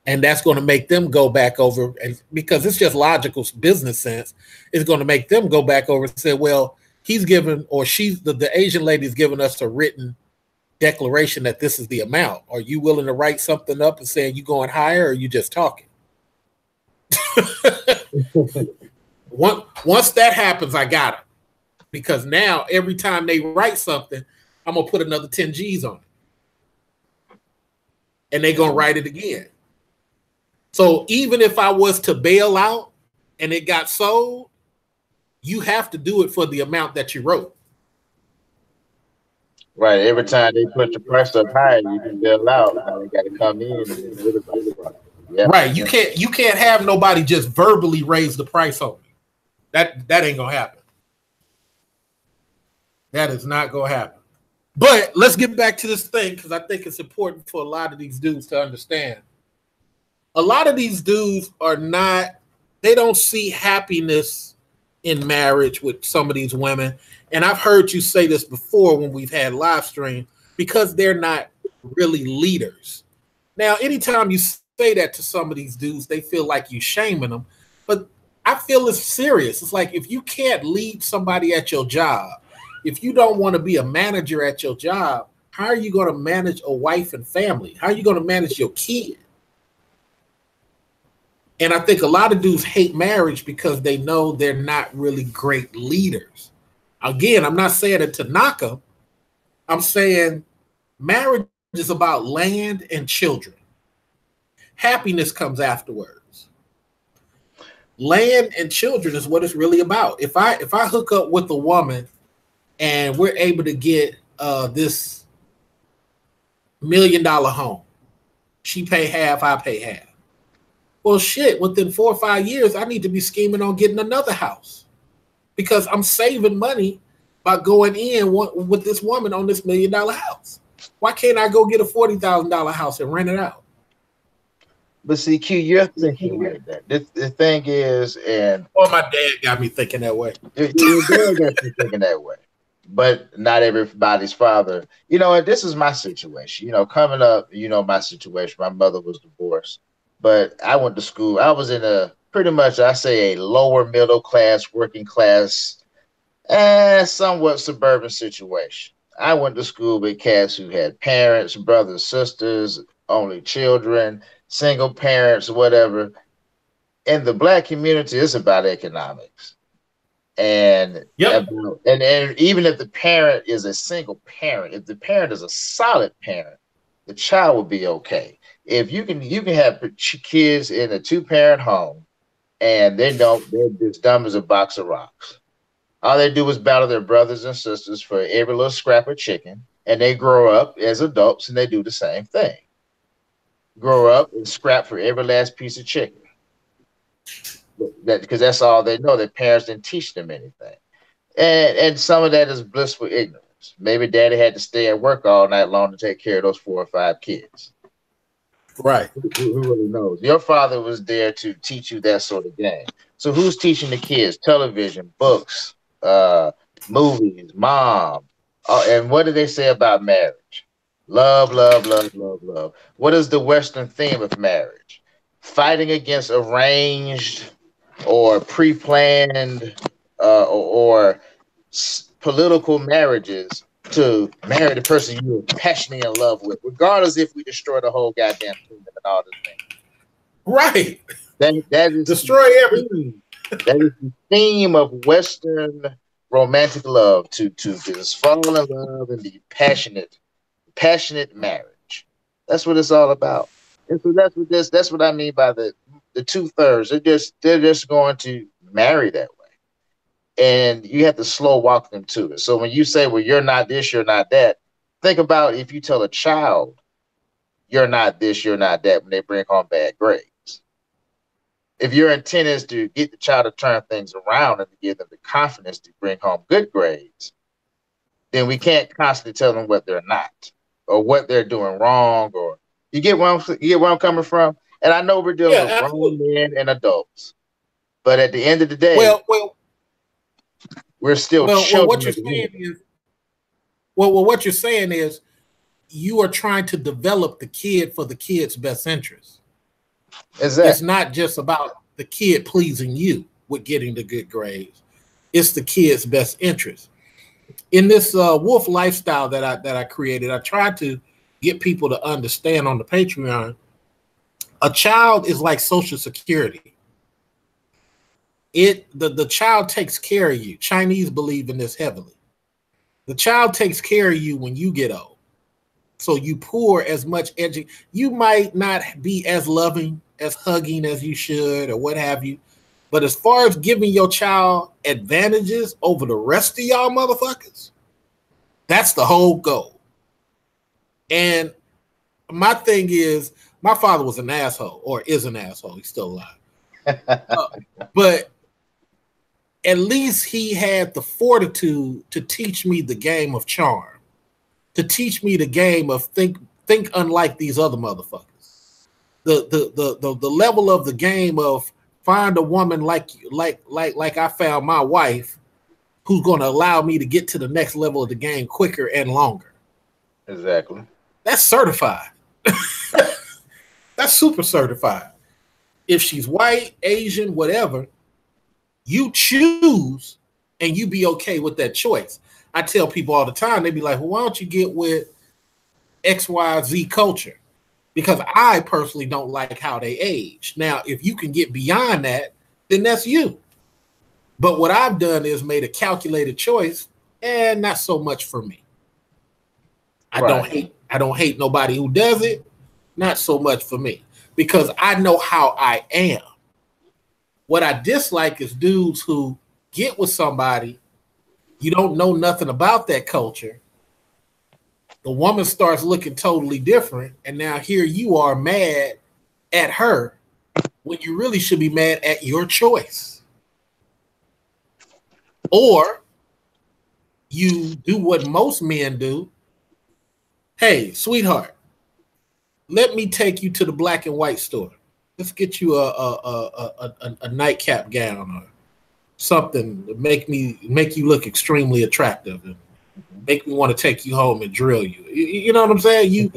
And that's going to make them go back over, and because it's just logical business sense, it's going to make them go back over and say, well, he's given, or she's the Asian lady's given us a written declaration that this is the amount. Are you willing to write something up and saying you going higher, or are you just talking? Once that happens, I got it. Because now every time they write something, I'm going to put another 10 G's on it. And they're going to write it again. So even if I was to bail out and it got sold, you have to do it for the amount that you wrote.
Right. Every time they put the price up higher, you can bail out. Now they got to come in and then everybody. Yeah.
Right. You can't have nobody just verbally raise the price on me. That ain't gonna happen. That is not gonna happen. But let's get back to this thing because I think it's important for a lot of these dudes to understand. A lot of these dudes they don't see happiness in marriage with some of these women. And I've heard you say this before when we've had live stream, because they're not really leaders. Now, anytime you say that to some of these dudes, they feel like you shaming them. But I feel it's serious. It's like if you can't lead somebody at your job, if you don't want to be a manager at your job, how are you going to manage a wife and family? How are you going to manage your kid? And I think a lot of dudes hate marriage because they know they're not really great leaders. Again, I'm not saying it to knock them. I'm saying marriage is about land and children. Happiness comes afterwards. Land and children is what it's really about. If I hook up with a woman and we're able to get this $1 million home, she pay half, I pay half. Well, shit, within 4 or 5 years, I need to be scheming on getting another house because I'm saving money by going in with this woman on this $1 million house. Why can't I go get a $40,000 house and rent it out?
But see, Q, you're thinking like that. The thing is, and
my dad got me thinking that way.
Your dad got you thinking that way. But not everybody's father. And this is my situation. Coming up, my situation. My mother was divorced. But I went to school. I was in a pretty much, I say, a lower middle class, working class, somewhat suburban situation. I went to school with cats who had parents, brothers, sisters, only children, single parents, whatever. In the Black community, it's about economics. And, and even if the parent is a single parent, if the parent is a solid parent, the child will be okay. If you can have kids in a 2-parent home and they're just dumb as a box of rocks. All they do is battle their brothers and sisters for every little scrap of chicken, and they grow up as adults and they do the same thing. Grow up and scrap for every last piece of chicken. Because that's all they know. Their parents didn't teach them anything. And some of that is blissful ignorance. Maybe daddy had to stay at work all night long to take care of those 4 or 5 kids.
Right.
Who really knows? Your father was there to teach you that sort of game. So who's teaching the kids? Television, books, movies, mom. And what do they say about marriage? Love, love, love, love, love. What is the Western theme of marriage? Fighting against arranged or pre-planned or political marriages to marry the person you're passionately in love with, regardless if we destroy the whole goddamn kingdom and all this thing.
Right.
That is
destroy everything.
That is the theme of Western romantic love, to just fall in love and be passionate marriage. That's what it's all about. And so that's what I mean by the 2/3. They're just going to marry that way. And you have to slow walk them to it. So when you say, well, you're not this, you're not that, think about if you tell a child you're not this, you're not that when they bring home bad grades. If your intent is to get the child to turn things around and to give them the confidence to bring home good grades, then we can't constantly tell them what they're not or what they're doing wrong. Or you get where I'm coming from? And I know we're dealing with grown men and adults, but at the end of the day, we're still children.
What you're saying is you are trying to develop the kid for the kid's best interest.
Exactly.
It's not just about the kid pleasing you with getting the good grades. It's the kid's best interest. In this WOHF lifestyle that I created, I tried to get people to understand on the Patreon, a child is like Social Security. The child takes care of you. Chinese believe in this heavily. The child takes care of you when you get old. So you pour as much energy. You might not be as loving, as hugging as you should or what have you. But as far as giving your child advantages over the rest of y'all motherfuckers, That's the whole goal. And my thing is, my father was an asshole, or is an asshole. He's still alive. But at least he had the fortitude to teach me the game of charm, to teach me the game of think unlike these other motherfuckers. The level of the game of find a woman like I found my wife, who's going to allow me to get to the next level of the game quicker and longer.
Exactly.
That's certified. That's super certified. If she's white, Asian, whatever, you choose and you be okay with that choice. I tell people all the time, they be like, well, why don't you get with XYZ culture? Because I personally don't like how they age. Now, if you can get beyond that, then that's you. But what I've done is made a calculated choice, and not so much for me. I don't hate nobody who does it. Not so much for me, because I know how I am. What I dislike is dudes who get with somebody, you don't know nothing about that culture. The woman starts looking totally different, and now here you are mad at her when you really should be mad at your choice. Or you do what most men do. Hey, sweetheart, let me take you to the black and white store. Let's get you a nightcap gown or something to make you look extremely attractive and make me want to take you home and drill you. You know what I'm saying? You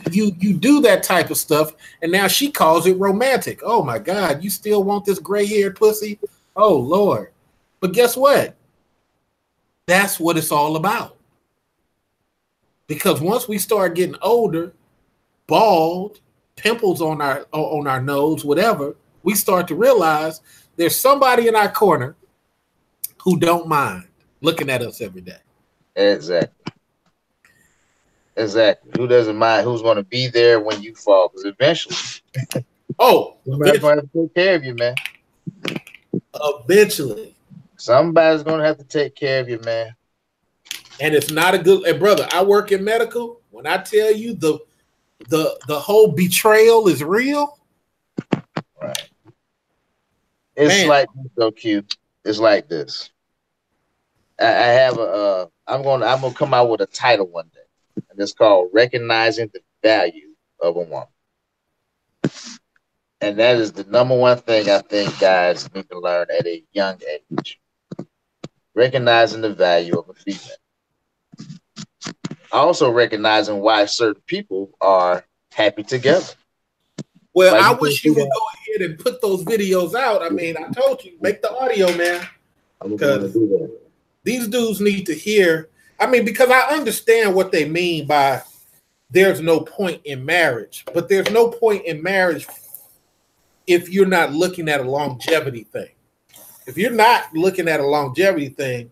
do that type of stuff, and now she calls it romantic. Oh my God, you still want this gray-haired pussy? Oh Lord. But guess what? That's what it's all about. Because once we start getting older, bald, pimples on our nose, whatever, we start to realize there's somebody in our corner who don't mind looking at us every day.
Exactly. Who doesn't mind? Who's going to be there when you fall? Because eventually, somebody's going to have to take care of you, man.
Eventually,
somebody's going to have to take care of you, man.
And it's not a good. And brother, I work in medical. When I tell you the whole betrayal is real,
right? It's like so cute. It's like this. I have I'm gonna come out with a title one day, and it's called "Recognizing the Value of a Woman." And that is the number one thing I think guys need to learn at a young age. Recognizing the value of a female. Also recognizing why certain people are happy together.
Well, I wish you would go ahead and put those videos out. I mean, I told you, make the audio, man. Because these dudes need to hear. I mean, because I understand what they mean by there's no point in marriage. But there's no point in marriage if you're not looking at a longevity thing. If you're not looking at a longevity thing,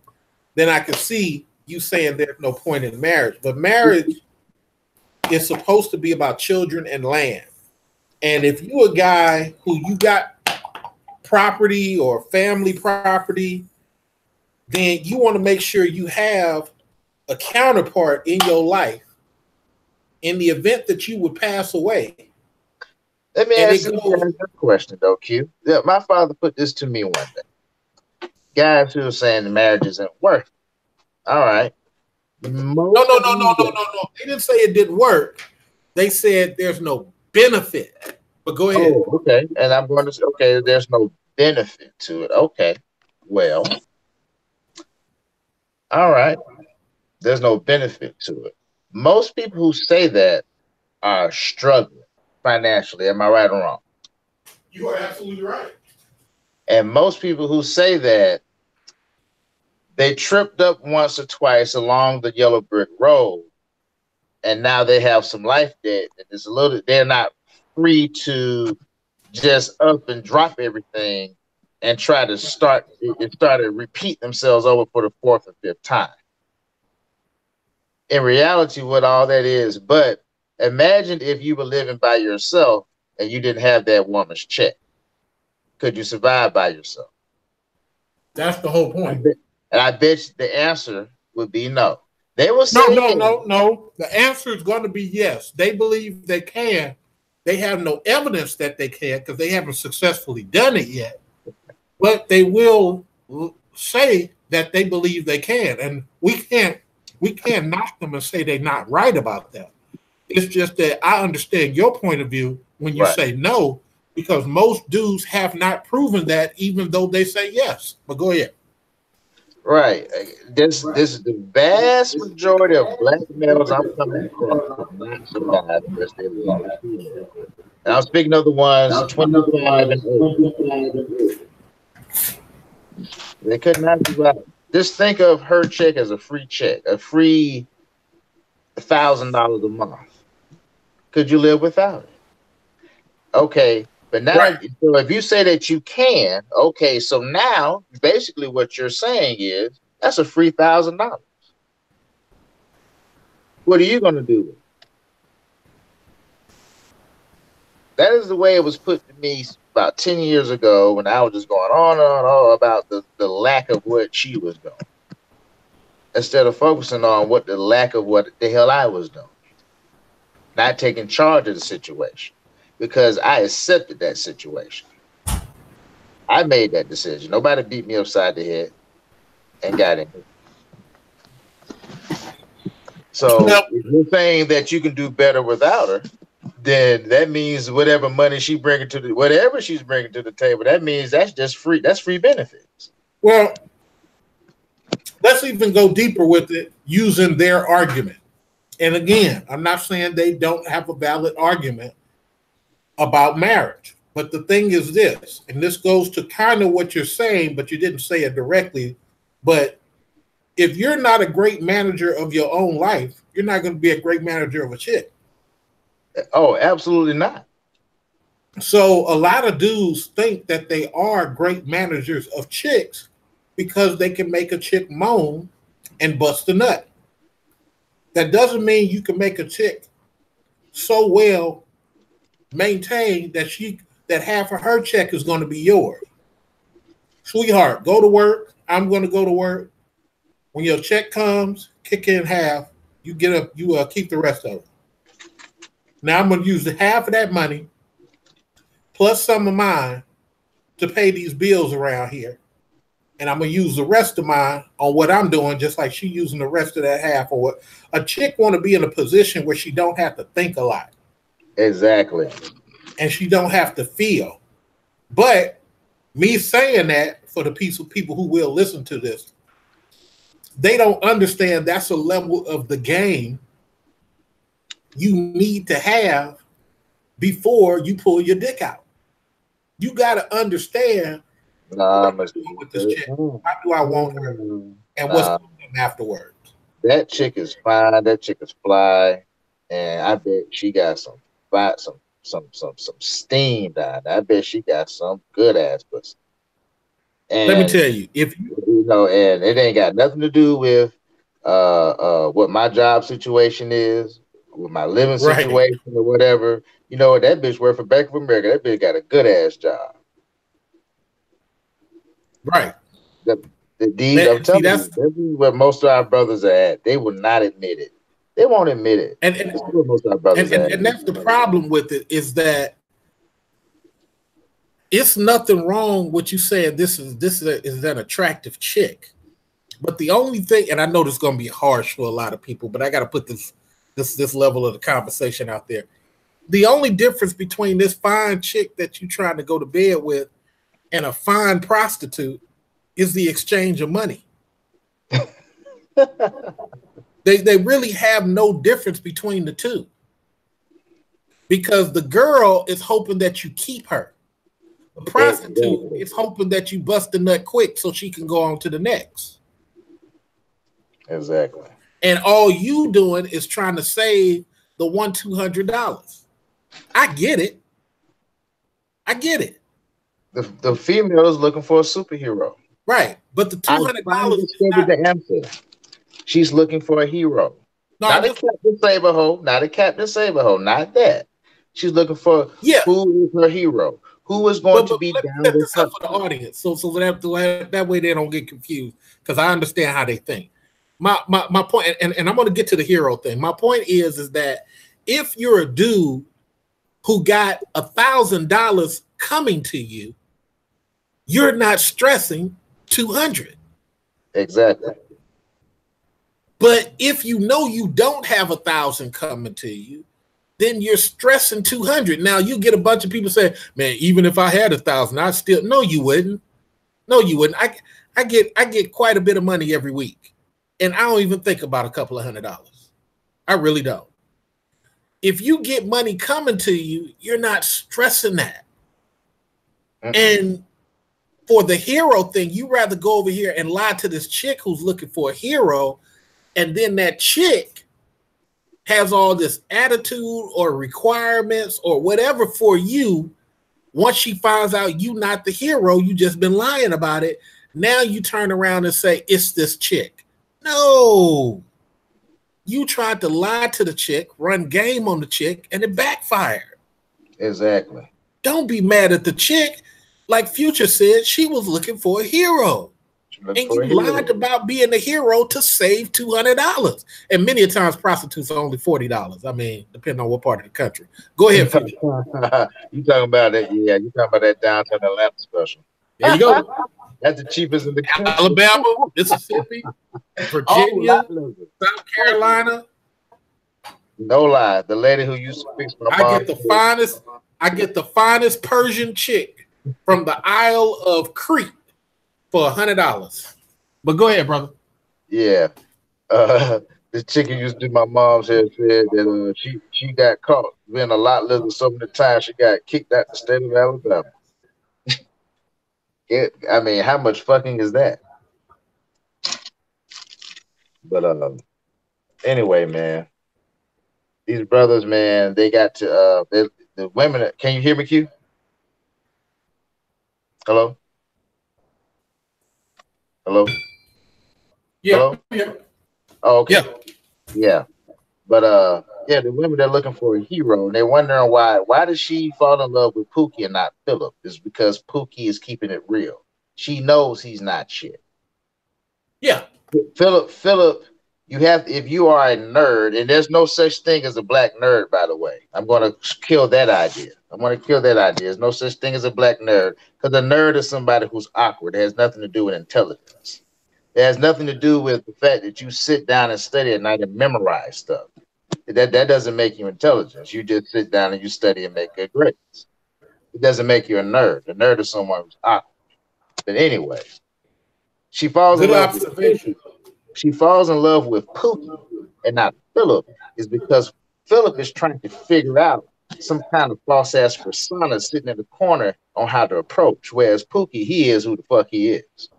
then I can see you saying there's no point in marriage. But marriage is supposed to be about children and land. And if you're a guy who you got property or family property, then you want to make sure you have a counterpart in your life in the event that you would pass away.
Let me ask you a question, though, Q. Yeah, my father put this to me one day. Guys who are saying the marriage isn't worth it. All right.
No. They didn't say it didn't work. They said there's no benefit. But go ahead.
Oh, okay. And I'm going to say, okay, there's no benefit to it. Okay. Well, all right. There's no benefit to it. Most people who say that are struggling financially. Am I right or wrong?
You are absolutely right.
And most people who say that, they tripped up once or twice along the yellow brick road, and now they have some life debt. And it's they're not free to just up and drop everything and try to start to repeat themselves over for the fourth or fifth time. In reality, what all that is, but imagine if you were living by yourself and you didn't have that woman's check. Could you survive by yourself?
That's the whole point.
And I bet you the answer would be no. They will say
no. The answer is going to be yes. They believe they can. They have no evidence that they can because they haven't successfully done it yet. But they will say that they believe they can, and we can't knock them and say they're not right about that. It's just that I understand your point of view when you say no, because most dudes have not proven that, even though they say yes. But go ahead.
Right. This is the vast majority of black males I'm coming across have not survived the rest of their lives. And I'm speaking of the ones 25 and older. They could not survive. Just think of her check as a free check, a free $1,000 a month. Could you live without it? Okay. But now, so if you say that you can, okay, so now basically what you're saying is that's a free $1,000. What are you going to do with it? That is the way it was put to me about 10 years ago when I was just going on and on about the lack of what she was doing, instead of focusing on what the hell I was doing, not taking charge of the situation. Because I accepted that situation. I made that decision. Nobody beat me upside the head and got in. So if you're saying that you can do better without her, then that means whatever money she's bringing to the table, that means that's just free. That's free benefits.
Well, let's even go deeper with it using their argument. And again, I'm not saying they don't have a valid argument about marriage. But the thing is this, and this goes to kind of what you're saying, but you didn't say it directly. But if you're not a great manager of your own life, you're not going to be a great manager of a chick.
Oh, absolutely not.
So a lot of dudes think that they are great managers of chicks because they can make a chick moan and bust a nut. That doesn't mean you can make a chick so well maintain that half of her check is going to be yours. Sweetheart, go to work. I'm going to go to work. When your check comes, kick in half. You keep the rest of it. Now I'm going to use the half of that money plus some of mine to pay these bills around here. And I'm going to use the rest of mine on what I'm doing, just like she using the rest of that half. Or what a chick want to be in a position where she don't have to think a lot.
Exactly.
And she don't have to feel. But me saying that, for the people who will listen to this, they don't understand that's a level of the game you need to have before you pull your dick out. You got to understand with this chick. How do I want her? And what's going on afterwards?
That chick is fine. That chick is fly. And I bet she got some steam down. I bet she got some good ass pussy. And
let me tell you,
and it ain't got nothing to do with what my job situation is, with my living situation or whatever. You know what, that bitch worked for Bank of America. That bitch got a good ass job.
Right.
I'm telling you, this is where most of our brothers are at. They will not admit it. They won't admit it.
And that's the problem with it, is that it's nothing wrong with you saying this is an attractive chick. But the only thing, and I know this is going to be harsh for a lot of people, but I got to put this level of the conversation out there. The only difference between this fine chick that you're trying to go to bed with and a fine prostitute is the exchange of money. They really have no difference between the two, because the girl is hoping that you keep her. The prostitute is hoping that you bust the nut quick so she can go on to the next.
Exactly.
And all you doing is trying to save the $200. I get it.
The female is looking for a superhero.
Right. But the $200 is
not the answer. She's looking for a hero.
No,
not a Captain Saberho. Not a Captain Saberho. Not that. She's looking for who is her hero. Who is going to be down with her
for the audience, so that way they don't get confused, because I understand how they think. my point, and I'm going to get to the hero thing. My point is that if you're a dude who got $1,000 coming to you, you're not stressing 200.
Exactly.
But if you know you don't have 1,000 coming to you, then you're stressing 200. Now you get a bunch of people saying, "Man, even if I had 1,000, I still." No, you wouldn't. No, you wouldn't. I get quite a bit of money every week, and I don't even think about a couple of $100. I really don't. If you get money coming to you, you're not stressing that. And for the hero thing, you rather go over here and lie to this chick who's looking for a hero, and then that chick has all this attitude or requirements or whatever for you. Once she finds out you not the hero, you just been lying about it. Now you turn around and say, it's this chick. No. You tried to lie to the chick, run game on the chick, and it backfired.
Exactly.
Don't be mad at the chick. Like Future said, she was looking for a hero. And you lied about being a hero to save $200. And many times prostitutes are only $40. I mean, depending on what part of the country. Go ahead, Future.
You talking about that? Yeah, you talking about that downtown Atlanta special.
There you go.
That's the cheapest in the country.
Alabama, Mississippi, Virginia, South Carolina.
No lie. The lady who used to fix my mom.
I get the finest Persian chick from the Isle of Crete for $100. But go ahead, brother.
Yeah. This chick who used to do my mom's hair said that she got caught being a lot little some of the time she got kicked out the state of Alabama. I mean, how much fucking is that? But anyway, man, these brothers, man, they got to the women. Can you hear me, Q? Hello? Hello?
Yeah.
Hello?
Yeah.
Oh, okay.
Yeah.
Yeah. But yeah, the women, they're looking for a hero, and they're wondering why does she fall in love with Pookie and not Philip? It's because Pookie is keeping it real. She knows he's not shit.
Yeah.
Philip, you have, if you are a nerd, and there's no such thing as a black nerd, by the way. I'm going to kill that idea. There's no such thing as a black nerd, because a nerd is somebody who's awkward. It has nothing to do with intelligence. It has nothing to do with the fact that you sit down and study at night and memorize stuff. That doesn't make you intelligent. You just sit down and you study and make good grades. It doesn't make you a nerd. A nerd is someone who's awkward. But anyway, she falls in love with Pookie. She falls in love with Pookie and not Philip, is because Philip is trying to figure out some kind of false ass persona sitting in the corner on how to approach. Whereas Pookie, he is who the fuck he is.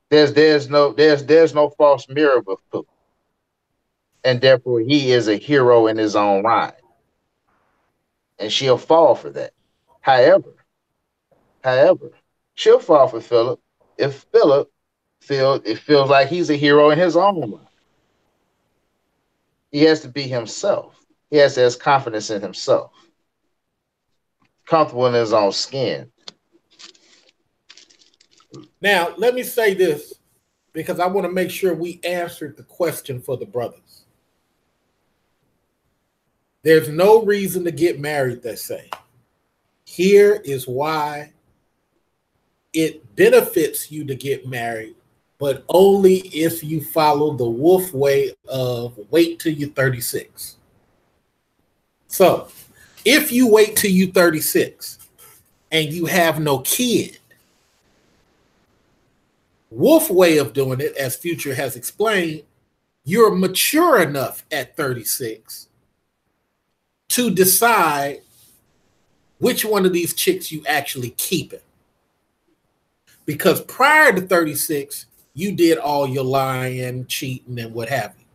There's no false mirror with Pookie. And therefore he is a hero in his own right. And she'll fall for that. However, she'll fall for Philip if Philip feels like he's a hero in his own right. He has to be himself. He has to have confidence in himself. Comfortable in his own skin.
Now, let me say this, because I want to make sure we answered the question for the brothers. There's no reason to get married, they say. Here is why it benefits you to get married, but only if you follow the WOHF way of wait till you're 36. So, if you wait till you're 36 and you have no kid, WOHF way of doing it, as Future has explained, you're mature enough at 36 to decide which one of these chicks you actually keep it. Because prior to 36, you did all your lying, cheating, and what have you.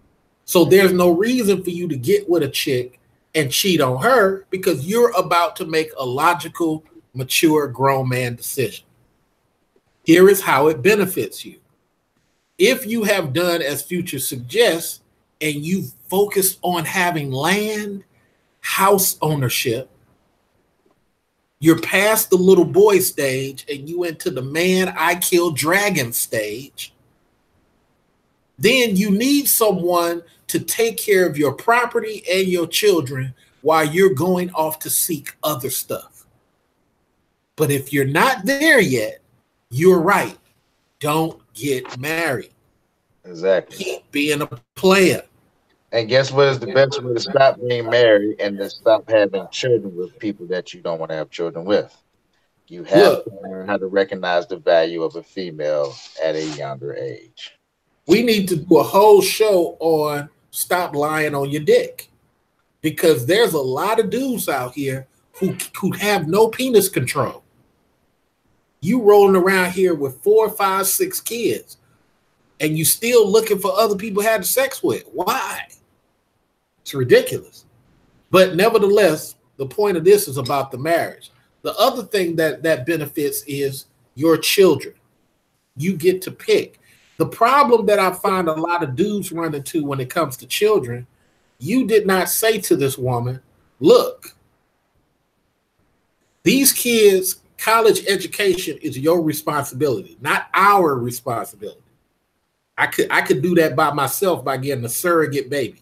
So there's no reason for you to get with a chick and cheat on her, because you're about to make a logical, mature, grown man decision. Here is how it benefits you. If you have done as Future suggests, and you focus on having land, house ownership, you're past the little boy stage and you into the man I kill dragon stage, then you need someone to take care of your property and your children while you're going off to seek other stuff. But if you're not there yet, you're right. Don't get married.
Exactly.
Keep being a player.
And guess what is the best way to stop being married and to stop having children with people that you don't want to have children with? You have
Look,
to learn how to recognize the value of a female at a younger age.
we need to do a whole show on stop lying on your dick, because there's a lot of dudes out here who have no penis control. You rolling around here with 4, 5, 6 kids, and you still looking for other people to have sex with. Why? It's ridiculous. But nevertheless, the point of this is about the marriage. The other thing that benefits is your children. You get to pick. The problem that I find a lot of dudes run into when it comes to children, you did not say to this woman, look, these kids, college education is your responsibility, not our responsibility. I could do that by myself by getting a surrogate baby.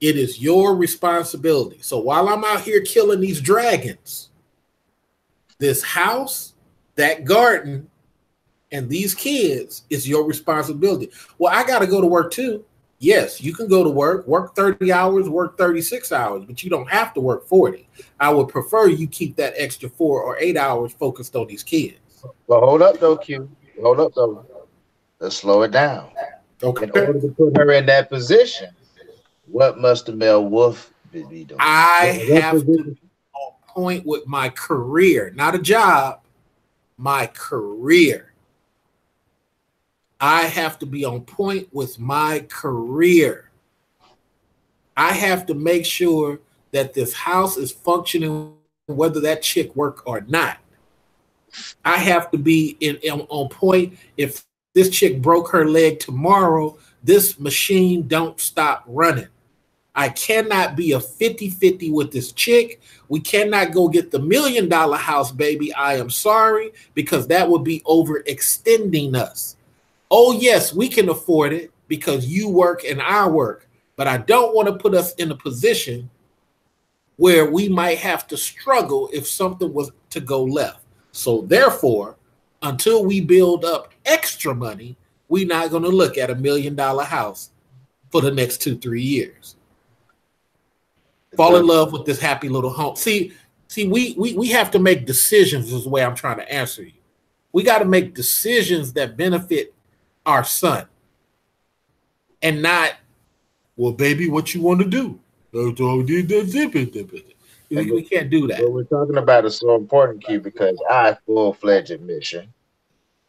It is your responsibility. So while I'm out here killing these dragons, this house, that garden, and these kids is your responsibility. Well, I got to go to work too. Yes, you can go to work 30 hours, work 36 hours, but you don't have to work 40. I would prefer you keep that extra 4 or 8 hours focused on these kids.
Well, hold up though, Q. Hold up though. Let's slow it down.
Okay.
In order to put her in that position, what must the male wolf be doing?
I have to be on point with my career, not a job, my career. I have to be on point with my career. I have to make sure that this house is functioning, whether that chick work or not. I have to be on point. If this chick broke her leg tomorrow, this machine don't stop running. I cannot be a 50-50 with this chick. We cannot go get the $1 million house, baby. I am sorry, because that would be overextending us. Oh, yes, we can afford it because you work and I work, but I don't want to put us in a position where we might have to struggle if something was to go left. So therefore, until we build up extra money, we're not going to look at $1 million house for the next 2-3 years. Fall in love with this happy little home. See, we have to make decisions is the way I'm trying to answer you. We got to make decisions that benefit our son, and not, well, baby, what you want to do? We can't do that.
What we're talking about is so important, Q, because I full-fledged admission,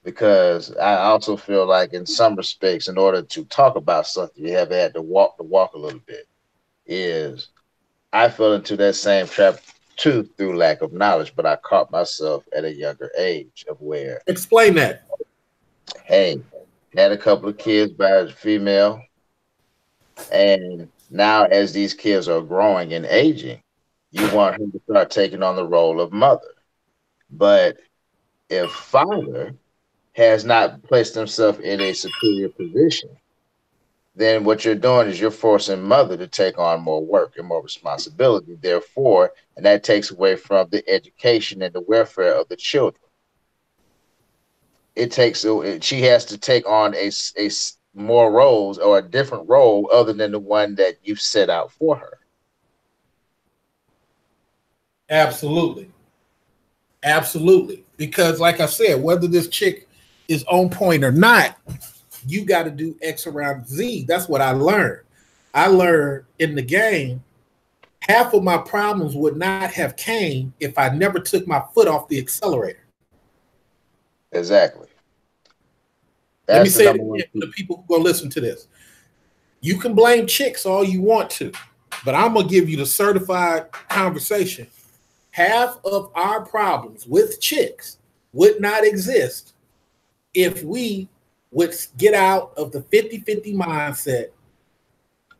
because I also feel like in some respects, in order to talk about something, you have had to walk the walk a little bit. Is I fell into that same trap too through lack of knowledge, but I caught myself at a younger age of where.
Explain that.
Hey, had a couple of kids by a female, and now as these kids are growing and aging, you want her to start taking on the role of mother. But if father has not placed himself in a superior position, then what you're doing is you're forcing mother to take on more work and more responsibility. Therefore, and that takes away from the education and the welfare of the children. She has to take on a more roles or a different role other than the one that you've set out for her.
Absolutely. Absolutely. Because like I said, whether this chick is on point or not, you got to do X around Z. That's what I learned. I learned in the game, half of my problems would not have came if I never took my foot off the accelerator.
Exactly.
Let me say it again for the people who go listen to this. You can blame chicks all you want to, but I'm going to give you the certified conversation. Half of our problems with chicks would not exist if we would get out of the 50-50 mindset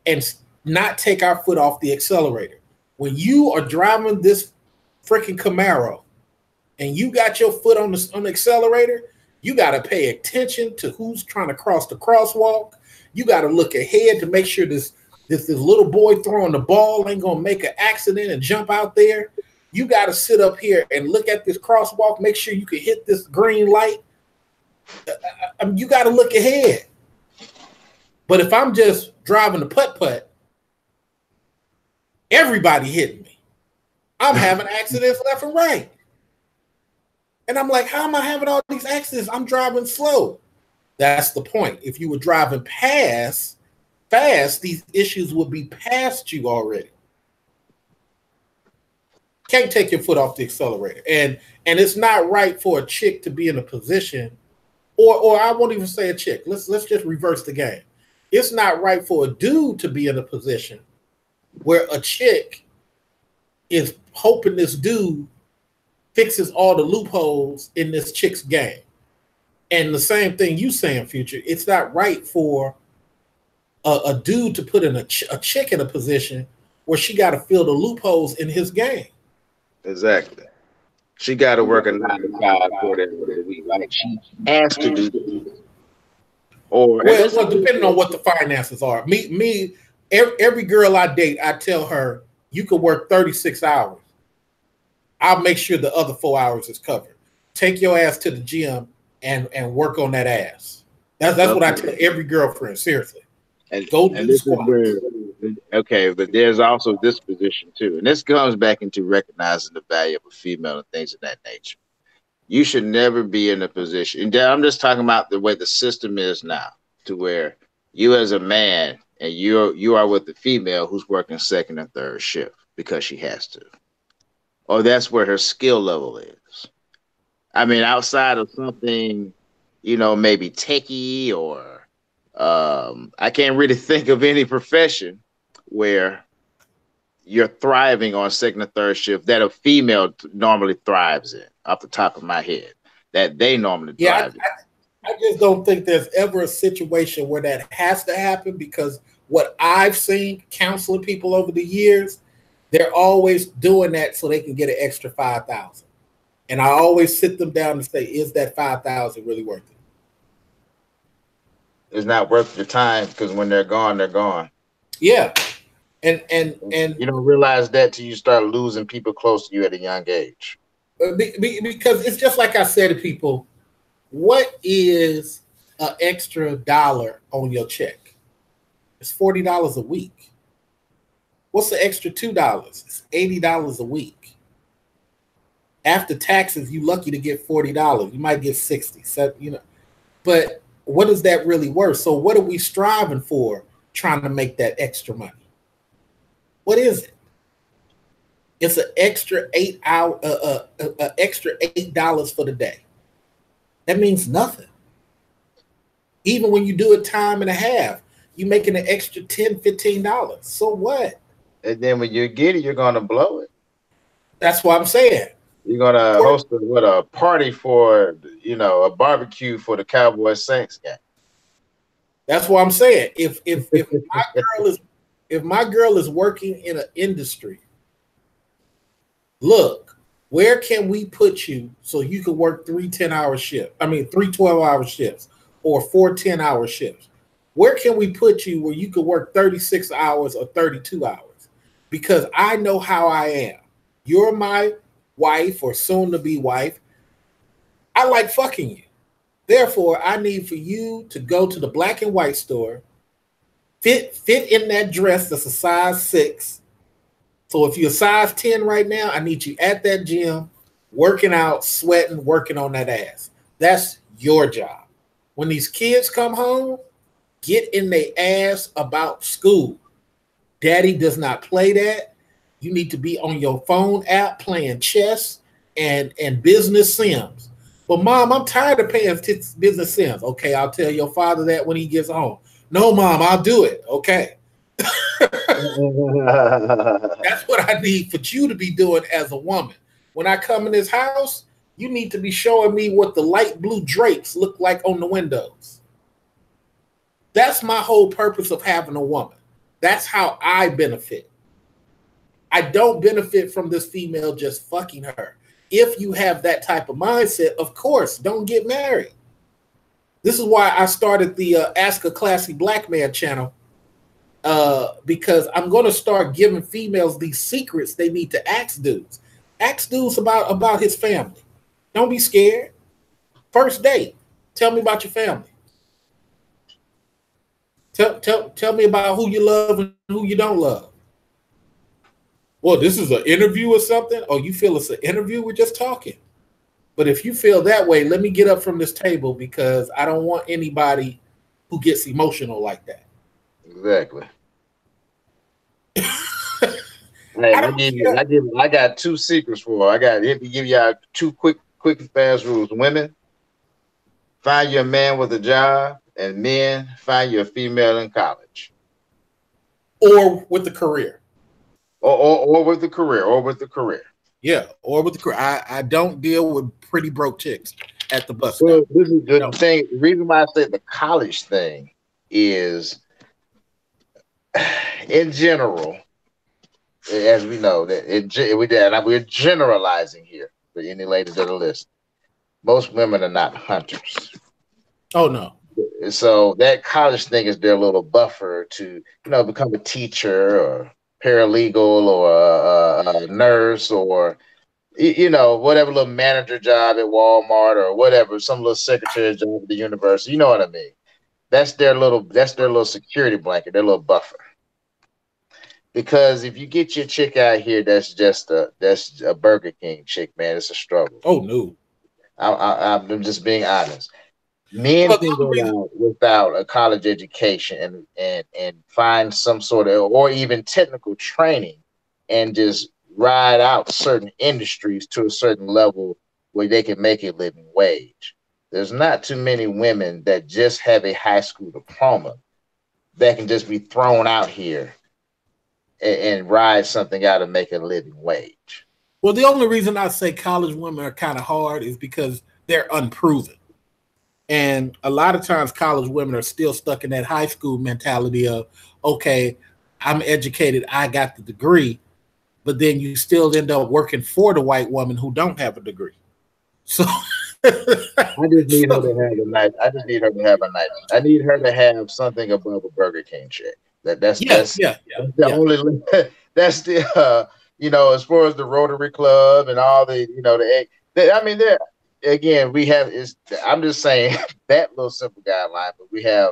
and not take our foot off the accelerator. When you are driving this freaking Camaro and you got your foot on the accelerator, You got to pay attention to who's trying to cross the crosswalk. You got to look ahead to make sure this little boy throwing the ball ain't going to make an accident and jump out there. You got to sit up here and look at this crosswalk, make sure you can hit this green light. You got to look ahead. But if I'm just driving the putt-putt, everybody hitting me. I'm having accidents left and right. And I'm like, how am I having all these accidents? I'm driving slow. That's the point. If you were driving fast, these issues would be past you already. Can't take your foot off the accelerator. And it's not right for a chick to be in a position, or I won't even say a chick. Let's just reverse the game. It's not right for a dude to be in a position where a chick is hoping this dude fixes all the loopholes in this chick's game. And the same thing you saying, Future. It's not right for a dude to put in a chick in a position where she got to fill the loopholes in his game.
Exactly. She got to work a 9 to 5 for that week. Like she has to do this. Or
well, depending on what the finances are. Every girl I date, I tell her you could work 36 hours. I'll make sure the other 4 hours is covered. Take your ass to the gym and work on that ass. That's what I tell every girlfriend, seriously.
And go do the squats. Okay, but there's also this position too. And this comes back into recognizing the value of a female and things of that nature. You should never be in a position, and I'm just talking about the way the system is now, to where you as a man and you are with the female who's working second and third shift because she has to. Or that's where her skill level is. I mean, outside of something, maybe techie or I can't really think of any profession where you're thriving on second and third shift that a female normally thrives in, off the top of my head, that they normally thrive in.
I just don't think there's ever a situation where that has to happen, because what I've seen counseling people over the years, they're always doing that so they can get an extra $5,000. And I always sit them down and say, is that $5,000 really worth it?
It's not worth your time, because when they're gone, they're gone.
Yeah. And
you don't realize that till you start losing people close to you at a young age.
Because it's just like I said to people, what is an extra $1 on your check? It's $40 a week. What's the extra $2? It's $80 a week. After taxes, you're lucky to get $40. You might get 60. So, but what is that really worth? So what are we striving for, trying to make that extra money? What is it? It's an extra extra $8 for the day. That means nothing. Even when you do it time and a half, you're making an extra $10, $15. So what?
And then when you get it, you're gonna blow it.
That's what I'm saying.
You're gonna host a party for a barbecue for the Cowboys Saints game.
That's what I'm saying. If my girl is working in an industry, look, where can we put you so you can work 3 10-hour shifts? I mean, 3 12-hour shifts or 4 10-hour shifts. Where can we put you where you could work 36 hours or 32 hours? Because I know how I am. You're my wife or soon-to-be wife. I like fucking you. Therefore, I need for you to go to the black and white store, fit in that dress that's a size 6. So if you're a size 10 right now, I need you at that gym, working out, sweating, working on that ass. That's your job. When these kids come home, get in their ass about school. Daddy does not play that. You need to be on your phone app playing chess and business sims. But Mom, I'm tired of paying business sims. Okay, I'll tell your father that when he gets home. No, Mom, I'll do it. Okay. That's what I need for you to be doing as a woman. When I come in this house, you need to be showing me what the light blue drapes look like on the windows. That's my whole purpose of having a woman. That's how I benefit. I don't benefit from this female just fucking her. If you have that type of mindset, of course, don't get married. This is why I started the Ask a Classy Black Man channel, because I'm going to start giving females these secrets they need to ask dudes. Ask dudes about his family. Don't be scared. First date, tell me about your family. Tell me about who you love and who you don't love. Well, this is an interview or something? Or you feel it's an interview? We're just talking. But if you feel that way, let me get up from this table, because I don't want anybody who gets emotional like that.
Exactly. Hey, I got 2 secrets for her. Let me give y'all 2 quick and fast rules. Women, find your man with a job, and men, find your female in college.
Or with the career.
Or with the career.
Yeah, or with the career. I don't deal with pretty broke chicks at the bus stop.
Well, this is the thing. The reason why I say the college thing is, in general, as we know, that we're generalizing here for any ladies that are listening. Most women are not hunters.
Oh no.
So that college thing is their little buffer to, become a teacher or paralegal or a nurse or, whatever little manager job at Walmart or whatever, some little secretary job at the university. You know what I mean? That's their little security blanket, their little buffer. Because if you get your chick out here, that's a Burger King chick, man. It's a struggle.
Oh no.
I'm just being honest. Men can go out without a college education and find some sort of, or even technical training, and just ride out certain industries to a certain level where they can make a living wage. There's not too many women that just have a high school diploma that can just be thrown out here and ride something out and make a living wage.
Well, the only reason I say college women are kind of hard is because they're unproven. And a lot of times college women are still stuck in that high school mentality of, okay, I'm educated, I got the degree, but then you still end up working for the white woman who don't have a degree. So
I just need her to have a nice. I need her to have something above a Burger King check. That's the only. That's the as far as the Rotary Club and all the there. Again, we have is. I'm just saying that little simple guideline, but we have,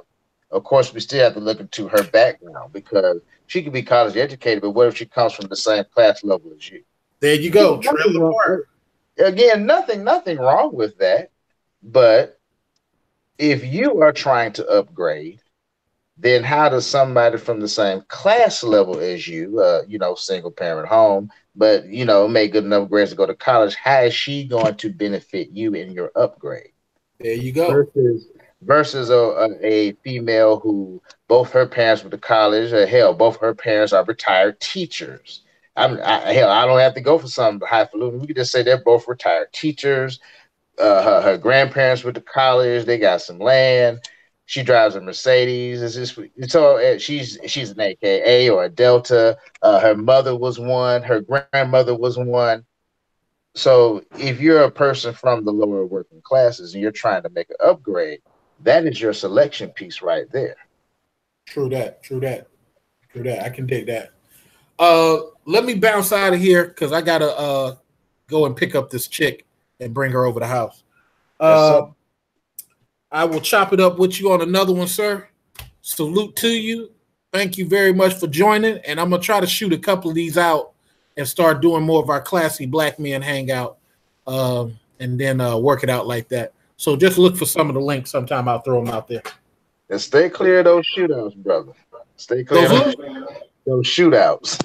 of course, we still have to look into her background, because she could be college educated, but what if she comes from the same class level as you?
There you go. Trail apart.
Again, nothing wrong with that. But if you are trying to upgrade, then how does somebody from the same class level as you, single parent home, but make good enough grades to go to college, how is she going to benefit you in your upgrade?
There you go.
Versus a female who both her parents went to college, hell, both her parents are retired teachers. I don't have to go for some highfalutin. We could just say they're both retired teachers. Her grandparents went to college. They got some land. She drives a Mercedes. She's an AKA or a Delta. Her mother was one. Her grandmother was one. So if you're a person from the lower working classes and you're trying to make an upgrade, that is your selection piece right there.
True that. I can dig that. Let me bounce out of here because I gotta go and pick up this chick and bring her over the house. I will chop it up with you on another one, sir. Salute to you. Thank you very much for joining. And I'm gonna try to shoot a couple of these out and start doing more of our classy black men hangout, and then work it out like that. So just look for some of the links. Sometime I'll throw them out there.
And stay clear of those shootouts, brother. Stay clear of those shootouts.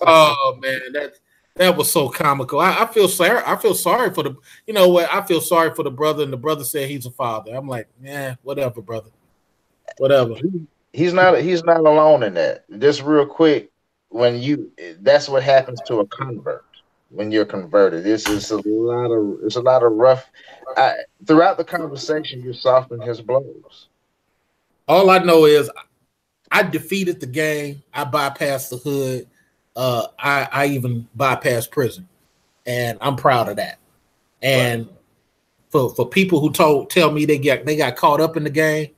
Oh man, that was so comical. I feel sorry. I feel sorry for the. You know what? I feel sorry for the brother, and the brother said he's a father. I'm like, yeah, whatever, brother. Whatever.
He's not alone in that. Just real quick, that's what happens to a convert when you're converted. It's a lot of rough. Throughout the conversation, you soften his blows.
All I know is I defeated the game. I bypassed the hood. I even bypassed prison, and I'm proud of that. And for people who tell me they got caught up in the game.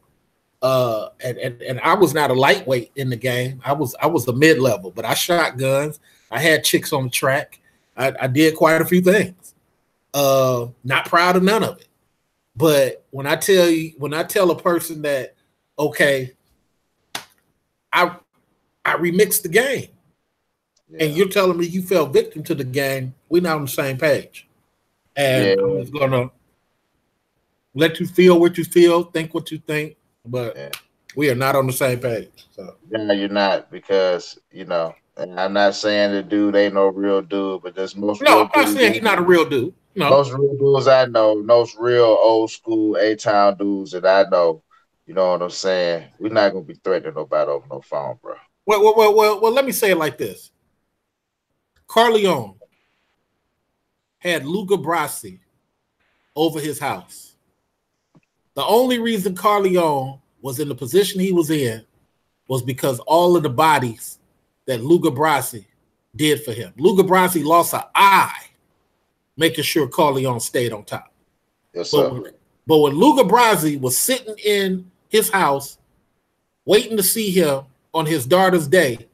And I was not a lightweight in the game. I was a mid-level, but I shot guns. I had chicks on the track. I did quite a few things. Not proud of none of it. But when I tell a person that, okay, I remixed the game, and you're telling me you fell victim to the game, we're not on the same page. And I'm just gonna let you feel what you feel, think what you think, but we are not on the same page. So
no, you're not, because and I'm not saying the dude ain't no real dude, but there's most.
No, I'm not saying he's not a real dude. No.
Most real dudes I know, most real old school A-town dudes that I know, you know what I'm saying? We're not gonna be threatening nobody over no phone, bro.
Well, let me say it like this. Carleone had Luca Brasi over his house. The only reason Carleone was in the position he was in was because all of the bodies that Luca Brasi did for him. Luca Brasi lost an eye making sure Carleone stayed on top.
Yes, sir.
But when Luca Brasi was sitting in his house waiting to see him on his daughter's day,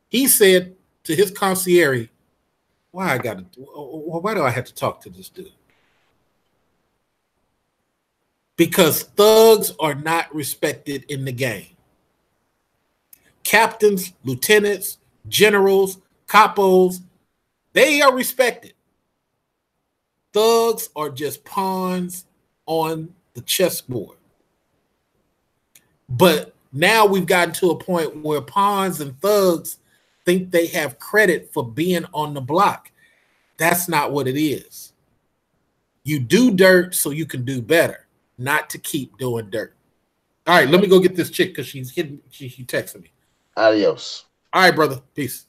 he said to his concierge, why do I have to talk to this dude? Because thugs are not respected in the game. Captains, lieutenants, generals, capos, they are respected. Thugs are just pawns on the chessboard. But now we've gotten to a point where pawns and thugs think they have credit for being on the block. That's not what it is. You do dirt so you can do better, not to keep doing dirt. All right, let me go get this chick because she's hitting. She texting me.
Adios.
All right, brother. Peace.